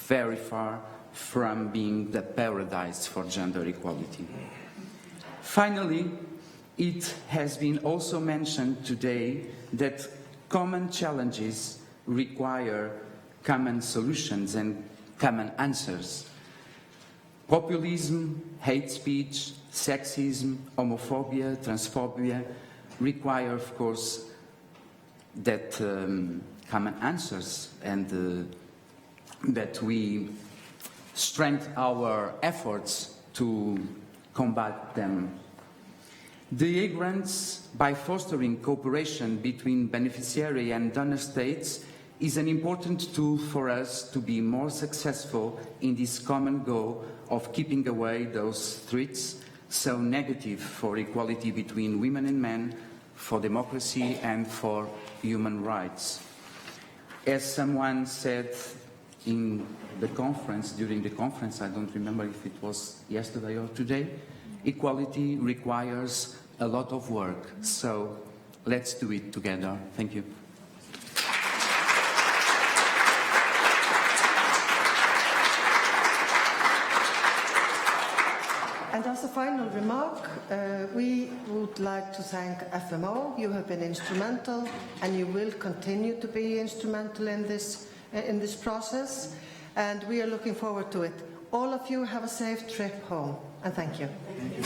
very far from being the paradise for gender equality. Finally, it has been also mentioned today that common challenges require common solutions and common answers. Populism, hate speech, sexism, homophobia, transphobia require, of course, that common answers and that we strengthen our efforts to combat them. The EA grants, by fostering cooperation between beneficiary and donor states, is an important tool for us to be more successful in this common goal of keeping away those threats so negative for equality between women and men, for democracy and for human rights. As someone said in the conference, during the conference, I don't remember if it was yesterday or today, equality requires a lot of work, so let's do it together. Thank you. And as a final remark, we would like to thank FMO. You have been instrumental, and you will continue to be instrumental in this process, and we are looking forward to it. All of you have a safe trip home, and thank you. Thank you.